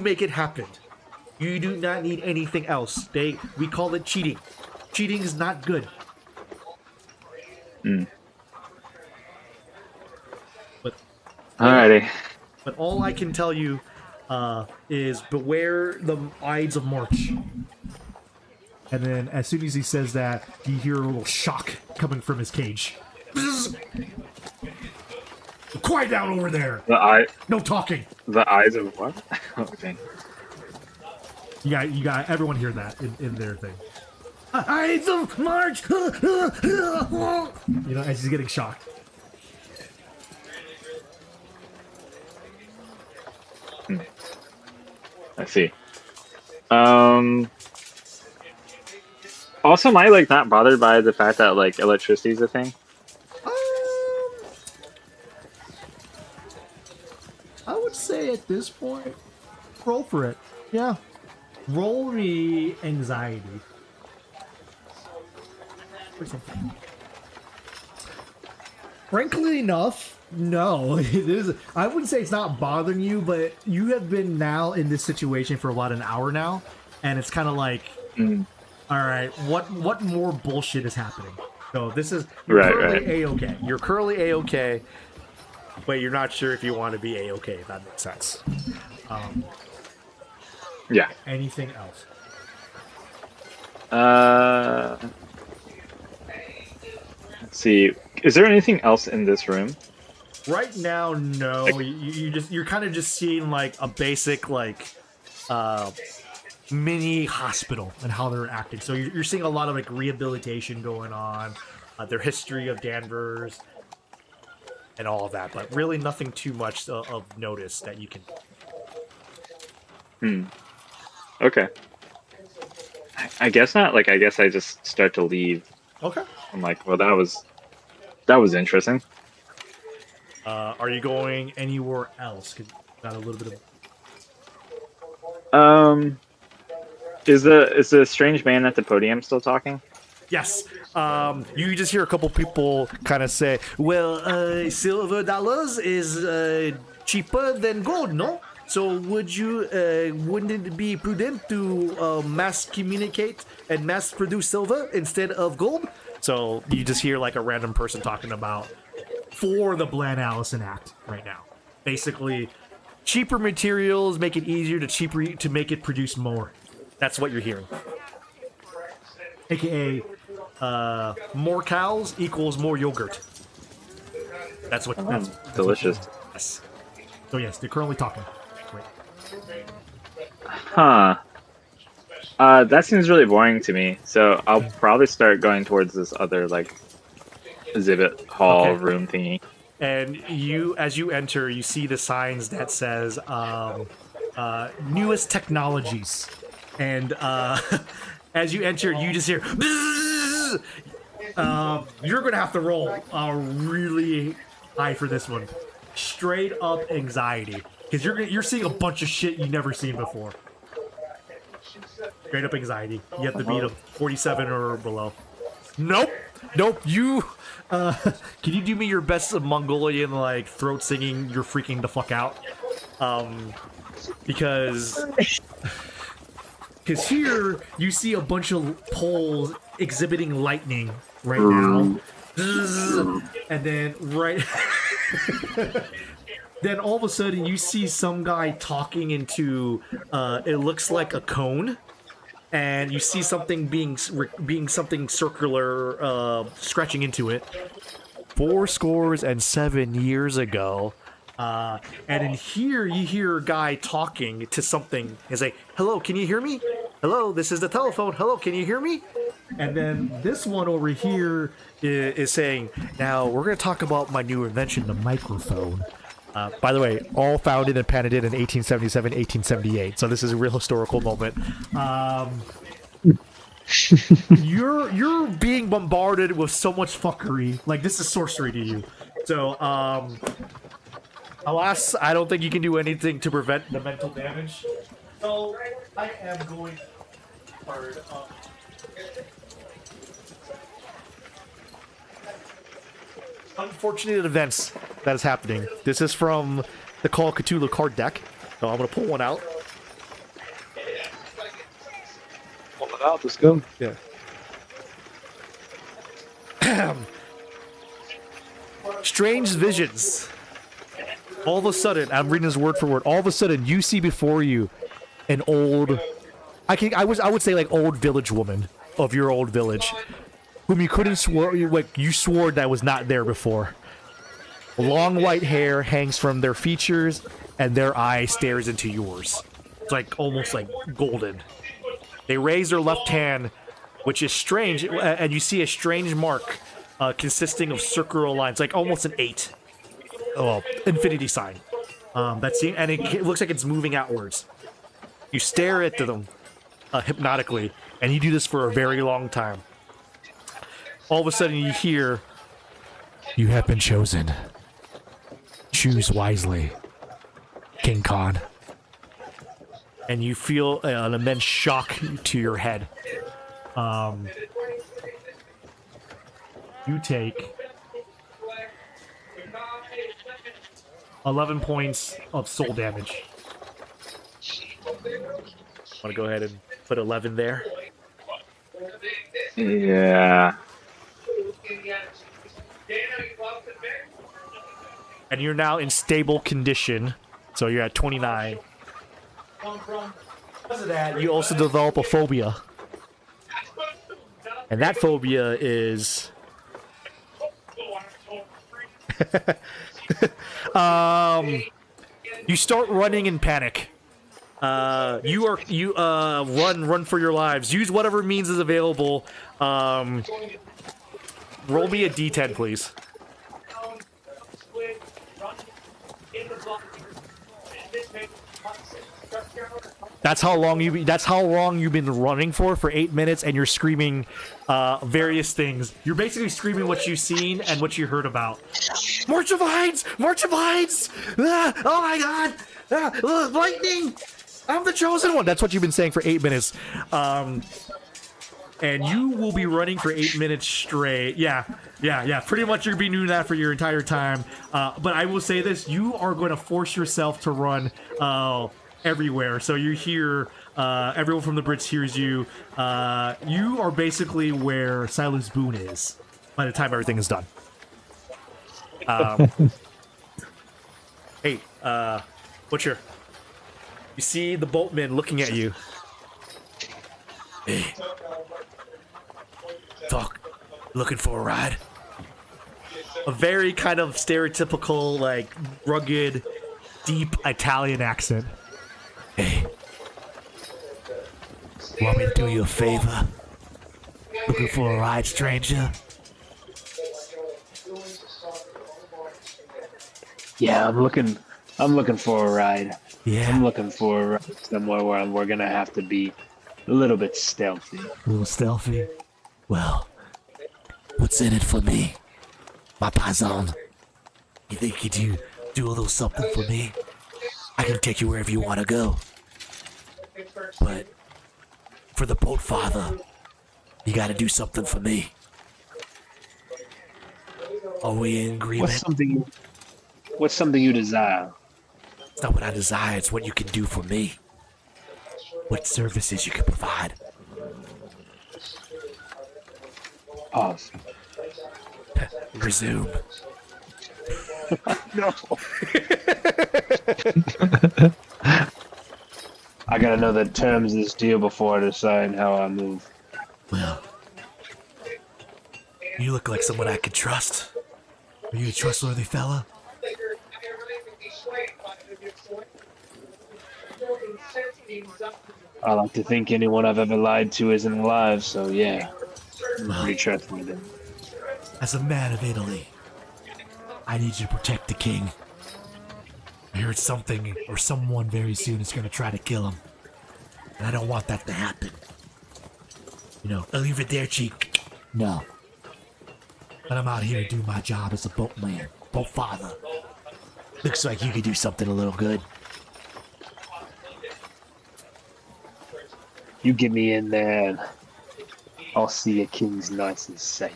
Speaker 3: make it happen. You do not need anything else. We call it cheating. Cheating is not good. But
Speaker 4: Alrighty.
Speaker 3: But all I can tell you is beware the Ides of March. And then as soon as he says that, you hear a little shock coming from his cage. Quiet down over there. No talking.
Speaker 4: The eyes of what? Okay.
Speaker 3: You got everyone hear that in their thing. Ides of March. As he's getting shocked.
Speaker 4: I see. Also, am I not bothered by the fact that electricity is a thing?
Speaker 3: I would say at this point, roll for it. Yeah. Roll me anxiety. Frankly enough, no. It is. I wouldn't say it's not bothering you, but you have been now in this situation for about an hour now, and it's kind of like, all right, what more bullshit is happening? So this is currently A-okay. You're currently A-okay, but you're not sure if you want to be A-okay. If that makes sense.
Speaker 4: Yeah.
Speaker 3: Anything else?
Speaker 4: Let's see. Is there anything else in this room?
Speaker 3: Right now, no. You're kind of just seeing a basic mini hospital and how they're acting. So you're seeing a lot of rehabilitation going on, their history of Danvers, and all of that. But really, nothing too much of notice that you can.
Speaker 4: Okay. I guess not. I guess I just start to leave.
Speaker 3: Okay.
Speaker 4: I'm like, well, that was interesting.
Speaker 3: Are you going anywhere else? 'Cause you got a little bit
Speaker 4: of. Is the strange man at the podium still talking?
Speaker 3: Yes. You just hear a couple people kind of say, "Well, silver dollars is cheaper than gold, no? So wouldn't it be prudent to mass communicate and mass produce silver instead of gold?" So you just hear a random person talking about for the Bland Allison Act right now. Basically, cheaper materials make it easier to make it produce more. That's what you're hearing. AKA, more cows equals more yogurt. That's what. That's
Speaker 4: delicious.
Speaker 3: Yes. So yes, they're currently talking. Great.
Speaker 4: Huh. That seems really boring to me. So I'll probably start going towards this other exhibit hall room thingy.
Speaker 3: And as you enter, you see the signs that says newest technologies. And as you enter, you just hear. You're gonna have to roll really high for this one. Straight up anxiety, because you're seeing a bunch of shit you've never seen before. Straight up anxiety. You have to beat a 47 or below. Nope. You, can you do me your best Mongolian like throat singing? You're freaking the fuck out. Because here you see a bunch of poles exhibiting lightning right now, and then then all of a sudden you see some guy talking into it looks like a cone. And you see something being something circular, scratching into it. 7 years ago, and in here you hear a guy talking to something. He's like, "Hello, can you hear me? Hello, this is the telephone. Hello, can you hear me?" And then this one over here is saying, "Now we're going to talk about my new invention, the microphone." By the way, all founded and patented in 1877, 1878. So this is a real historical moment. You're being bombarded with so much fuckery. Like, this is sorcery to you. So, alas, I don't think you can do anything to prevent the mental damage. So, I am going hard. Unfortunate events that is happening. This is from the Call of Cthulhu card deck. So I'm gonna pull one out.
Speaker 6: Pull it out. Let's go.
Speaker 3: Yeah. Strange visions. All of a sudden, I'm reading this word for word. All of a sudden, you see before you an old, I would say like old village woman of your old village, whom you couldn't swear, like you swore that was not there before. Long white hair hangs from their features, and their eye stares into yours. It's like almost like golden. They raise their left hand, which is strange, and you see a strange mark consisting of circular lines, like almost an 8. Oh, infinity sign. And it looks like it's moving outwards. You stare at them hypnotically, and you do this for a very long time. All of a sudden, you hear, "You have been chosen. Choose wisely, King Khan." And you feel an immense shock to your head. You take 11 points of soul damage. Want to go ahead and put 11 there?
Speaker 4: Yeah.
Speaker 3: And you're now in stable condition, so you're at 29. Because of that, you also develop a phobia. And that phobia is... you start running in panic. Run for your lives. Use whatever means is available. Roll me a D10, please. That's how long you've been running for 8 minutes, and you're screaming various things. You're basically screaming what you've seen and what you heard about. March of Hinds! March of Hinds! Ah, oh my god! Lightning! I'm the chosen one! That's what you've been saying for 8 minutes. And you will be running for 8 minutes straight. Yeah. Pretty much you're being doing that for your entire time. But I will say this, you are going to force yourself to run everywhere. So you hear, everyone from the Brits hears you. You are basically where Silas Boone is by the time everything is done. Hey, Butcher. You see the boatman looking at you. Hey. Talk. Looking for a ride? A very kind of stereotypical, like, rugged, deep Italian accent. Hey. Want me to do you a favor? Looking for a ride, stranger?
Speaker 4: Yeah, I'm looking for a ride.
Speaker 3: Yeah.
Speaker 4: I'm looking for a ride somewhere where we're gonna have to be a little bit stealthy.
Speaker 3: A little stealthy? Well, what's in it for me? My paisan. You think you do a little something for me? I can take you wherever you want to go. But for the boat father, you gotta do something for me.
Speaker 7: Are we in agreement?
Speaker 4: What's something you desire?
Speaker 7: It's not what I desire, it's what you can do for me. What services you can provide.
Speaker 4: Pause.
Speaker 7: Resume.
Speaker 4: No. I gotta know the terms of this deal before I decide how I move.
Speaker 7: Well, you look like someone I could trust. Are you a trustworthy fella?
Speaker 4: I like to think anyone I've ever lied to isn't alive, so yeah. I'm pretty trustworthy.
Speaker 7: As a man of Italy, I need you to protect the king. I heard something or someone very soon is going to try to kill him. And I don't want that to happen. You know, arrivederci. No. But I'm out here to do my job as a boatman, boat father. Looks like you could do something a little good.
Speaker 4: You get me in there, and I'll see your king's nice and safe.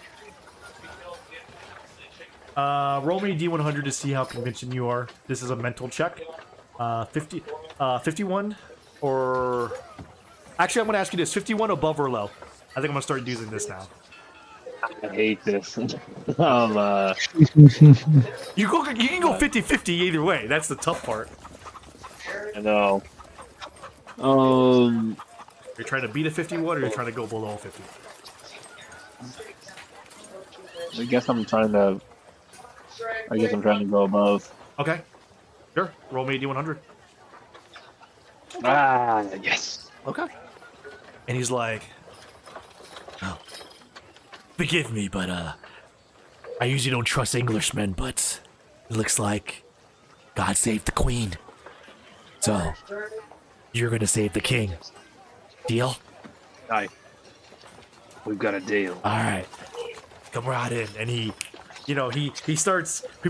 Speaker 3: Roll me a D100 to see how convincing you are. This is a mental check. 51 or... Actually, I'm going to ask you this. 51 above or low? I think I'm going to start using this now.
Speaker 4: I hate this.
Speaker 3: You can go 50-50 either way. That's the tough part.
Speaker 4: I know.
Speaker 3: You're trying to beat a 51 or you're trying to go below 50?
Speaker 4: I guess I'm trying to go above.
Speaker 3: Okay. Sure. Roll me a D100.
Speaker 4: Ah, yes.
Speaker 3: Okay.
Speaker 7: And he's like, oh, forgive me, but I usually don't trust Englishmen, but it looks like God saved the queen. So, you're gonna save the king. Deal?
Speaker 4: Aye. We've got a deal.
Speaker 7: Alright.
Speaker 3: Come right in. And he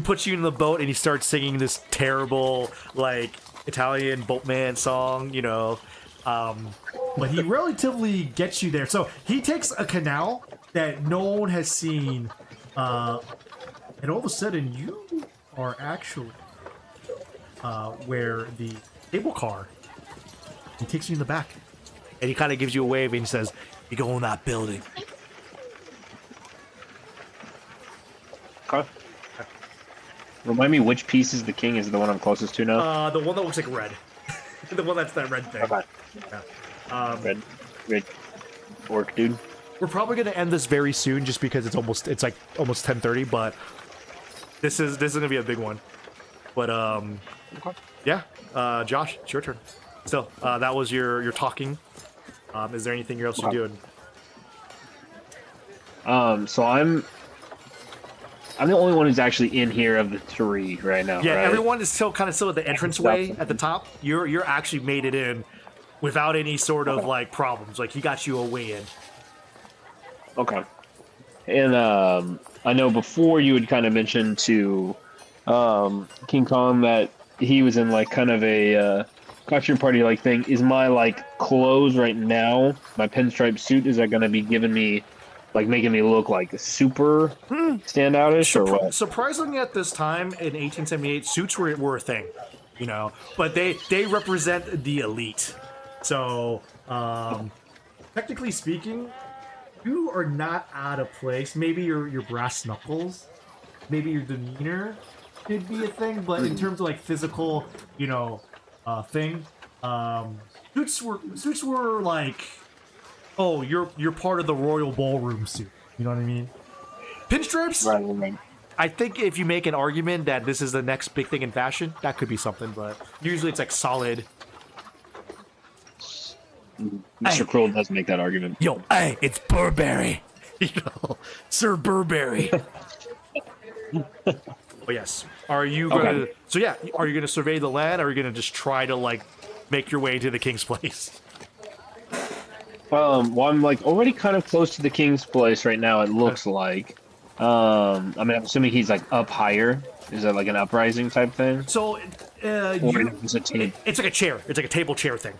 Speaker 3: puts you in the boat and he starts singing this terrible, like, Italian boatman song, you know. But he relatively gets you there. So he takes a canal that no one has seen, and all of a sudden you are actually where the cable car. He takes you in the back, and he kind of gives you a wave and he says,
Speaker 7: You go in that building.
Speaker 4: Okay. Remind me which piece is the king? Is it the one I'm closest to now?
Speaker 3: the one that looks like red. The one that's that red thing.
Speaker 4: Okay.
Speaker 3: Yeah.
Speaker 4: Red orc dude.
Speaker 3: We're probably gonna end this very soon, just because it's almost 10:30. But this is gonna be a big one. But yeah. Josh, it's your turn. Still, that was your talking. Is there anything else you're doing?
Speaker 4: So I'm the only one who's actually in here of the three right now.
Speaker 3: Yeah,
Speaker 4: right?
Speaker 3: everyone is still at the entranceway at the top. You're actually made it in without any sort of like problems. Like he got you a way in.
Speaker 4: Okay. And I know before you had kind of mentioned to King Kong that he was in like kind of a costume party like thing. Is my like clothes right now, my pinstripe suit, is that going to be giving me like making me look like super standoutish or what?
Speaker 3: Surprisingly, at this time in 1878, suits were a thing, you know, but they represent the elite. So technically speaking, you are not out of place. Maybe your brass knuckles, maybe your demeanor could be a thing, but in terms of like physical, you know, thing, suits were like, oh, you're part of the royal ballroom suit. You know what I mean? Pinstripes.
Speaker 4: Right.
Speaker 3: I think if you make an argument that this is the next big thing in fashion, that could be something. But usually it's like solid.
Speaker 4: Mr. Kroll does make that argument.
Speaker 7: Yo, hey, it's Burberry. You know, Sir Burberry.
Speaker 3: Oh yes. Are you gonna?
Speaker 4: Okay.
Speaker 3: So yeah, are you gonna survey the land? Or are you gonna just try to like make your way to the king's place?
Speaker 4: Well, I'm like already kind of close to the king's place right now. It looks like. I mean, I'm assuming he's like up higher. Is that like an uprising type thing?
Speaker 3: So
Speaker 4: Or it's a team?
Speaker 3: it's like a chair. It's like a table chair thing.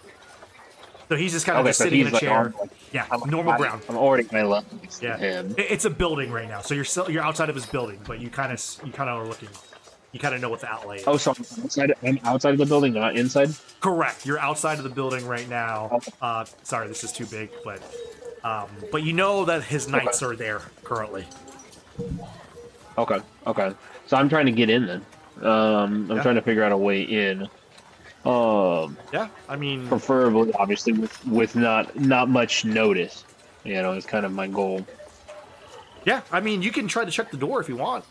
Speaker 3: So he's just kind of
Speaker 4: Okay,
Speaker 3: just
Speaker 4: so
Speaker 3: sitting in
Speaker 4: he's
Speaker 3: a
Speaker 4: like
Speaker 3: chair.
Speaker 4: on,
Speaker 3: Yeah,
Speaker 4: I'm
Speaker 3: normal ground.
Speaker 4: I'm already my level next to
Speaker 3: Yeah,
Speaker 4: him.
Speaker 3: It's a building right now, so you're outside of his building, but you kind of are looking. You kind of know what the outlay is.
Speaker 4: Oh, so I'm outside of the building, not inside?
Speaker 3: Correct. You're outside of the building right now. Sorry, this is too big, but you know that his knights are there currently.
Speaker 4: Okay. So I'm trying to get in then. I'm trying to figure out a way in.
Speaker 3: Yeah, I mean,
Speaker 4: Preferably, obviously, with not much notice. You know, it's kind of my goal.
Speaker 3: yeah, I mean, you can try to check the door if you want.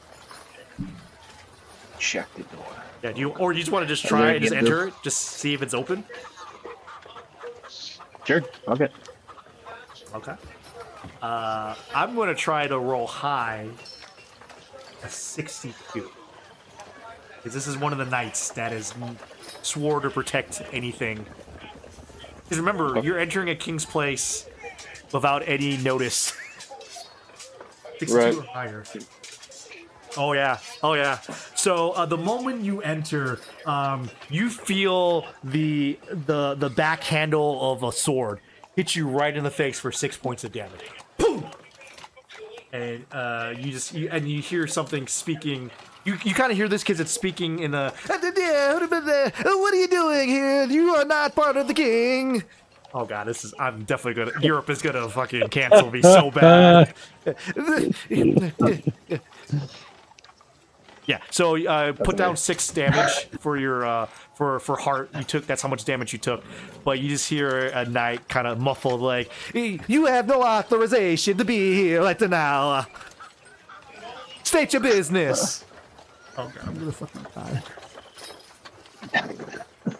Speaker 4: Check the door.
Speaker 3: Yeah, or you just want to just
Speaker 4: Are
Speaker 3: try
Speaker 4: there
Speaker 3: and just
Speaker 4: any
Speaker 3: enter it, just see if it's open.
Speaker 4: Sure. Okay.
Speaker 3: Okay. I'm gonna try to roll high. A 62. Because this is one of the knights that is swore to protect anything. Because remember, you're entering a king's place without any notice. 62
Speaker 4: Right.
Speaker 3: or higher. Oh yeah. So the moment you enter, you feel the back handle of a sword hit you right in the face for 6 points of damage. Boom! And you hear something speaking. You kind of hear this because it's speaking in a. What are you doing here? You are not part of the king. Oh god, I'm definitely gonna. Europe is gonna fucking cancel me so bad. Yeah. So put down 6 damage for your for heart. That's how much damage you took. But you just hear a knight kind of muffled like, "You have no authorization to be here right now. State your business." Oh god, I'm gonna fucking die.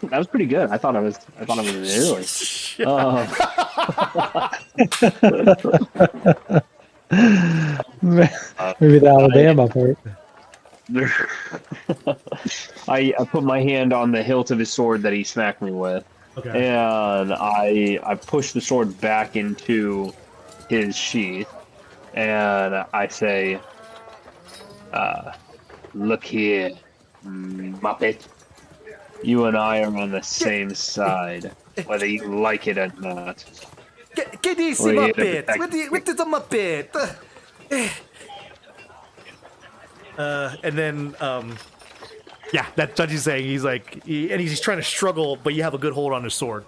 Speaker 4: That was pretty good. I thought I was early.
Speaker 6: Maybe the Alabama part.
Speaker 4: I put my hand on the hilt of his sword that he smacked me with,
Speaker 3: Okay.
Speaker 4: and I push the sword back into his sheath, and I say, "Look here, Muppet. You and I are on the same side, whether you like it or not."
Speaker 3: Get easy,
Speaker 4: We're here to
Speaker 3: Muppet.
Speaker 4: protect
Speaker 3: What is a Muppet? And then, yeah, that's what he's saying. He's like, and he's trying to struggle, but you have a good hold on his sword.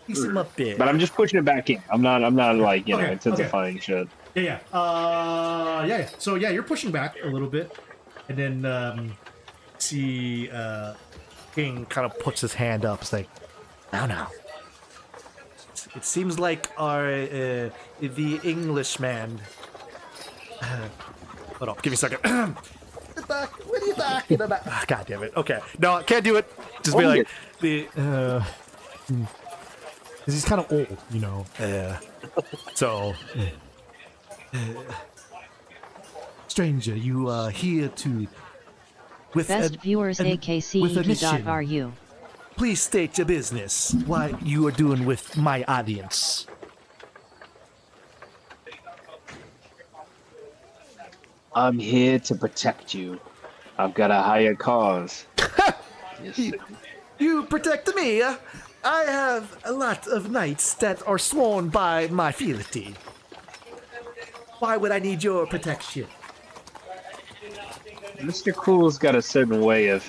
Speaker 3: He's a Muppet.
Speaker 4: But I'm just pushing it back in. I'm not like
Speaker 3: Okay,
Speaker 4: intensifying shit.
Speaker 3: Yeah. Yeah. So yeah, you're pushing back a little bit, and then see King kind of puts his hand up. It's like, now. It seems like the Englishman. Hold on, give me a second. What are you talking about? Ah, God damn it. Okay. No, I can't do it. Just be like, because he's kind of old, you know. So, stranger, you are here to. With
Speaker 1: Best viewers
Speaker 3: with a mission.
Speaker 1: AKC.ru.
Speaker 3: Please state your business. What you are doing with my audience.
Speaker 4: I'm here to protect you. I've got a higher cause. Yes.
Speaker 3: You protect me. I have a lot of knights that are sworn by my fealty. Why would I need your protection?
Speaker 4: Mr. Cool's got a certain way of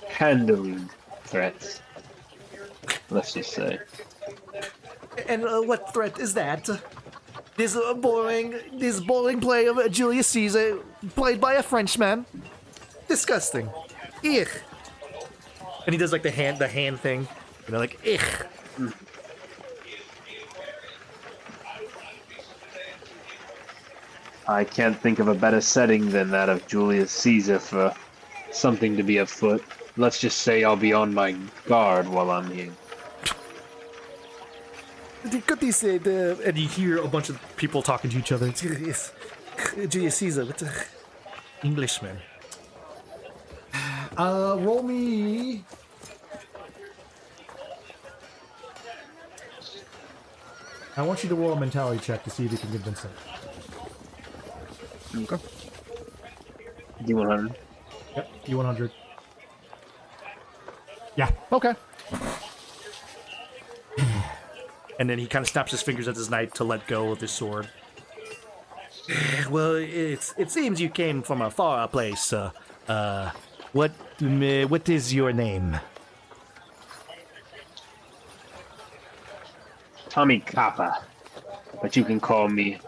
Speaker 4: handling threats. Let's just say.
Speaker 3: And what threat is that? This boring play of Julius Caesar, played by a Frenchman. Disgusting. Ugh. And he does like the hand thing. You know, like ugh.
Speaker 4: I can't think of a better setting than that of Julius Caesar for something to be afoot. Let's just say I'll be on my guard while I'm here.
Speaker 3: And you hear a bunch of people talking to each other. Julius Caesar, what the Englishman? Roll me. I want you to roll a mentality check to see if you can convince him.
Speaker 4: Okay. D100.
Speaker 3: Yep, D100. Yeah, okay. And then he kind of snaps his fingers at his knife to let go of his sword. Well, it seems you came from a far place. What is your name?
Speaker 4: Tommy Kappa, but you can call me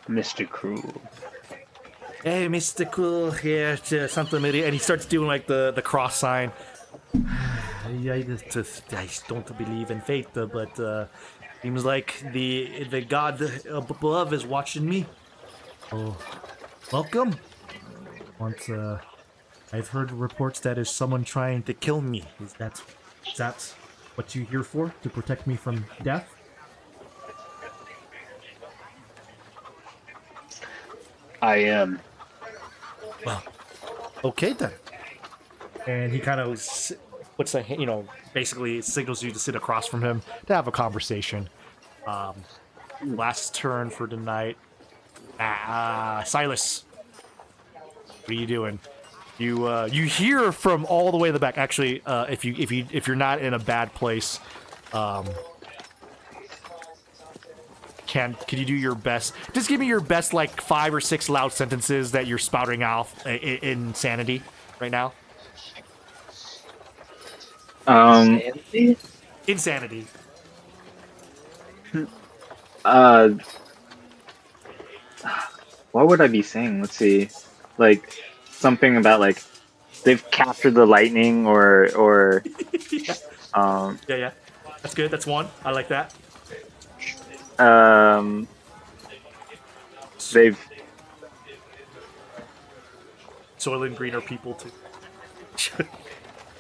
Speaker 4: Mr. Cruel.
Speaker 3: Hey, Mr. Cool here to Santa Maria, and he starts doing like the cross sign. I don't believe in fate, but seems like the god above is watching me. Oh, welcome. Once I've heard reports that there's someone trying to kill me. Is that what you're here for? To protect me from death?
Speaker 4: I am.
Speaker 3: Well, okay then. And he kind of puts basically signals you to sit across from him to have a conversation. Last turn for tonight. Silas, what are you doing? You hear from all the way in the back. Actually, if you're not in a bad place, could you do your best? Just give me your best, like 5 or 6 loud sentences that you're spouting off in Insanity right now. Insanity.
Speaker 8: What would I be saying? Let's see. Like something about like they've captured the lightning or
Speaker 3: Yeah. That's good. That's one. I like that.
Speaker 8: they've
Speaker 3: Soil and green are people too.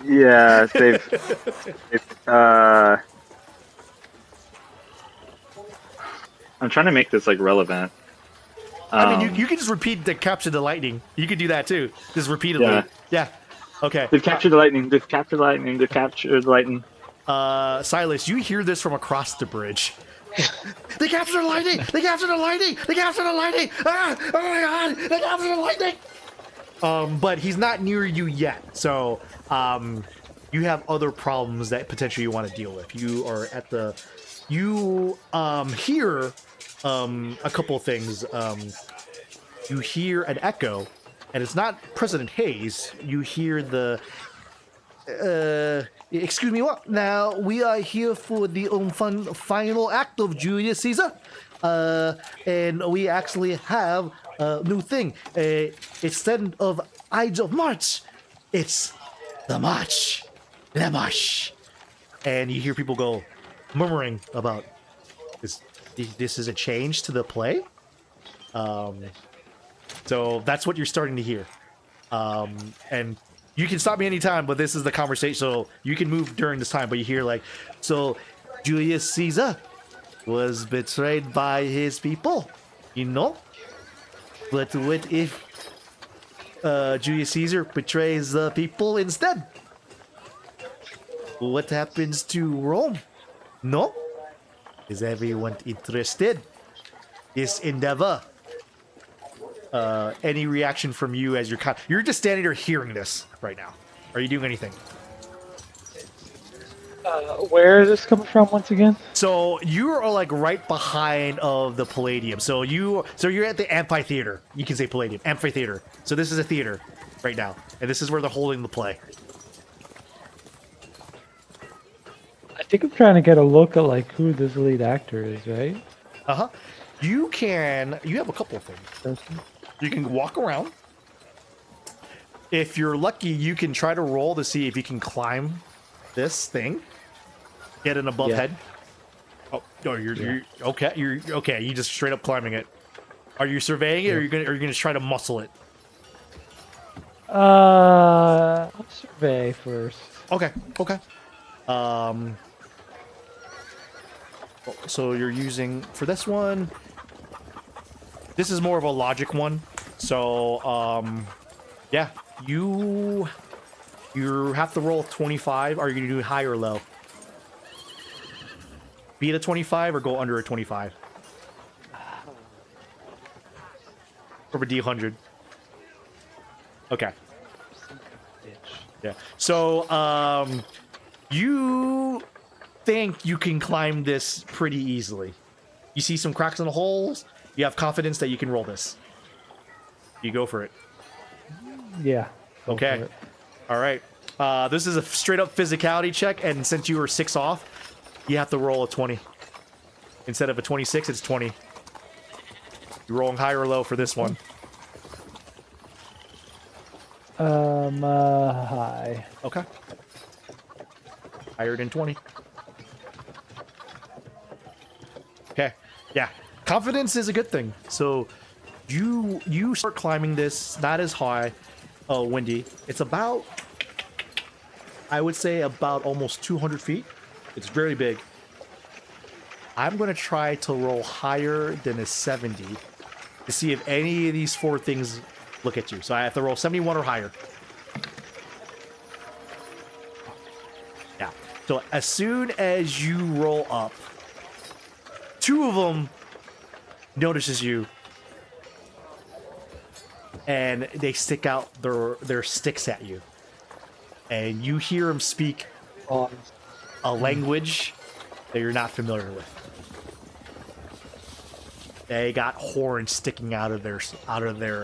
Speaker 8: yeah, they've I'm trying to make this like relevant.
Speaker 3: I mean, you can just repeat the capture the lightning. You could do that too, just repeatedly. Yeah. Okay.
Speaker 8: They've captured the lightning. They've captured the lightning. They've captured the lightning.
Speaker 3: Silas, you hear this from across the bridge. They captured the lightning! They captured the lightning! They captured the lightning! Ah! Oh my god! They captured the lightning! But he's not near you yet, so you have other problems that potentially you want to deal with. You are at the hear a couple things. You hear an echo, and it's not President Hayes. You hear the excuse me, what? Now, we are here for the final act of Julius Caesar. And we actually have a new thing. Instead of Ides of March, it's the March. The March. And you hear people go murmuring about this is a change to the play. So that's what you're starting to hear. And you can stop me anytime, but this is the conversation, so you can move during this time. But you hear like, so Julius Caesar was betrayed by his people, you know? But what if Julius Caesar betrays the people instead? What happens to Rome? No? Is everyone interested? This endeavor. Any reaction from you as you're just standing there hearing this right now? Are you doing anything?
Speaker 6: Where is this coming from once again?
Speaker 3: So you are like right behind of the Palladium. So you're at the amphitheater. You can say Palladium amphitheater. So this is a theater right now, and this is where they're holding the play.
Speaker 6: I think I'm trying to get a look at like who this lead actor is, right?
Speaker 3: You have a couple of things. You can walk around. If you're lucky, you can try to roll to see if you can climb this thing. Get an above head. Oh, you're okay. You're okay. You just straight up climbing it. Are you surveying it, or are you gonna try to muscle it?
Speaker 6: I'll survey first.
Speaker 3: Okay. So you're using for this one. This is more of a logic one. So yeah, you have to roll 25. Are you gonna do high or low? Beat a 25 or go under a 25? Or a D100. Okay. Yeah. So you think you can climb this pretty easily. You see some cracks in the holes. You have confidence that you can roll this. You go for it.
Speaker 6: Yeah. go
Speaker 3: Okay.
Speaker 6: for it.
Speaker 3: All right. This is a straight up physicality check, and since you were 6 off, you have to roll a 20. Instead of a 26, it's 20. You're rolling high or low for this one.
Speaker 6: High.
Speaker 3: Okay. Higher than 20. Okay. Yeah. Confidence is a good thing. So you start climbing this, not as high, windy. It's about, I would say, about almost 200 feet. It's very big. I'm going to try to roll higher than a 70 to see if any of these 4 things look at you. So I have to roll 71 or higher. Yeah. So as soon as you roll up, 2 of them notices you, and they stick out their sticks at you, and you hear them speak a language that you're not familiar with. They got horns sticking out of their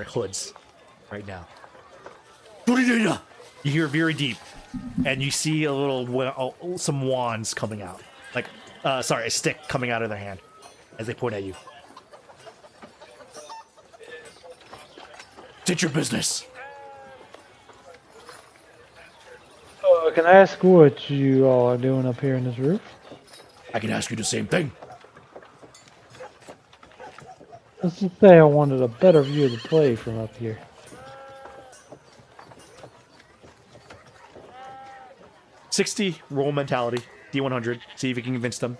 Speaker 3: hoods right now. You hear very deep, and you see a little some wands coming out, like a stick coming out of their hand as they point at you. State your business.
Speaker 6: Can I ask what you all are doing up here in this roof?
Speaker 3: I can ask you the same thing.
Speaker 6: Let's just say I wanted a better view of the play from up here.
Speaker 3: $60 roll mentality, D100. See if you can convince them.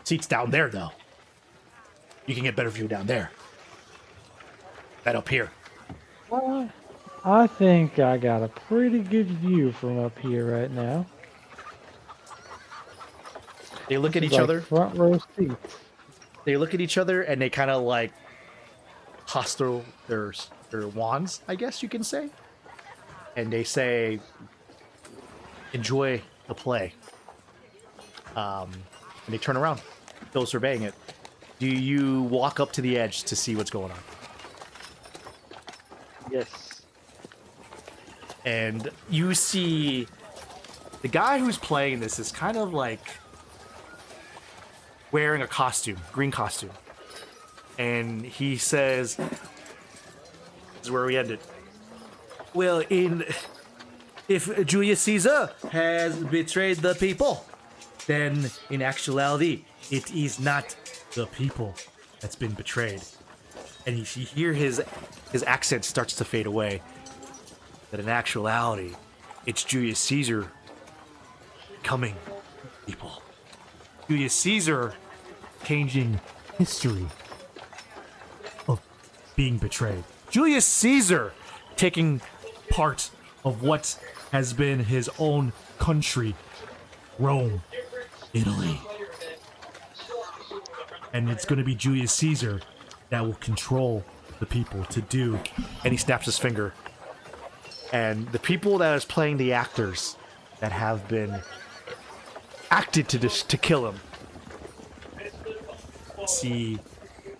Speaker 3: Seats down there, though. You can get better view down there. That up here.
Speaker 6: Well, I think I got a pretty good view from up here right now.
Speaker 3: They look at
Speaker 6: This
Speaker 3: each
Speaker 6: is like
Speaker 3: other.
Speaker 6: front row seats.
Speaker 3: They look at each other, and they kind of like hostile their wands, I guess you can say. And they say, "Enjoy the play." And they turn around, still surveying it. Do you walk up to the edge to see what's going on?
Speaker 6: Yes.
Speaker 3: And you see the guy who's playing this is kind of like wearing a costume, green costume. And he says, this is where we ended. Well, if Julius Caesar has betrayed the people, then in actuality, it is not the people that's been betrayed. And you hear his accent starts to fade away. That in actuality, it's Julius Caesar coming, people. Julius Caesar changing history of being betrayed. Julius Caesar taking part of what has been his own country, Rome, Italy. And it's going to be Julius Caesar that will control the people to do. And he snaps his finger. And the people that is playing the actors that have been acted to kill him see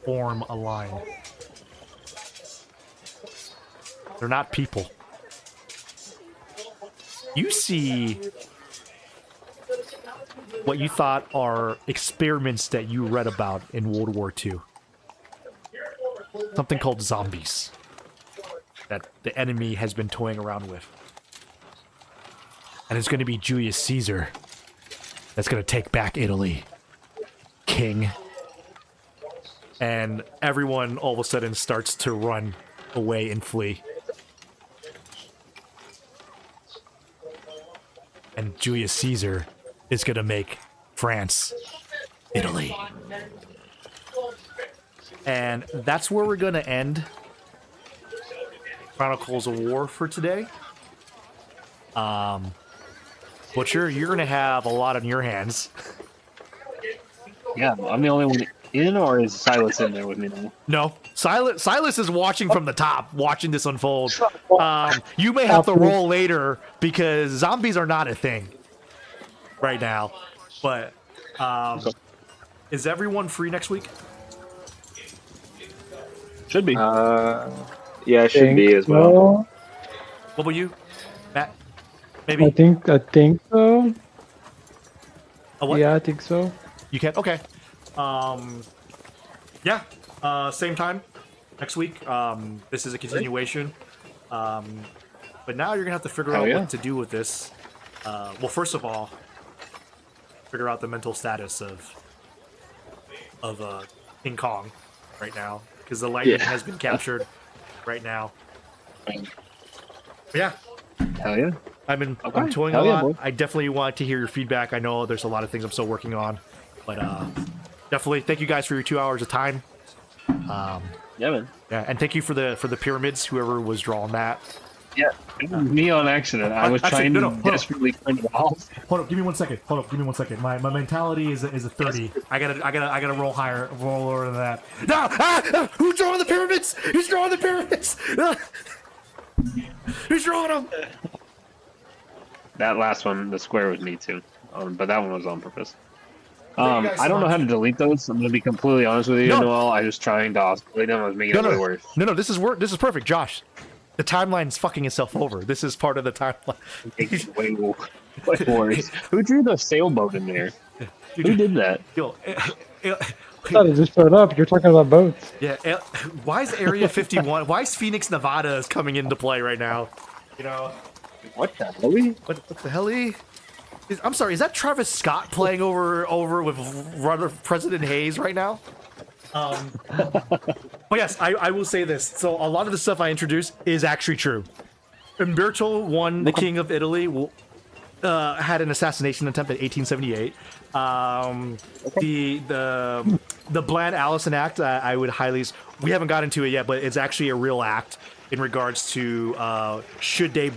Speaker 3: form a line. They're not people. You see what you thought are experiments that you read about in World War II. Something called zombies that the enemy has been toying around with. And it's going to be Julius Caesar that's going to take back Italy. King. And everyone all of a sudden starts to run away and flee. And Julius Caesar is going to make France Italy. And that's where we're going to end Chronicles of War for today. Butcher, you're going to have a lot on your hands.
Speaker 4: Yeah, I'm the only one. in, or is Silas in there with me now?
Speaker 3: No, Silas is watching from the top, watching this unfold. You may have to roll later because zombies are not a thing right now. But is everyone free next week?
Speaker 4: Should be.
Speaker 8: Yeah, it should be as well.
Speaker 6: So.
Speaker 3: What about you, Matt?
Speaker 6: I
Speaker 3: Maybe.
Speaker 6: think so.
Speaker 3: A what?
Speaker 6: Yeah, I think so.
Speaker 3: You can. Okay. Yeah. Same time next week. This is a continuation. But now you're gonna have to figure out what to do with this. Well, first of all, figure out the mental status of King Kong right now, because the lightning has been captured right now. But yeah.
Speaker 4: Hell yeah.
Speaker 3: I'm
Speaker 4: Okay.
Speaker 3: toying
Speaker 4: Hell
Speaker 3: a
Speaker 4: yeah,
Speaker 3: lot.
Speaker 4: boy.
Speaker 3: I definitely want to hear your feedback. I know there's a lot of things I'm still working on, but definitely thank you guys for your 2 hours of time.
Speaker 4: Yeah, man.
Speaker 3: Yeah, and thank you for the pyramids. Whoever was drawing that.
Speaker 4: Yeah, it was me on accident. I was
Speaker 3: Actually,
Speaker 4: trying
Speaker 3: no,
Speaker 4: to
Speaker 3: hold on.
Speaker 4: desperately print it off.
Speaker 3: Hold up, give me 1 second. My mentality is a 30. I gotta roll higher, roll lower than that. No! Who's drawing the pyramids? Who's drawing the pyramids? Who's drawing them?
Speaker 4: That last one, the square, was me too, but that one was on purpose.
Speaker 3: Thank you guys so
Speaker 4: I don't know how
Speaker 3: much.
Speaker 4: to delete those. I'm gonna be completely honest with you,
Speaker 3: No.
Speaker 4: Noel. I was trying to oscillate them. I was making it way worse.
Speaker 3: No, this is This is perfect, Josh. The timeline's fucking itself over. This is part of the timeline.
Speaker 4: It's way worse. Who drew the sailboat in there? Who did that?
Speaker 3: Yo,
Speaker 6: I thought it just showed up. You're talking about boats.
Speaker 3: yeah. Why is Area 51? Why is Phoenix, Nevada is coming into play right now? You know.
Speaker 4: What the hell?
Speaker 3: What the hell? I'm sorry. Is that Travis Scott playing over with President Hayes right now? But yes, I will say this. So a lot of the stuff I introduced is actually true. Umberto I, the King of Italy, had an assassination attempt in 1878. The Bland Allison Act, I would highly. We haven't got into it yet, but it's actually a real act in regards to should they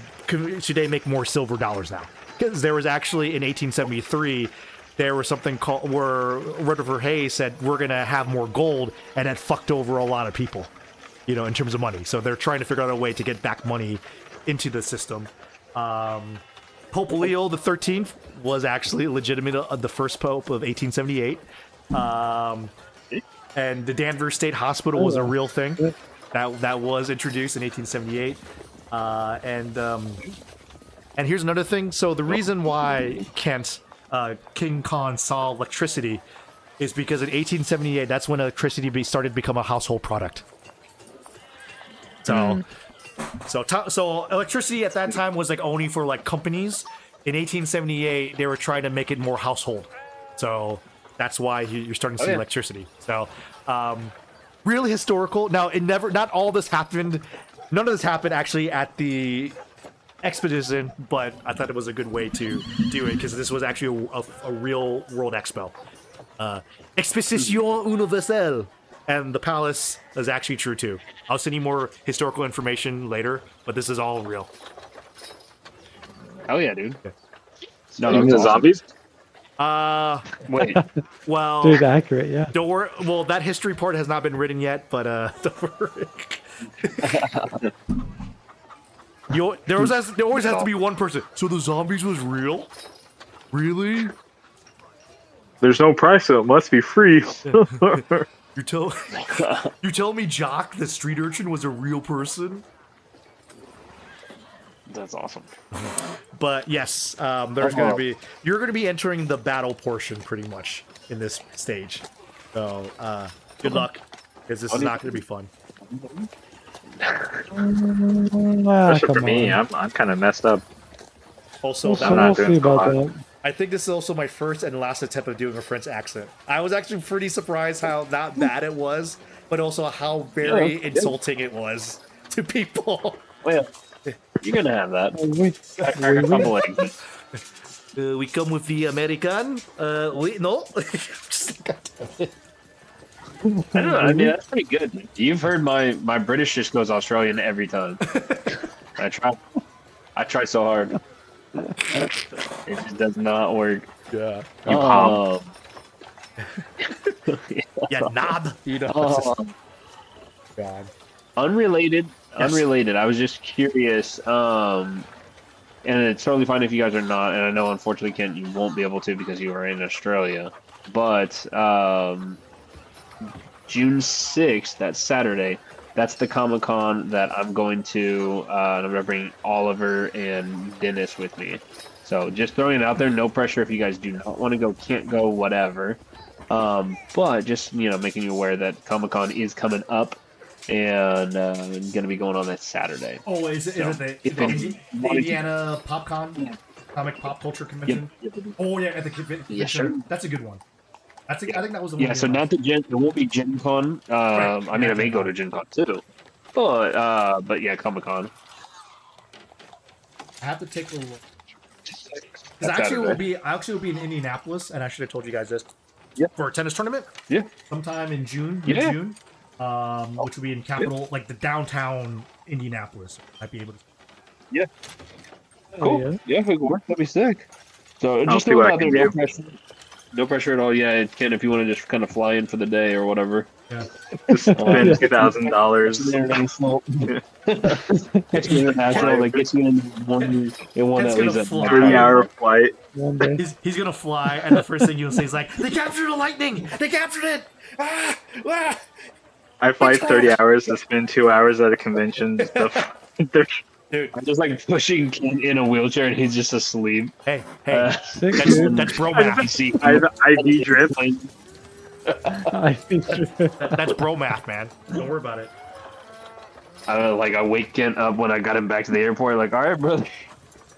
Speaker 3: make more silver dollars now? Because there was actually in 1873. There was something called where Rutherford Hayes said we're gonna have more gold, and that fucked over a lot of people, you know, in terms of money. So they're trying to figure out a way to get back money into the system. Pope Leo the 13th was actually legitimate, the first pope of 1878, and the Danvers State Hospital was a real thing that was introduced in 1878, and here's another thing. So the reason why King Khan saw electricity is because in 1878, that's when electricity started to become a household product. So electricity at that time was like only for like companies. In 1878, they were trying to make it more household. So that's why you're starting to see electricity. So really historical. Now, not all this happened. None of this happened actually at the expedition, but I thought it was a good way to do it because this was actually a real world expo. Exposition Universelle. And the palace is actually true too. I'll send you more historical information later, but this is all real.
Speaker 4: Hell yeah, dude.
Speaker 8: No, the
Speaker 4: awesome.
Speaker 8: zombies?
Speaker 4: Wait.
Speaker 3: Well,
Speaker 6: Dude, accurate, yeah.
Speaker 3: don't worry. Well, that history part has not been written yet, but don't worry. There always has to be one person. So the zombies was real? Really?
Speaker 8: There's no price, so it must be free.
Speaker 3: You tell me Jock, the street urchin, was a real person?
Speaker 4: That's awesome.
Speaker 3: But yes, you're gonna be entering the battle portion pretty much in this stage. So good luck, because this is not gonna be fun.
Speaker 8: Especially for me, I'm kind of messed up.
Speaker 3: Also,
Speaker 6: We'll see about that.
Speaker 3: I think this is also my first and last attempt of doing a French accent. I was actually pretty surprised how not bad it was, but also how very insulting it was to people.
Speaker 4: Well, you're gonna have that.
Speaker 3: We come with the American. Wait, no.
Speaker 4: I don't know. I mean, that's pretty good. You've heard my British just goes Australian every time. I try so hard. It just does not work.
Speaker 3: Yeah.
Speaker 8: You palm.
Speaker 3: Yeah, knob. You know. It's just- God.
Speaker 4: Unrelated.
Speaker 3: Yes.
Speaker 4: Unrelated. I was just curious. And it's totally fine if you guys are not. And I know, unfortunately, Kent, you won't be able to because you are in Australia. But June 6th, that Saturday, that's the Comic Con that I'm going to. And I'm going to bring Oliver and Dennis with me. So just throwing it out there, no pressure if you guys do not want to go, can't go, whatever. But just, making you aware that Comic Con is coming up and going to be going on that Saturday.
Speaker 3: Oh, is it the Indiana PopCon? Comic Pop Culture Convention?
Speaker 4: Yep.
Speaker 3: Oh, yeah, at the convention.
Speaker 4: Yes, sir.
Speaker 3: That's a good one. I think that was the one.
Speaker 4: Yeah, so not the Gen. It won't be Gen Con.
Speaker 3: Right.
Speaker 4: I mean, I may go to Gen Con too, but yeah, Comic Con.
Speaker 3: I have to take a look. Because I actually will be in Indianapolis, and I should have told you guys this.
Speaker 4: Yeah.
Speaker 3: For a tennis tournament.
Speaker 4: Yeah.
Speaker 3: Sometime in June.
Speaker 4: Yeah.
Speaker 3: June. Which will be in capital, like the downtown Indianapolis. Might be able to.
Speaker 4: Yeah.
Speaker 6: Oh,
Speaker 4: Cool. Yeah, if it could work, that'd be sick. So
Speaker 8: I'll
Speaker 4: just
Speaker 8: see
Speaker 4: throw
Speaker 8: what
Speaker 4: it
Speaker 8: I
Speaker 4: out there.
Speaker 8: can
Speaker 4: No
Speaker 8: do.
Speaker 4: pressure. No pressure at all. Yeah, Ken, if you want to just kind of fly in for the day or whatever.
Speaker 3: Yeah.
Speaker 8: Just spend $2,000.
Speaker 4: Get you international. Like get you in one
Speaker 3: It's
Speaker 4: that leaves
Speaker 3: gonna
Speaker 4: at
Speaker 3: fly.
Speaker 8: 3-hour flight.
Speaker 6: One day.
Speaker 3: He's gonna fly, and the first thing you'll say is like, "They captured the lightning! They captured it! Ah! Ah!"
Speaker 8: I fly
Speaker 3: It's
Speaker 8: 30
Speaker 3: cold.
Speaker 8: hours to spend 2 hours at a convention. They're
Speaker 3: Dude,
Speaker 4: I'm just like pushing Ken in a wheelchair and he's just asleep.
Speaker 3: hey,
Speaker 6: Sick,
Speaker 3: that's
Speaker 6: dude.
Speaker 3: bro math.
Speaker 4: You see,
Speaker 8: I have IV drip.
Speaker 6: I think
Speaker 3: That's bro math, man. Don't worry about it.
Speaker 4: I wake Ken up when I got him back to the airport. Like, all right, brother,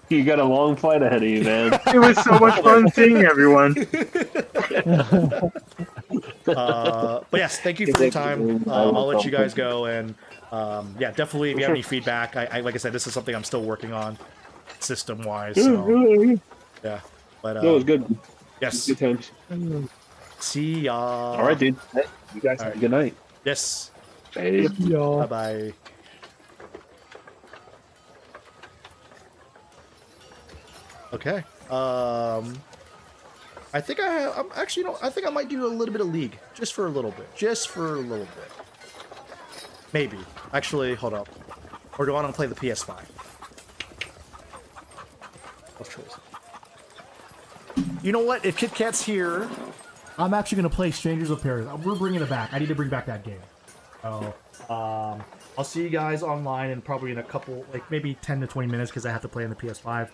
Speaker 4: you got a long flight ahead of you, man.
Speaker 8: It was so much fun seeing everyone.
Speaker 3: But yes, thank you for your time. I'll let you guys go, and yeah, definitely. If you have any feedback, I like I said, this is something I'm still working on, system wise. So yeah, but
Speaker 4: No, it was good.
Speaker 3: yes.
Speaker 4: Good times.
Speaker 3: See y'all.
Speaker 4: All right, dude. Hey, you guys have a good night.
Speaker 3: Yes.
Speaker 4: Hey.
Speaker 6: y'all.
Speaker 3: Bye bye. Okay. I think I'm actually, I think I might do a little bit of League, just for a little bit, maybe. Actually, hold up. Or do I want to play the PS5? What's choice? You know what? If Kit Kat's here, I'm actually gonna play Strangers of Paris. We're bringing it back. I need to bring back that game. So, I'll see you guys online in probably in a couple, like maybe 10 to 20 minutes, because I have to play on the PS5.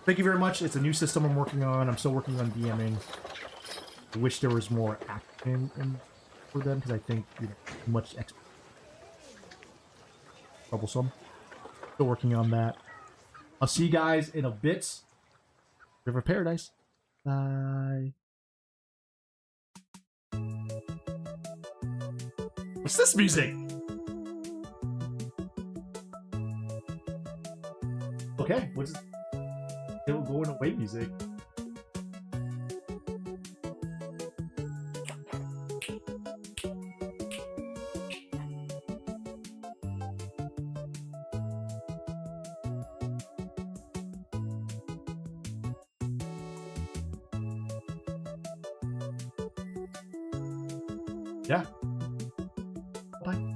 Speaker 3: Thank you very much. It's a new system I'm working on. I'm still working on DMing. I wish there was more action for them, because I think too much troublesome. Still working on that. I'll see you guys in a bit. River Paradise. Bye. What's this music? Okay, what's this? Still going away music. Yeah. Bye.